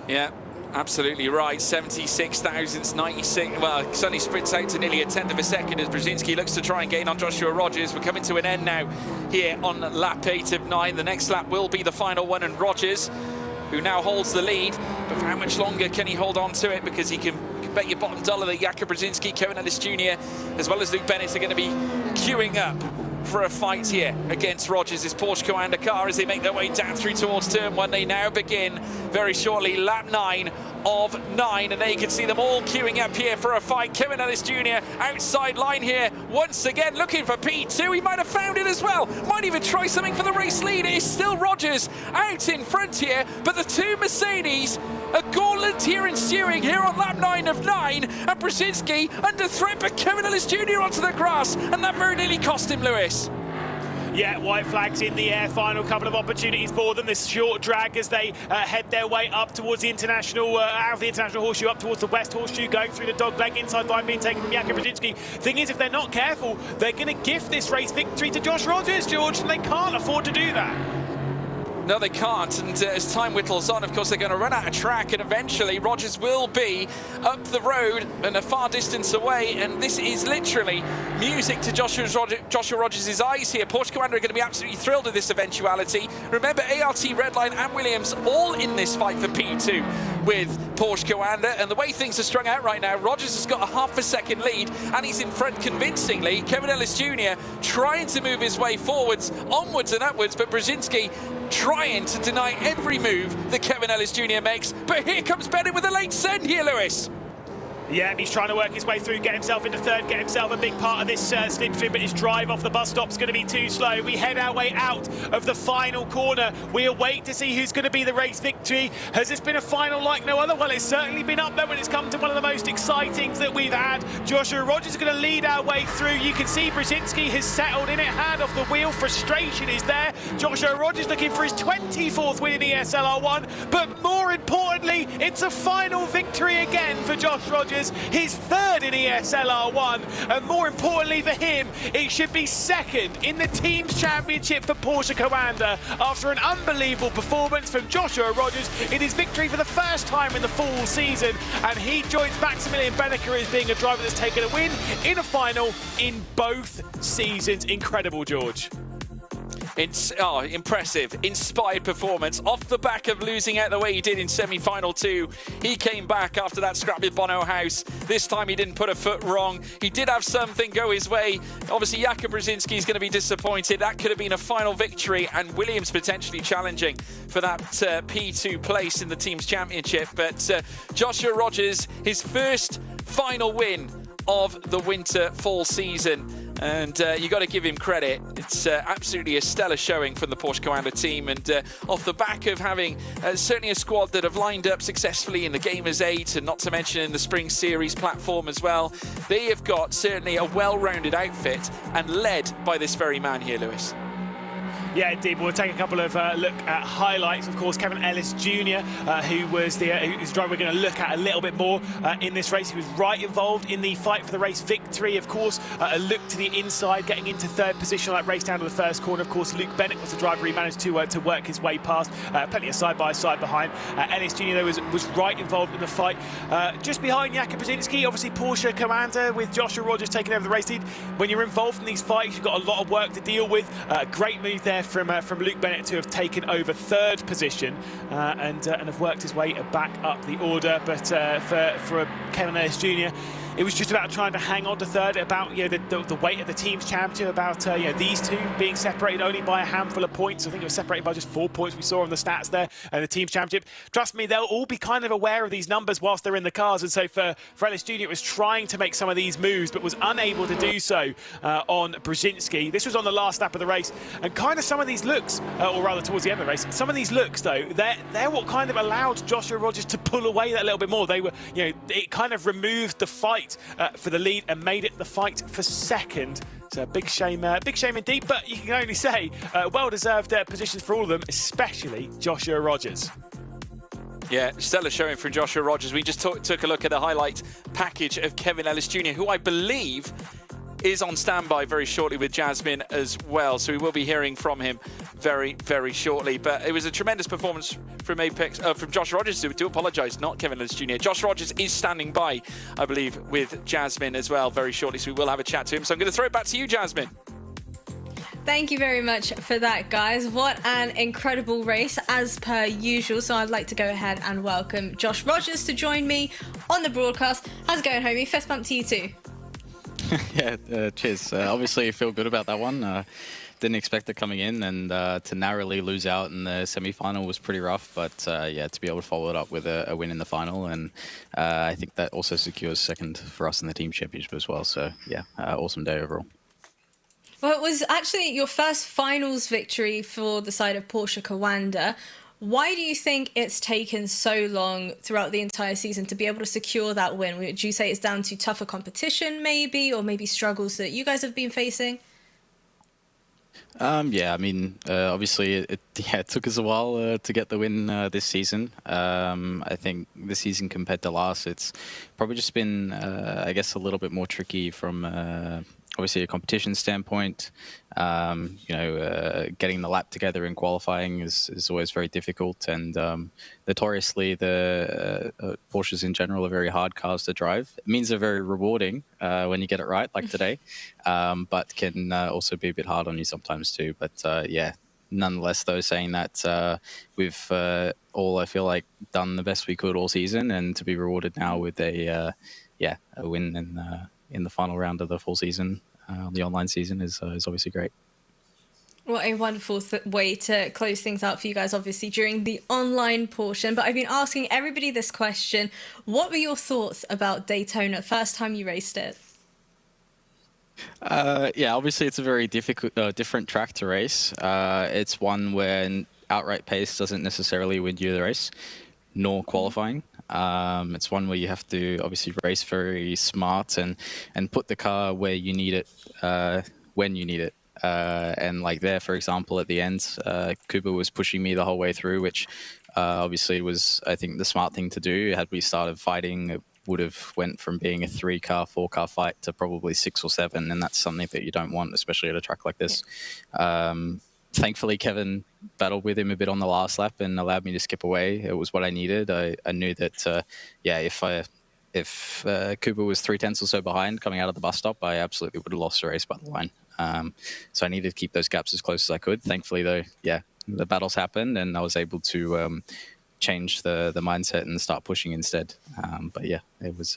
Yeah, absolutely right. 76 thousandths, 96. Well, it suddenly sprints out to nearly a tenth of a second as Brzezinski looks to try and gain on Joshua Rogers. We're coming to an end now here on lap 8 of 9. The next lap will be the final one, and Rogers, who now holds the lead, but for how much longer can he hold on to it? Because he can bet your bottom dollar that Jakub Brzezinski, Kevin Ellis Jr., as well as Luke Bennett are going to be queuing up for a fight here against Rogers' Porsche Commander car as they make their way down through towards turn 1. They now begin very shortly lap 9 of 9, and there you can see them all queuing up here for a fight. Kevin Ellis Jr. outside line here once again looking for P2. He might have found it as well, might even try something for the race lead. It is still Rogers out in front here, but the 2 Mercedes, a gauntlet here ensuing here on lap 9 of 9, and Brzezinski under threat, but Kevin Ellis Jr. onto the grass, and that very nearly cost him, Lewis. Yeah, white flags in the air, final couple of opportunities for them. This short drag as they head their way up towards the international, out of the international horseshoe, up towards the west horseshoe, going through the dog leg, inside line being taken from Jakub Brzezinski. Thing is, if they're not careful, they're going to gift this race victory to Josh Rogers, George, and they can't afford to do that. No, they can't. And as time whittles on, of course, they're going to run out of track, and eventually Rogers will be up the road and a far distance away. And this is literally music to Joshua Rogers' eyes here. Porsche Commander are going to be absolutely thrilled with this eventuality. Remember, ART, Redline and Williams all in this fight for P2 with Porsche Commander. And the way things are strung out right now, Rogers has got a half a second lead, and he's in front convincingly. Kevin Ellis Jr. trying to move his way forwards, onwards and upwards, but Brzezinski trying to deny every move that Kevin Ellis Jr. makes. But here comes Bennett with a late send here, Lewis. Yeah, he's trying to work his way through, get himself into third, get himself a big part of this slipstream, but his drive off the bus stop's going to be too slow. We head our way out of the final corner. We await to see who's going to be the race victory. Has this been a final like no other? Well, it's certainly been up there when it's come to one of the most exciting that we've had. Joshua Rogers is going to lead our way through. You can see Brzezinski has settled in it, hand off the wheel. Frustration is there. Joshua Rogers looking for his 24th win in ESL R1, but more importantly, it's a final victory again for Josh Rogers. His third in ESL R1, and more importantly for him, it should be second in the Teams Championship for Porsche Commander. After an unbelievable performance from Joshua Rogers, it is victory for the first time in the full season, and he joins Maximilian Benneker as being a driver that's taken a win in a final in both seasons. Incredible, George. Impressive, inspired performance off the back of losing out the way he did in semi-final 2. He came back after that scrap with Bono House. This time he didn't put a foot wrong. He did have something go his way. Obviously, Jakub Brzezinski is going to be disappointed. That could have been a final victory, and Williams potentially challenging for that P2 place in the Teams Championship. But Joshua Rogers, his first final win of the winter-fall season. And you got to give him credit. It's absolutely a stellar showing from the Porsche Commander team. And off the back of having certainly a squad that have lined up successfully in the Gamers 8, and not to mention in the Spring Series platform as well, they have got certainly a well-rounded outfit, and led by this very man here, Lewis. Yeah, indeed. We'll take a couple of look at highlights. Of course, Kevin Ellis Jr., who was whose driver we're going to look at a little bit more in this race. He was right involved in the fight for the race victory. Of course, a look to the inside, getting into third position, like race down to the first corner. Of course, Luke Bennett was the driver he managed to work his way past. Plenty of side-by-side behind. Ellis Jr., though, was right involved in the fight. Just behind Jakub Brzezinski, obviously Porsche Commander, with Joshua Rogers taking over the race lead. When you're involved in these fights, you've got a lot of work to deal with. Great move there from Luke Bennett to have taken over third position and have worked his way back up the order. But for Kevin Ellis Jr., it was just about trying to hang on to third, about the weight of the Teams Championship, about these two being separated only by a handful of points. I think it was separated by just 4 points we saw on the stats there, and the Teams Championship. Trust me, they'll all be kind of aware of these numbers whilst they're in the cars, and so for Ellis Jr., it was trying to make some of these moves, but was unable to do so on Brzezinski. This was on the last lap of the race, and kind of some of these looks, or rather towards the end of the race, some of these looks, though, they're what kind of allowed Joshua Rogers to pull away that little bit more. They were, it kind of removed the fight for the lead and made it the fight for second. So big shame indeed, but you can only say well-deserved positions for all of them, especially Joshua Rogers. Yeah, stellar showing from Joshua Rogers. We just took a look at the highlight package of Kevin Ellis Jr., who I believe is on standby very shortly with Jasmine as well, so we will be hearing from him very, very shortly. But it was a tremendous performance from from Josh Rogers. Do apologise, not Kevin Ellis Jr. Josh Rogers is standing by, I believe, with Jasmine as well very shortly, so we will have a chat to him. So I'm going to throw it back to you, Jasmine. Thank you very much for that, guys. What an incredible race, as per usual. So I'd like to go ahead and welcome Josh Rogers to join me on the broadcast. How's it going, homie? Fist bump to you too. Yeah, cheers. Obviously, I feel good about that one. Didn't expect it coming in, and to narrowly lose out in the semi-final was pretty rough. But yeah, to be able to follow it up with a win in the final, and I think that also secures second for us in the team championship as well. So yeah, awesome day overall. Well, it was actually your first finals victory for the side of Porsche Commander. Why do you think it's taken so long throughout the entire season to be able to secure that win? Would you say it's down to tougher competition maybe, or maybe struggles that you guys have been facing? Yeah, I mean, obviously it took us a while to get the win this season. I think this season compared to last, it's probably just been, I guess, a little bit more tricky from obviously a competition standpoint, getting the lap together in qualifying is always very difficult, and notoriously the Porsches in general are very hard cars to drive. It means they're very rewarding when you get it right, like today, but can also be a bit hard on you sometimes too. But yeah, nonetheless, though, saying that we've all, I feel like, done the best we could all season, and to be rewarded now with a win in the final round of the full season, the online season, is obviously great. What a wonderful way to close things out for you guys, obviously, during the online portion. But I've been asking everybody this question. What were your thoughts about Daytona, first time you raced it? Yeah, obviously it's a very different track to race. It's one where outright pace doesn't necessarily win you the race, nor qualifying. It's one where you have to obviously race very smart and put the car where you need it when you need it. And like there, for example, at the end, Cooper was pushing me the whole way through, which obviously was, I think, the smart thing to do. Had we started fighting, it would have went from being a 3-car, 4-car fight to probably 6 or 7, and that's something that you don't want, especially at a track like this. Thankfully, Kevin battled with him a bit on the last lap and allowed me to skip away. It was what I needed. I knew that, if Cooper was 3/10 or so behind coming out of the bus stop, I absolutely would have lost the race by the line. So I needed to keep those gaps as close as I could. Thankfully, though, the battles happened, and I was able to change the mindset and start pushing instead. But yeah, it was.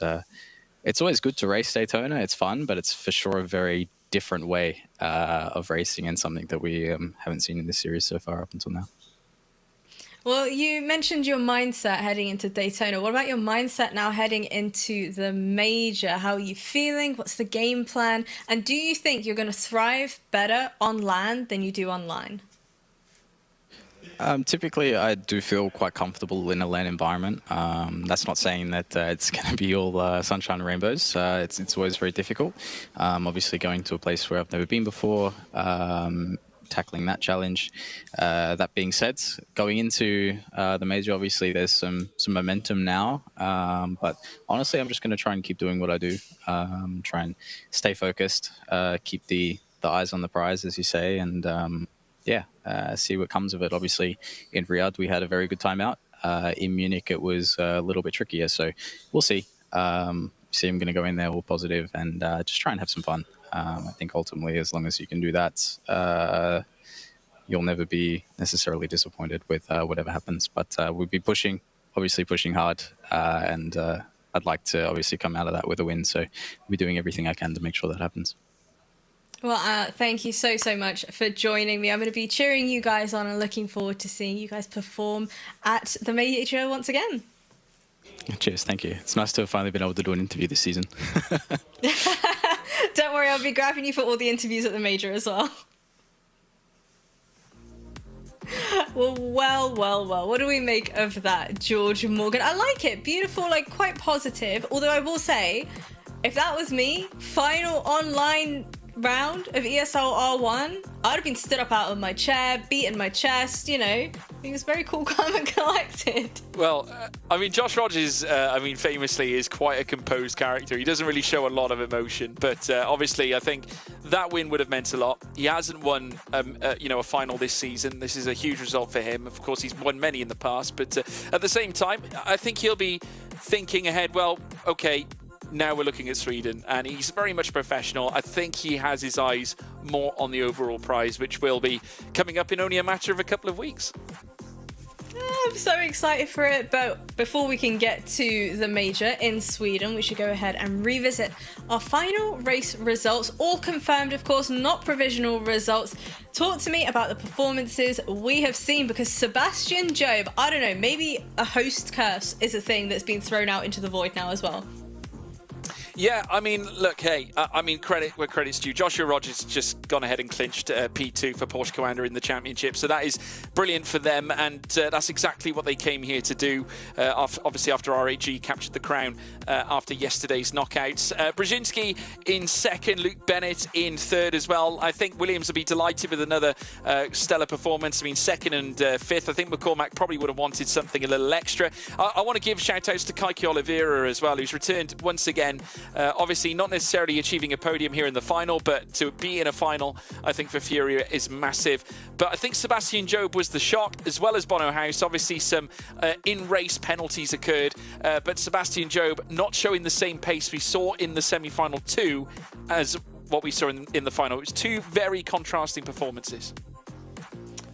It's always good to race Daytona. It's fun, but it's for sure a very different way of racing, and something that we haven't seen in this series so far up until now. Well, you mentioned your mindset heading into Daytona. What about your mindset now heading into the major? How are you feeling? What's the game plan? And do you think you're going to thrive better on land than you do online? Typically, I do feel quite comfortable in a land environment. That's not saying that it's going to be all sunshine and rainbows. It's always very difficult. Obviously, going to a place where I've never been before, tackling that challenge. That being said, going into the major, obviously there's some momentum now. But honestly, I'm just going to try and keep doing what I do. Try and stay focused, keep the eyes on the prize, as you say, and see what comes of it. Obviously, in Riyadh, we had a very good time out. In Munich, it was a little bit trickier, so we'll see. I'm going to go in there all positive and just try and have some fun. I think ultimately, as long as you can do that, you'll never be necessarily disappointed with whatever happens. But we'll be pushing hard, and I'd like to obviously come out of that with a win. So we'll be doing everything I can to make sure that happens. Well, thank you so much for joining me. I'm going to be cheering you guys on and looking forward to seeing you guys perform at the major once again. Cheers, thank you. It's nice to have finally been able to do an interview this season. Don't worry, I'll be grabbing you for all the interviews at the major as well. Well. What do we make of that, George Morgan? I like it. Beautiful, like quite positive. Although I will say, if that was me, final online round of ESL R1, I'd have been stood up out of my chair, beating my chest, He was very cool, calm and collected. Well, Josh Rogers, famously is quite a composed character. He doesn't really show a lot of emotion, but obviously I think that win would have meant a lot. He hasn't won, a final this season. This is a huge result for him. Of course, he's won many in the past, but at the same time, I think he'll be thinking ahead, well, okay, now we're looking at Sweden, and he's very much professional. I think he has his eyes more on the overall prize, which will be coming up in only a matter of a couple of weeks. I'm so excited for it, but before we can get to the major in Sweden, we should go ahead and revisit our final race results, all confirmed, of course, not provisional results. Talk to me about the performances we have seen, because Sebastian Job, I don't know, maybe a host curse is a thing that's been thrown out into the void now as well. Yeah, look, hey, credit where credit's due. Joshua Rogers has just gone ahead and clinched P2 for Porsche Commander in the championship, so that is brilliant for them, and that's exactly what they came here to do, obviously after RAG captured the crown after yesterday's knockouts. Brzezinski in second, Luke Bennett in third as well. I think Williams will be delighted with another stellar performance. Second and fifth. I think McCormack probably would have wanted something a little extra. I want to give shout-outs to Kaiki Oliveira as well, who's returned once again Obviously, not necessarily achieving a podium here in the final, but to be in a final, I think for Furia is massive. But I think Sebastian Job was the shock, as well as Bono House. Obviously, some in-race penalties occurred, but Sebastian Job not showing the same pace we saw in the semi-final 2 as what we saw in the final. It was 2 very contrasting performances.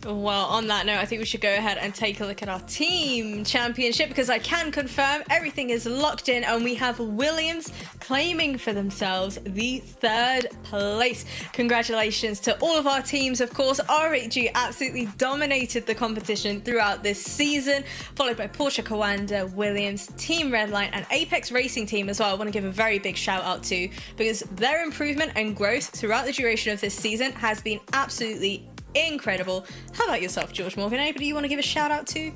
Well, on that note, I think we should go ahead and take a look at our team championship, because I can confirm everything is locked in and we have Williams claiming for themselves the 3rd place. Congratulations to all of our teams. Of course, RHG absolutely dominated the competition throughout this season, followed by Porsche Coanda, Williams, Team Redline and Apex Racing Team as well. I want to give a very big shout out to, because their improvement and growth throughout the duration of this season has been absolutely incredible. How about yourself, George Morgan? Anybody you want to give a shout out to?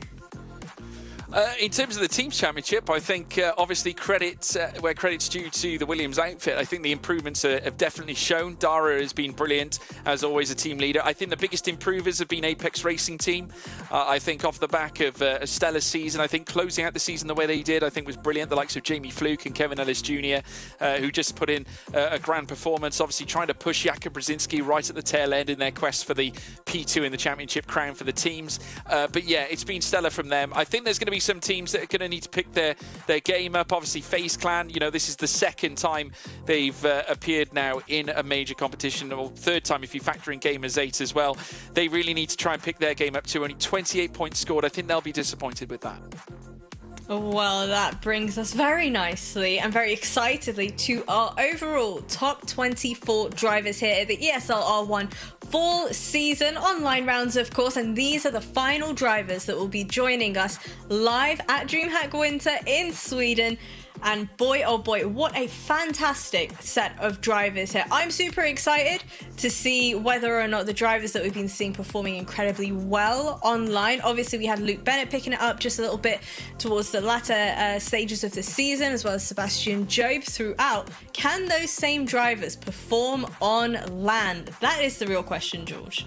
In terms of the team's championship, I think obviously credit where credit's due to the Williams outfit. I think the improvements have definitely shown. Dara has been brilliant, as always, a team leader. I think the biggest improvers have been Apex Racing Team. I think off the back of a stellar season, I think closing out the season the way they did, I think was brilliant. The likes of Jamie Fluke and Kevin Ellis Jr., who just put in a grand performance, obviously trying to push Jakub Brzezinski right at the tail end in their quest for the P2 in the championship crown for the teams. But yeah, it's been stellar from them. I think there's going to be some teams that are going to need to pick their game up. Obviously, FaZe Clan, you know, this is the 2nd time they've appeared now in a major competition, or 3rd time if you factor in Gamers 8 as well. They really need to try and pick their game up too. Only 28 points scored. I think they'll be disappointed with that. Well, that brings us very nicely and very excitedly to our overall top 24 drivers here at the ESL R1 fall season online rounds, of course, and these are the final drivers that will be joining us live at DreamHack Winter in Sweden. And boy, oh boy, what a fantastic set of drivers here. I'm super excited to see whether or not the drivers that we've been seeing performing incredibly well online. Obviously, we had Luke Bennett picking it up just a little bit towards the latter stages of the season, as well as Sebastian Job throughout. Can those same drivers perform on land? That is the real question, George.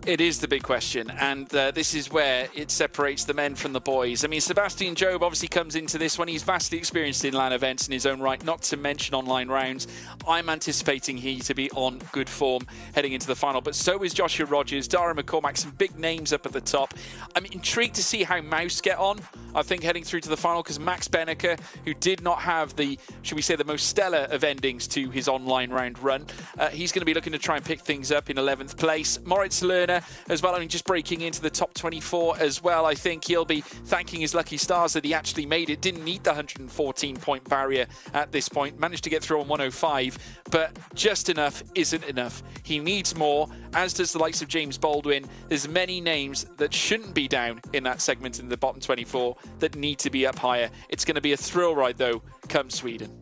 It is the big question, and this is where it separates the men from the boys. I mean, Sebastian Job obviously comes into this one. He's vastly experienced in LAN events in his own right, not to mention online rounds. I'm anticipating he to be on good form heading into the final, but so is Joshua Rogers, Dara McCormack, some big names up at the top. I'm intrigued to see how Mouse get on, I think, heading through to the final, because Max Benneker, who did not have the, should we say, the most stellar of endings to his online round run, he's going to be looking to try and pick things up in 11th place. Moritz Lerner as well, I mean, just breaking into the top 24 as well. I think he'll be thanking his lucky stars that he actually made it. Didn't need the 114-point barrier at this point. Managed to get through on 105, but just enough isn't enough. He needs more, as does the likes of James Baldwin. There's many names that shouldn't be down in that segment in the bottom 24 that need to be up higher. It's going to be a thrill ride, though, come Sweden.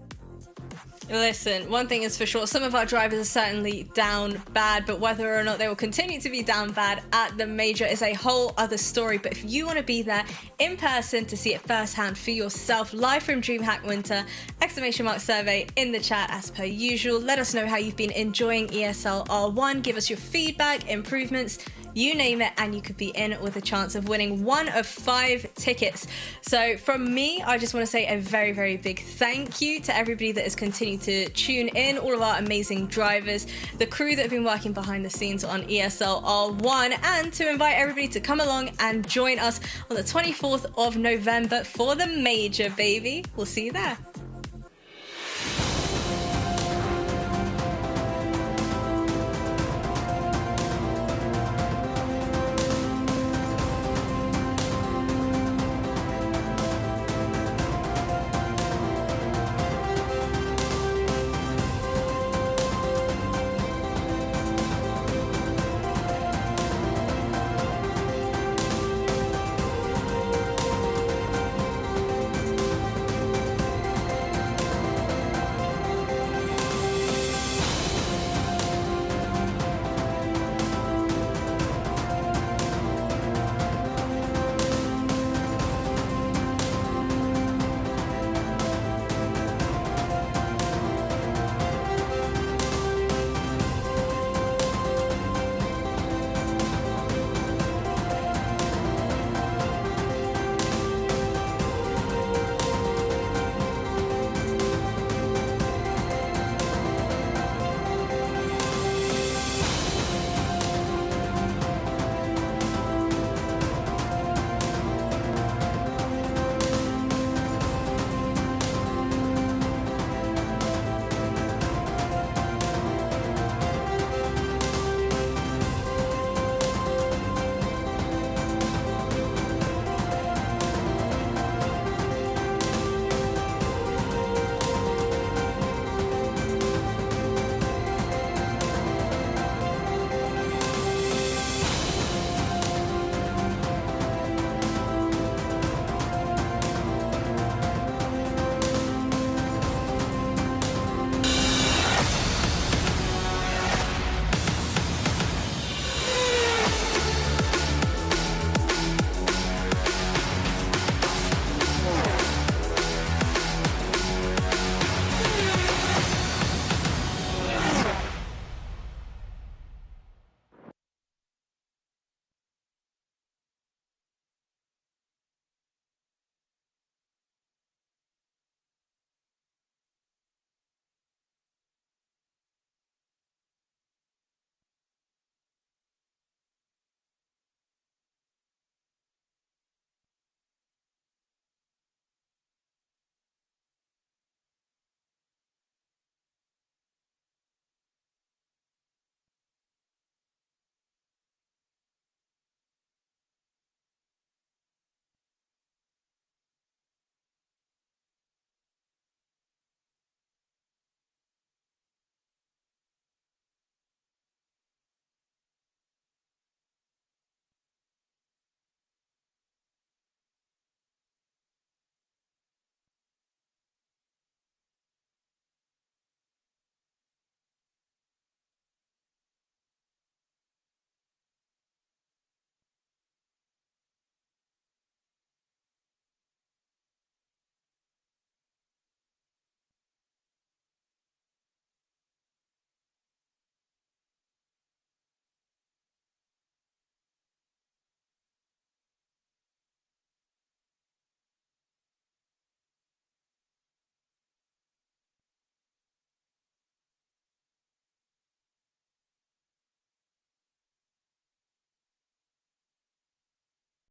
Listen, one thing is for sure, some of our drivers are certainly down bad, but whether or not they will continue to be down bad at the major is a whole other story. But if you want to be there in person to see it firsthand for yourself, live from DreamHack Winter, !survey in the chat as per usual. Let us know how you've been enjoying ESL R1. Give us your feedback, improvements, you name it, and you could be in with a chance of winning one of 5 tickets. So from me, I just want to say a very, very big thank you to everybody that has continued to tune in, all of our amazing drivers, the crew that have been working behind the scenes on ESL R1, and to invite everybody to come along and join us on the 24th of November for the major, baby. We'll see you there.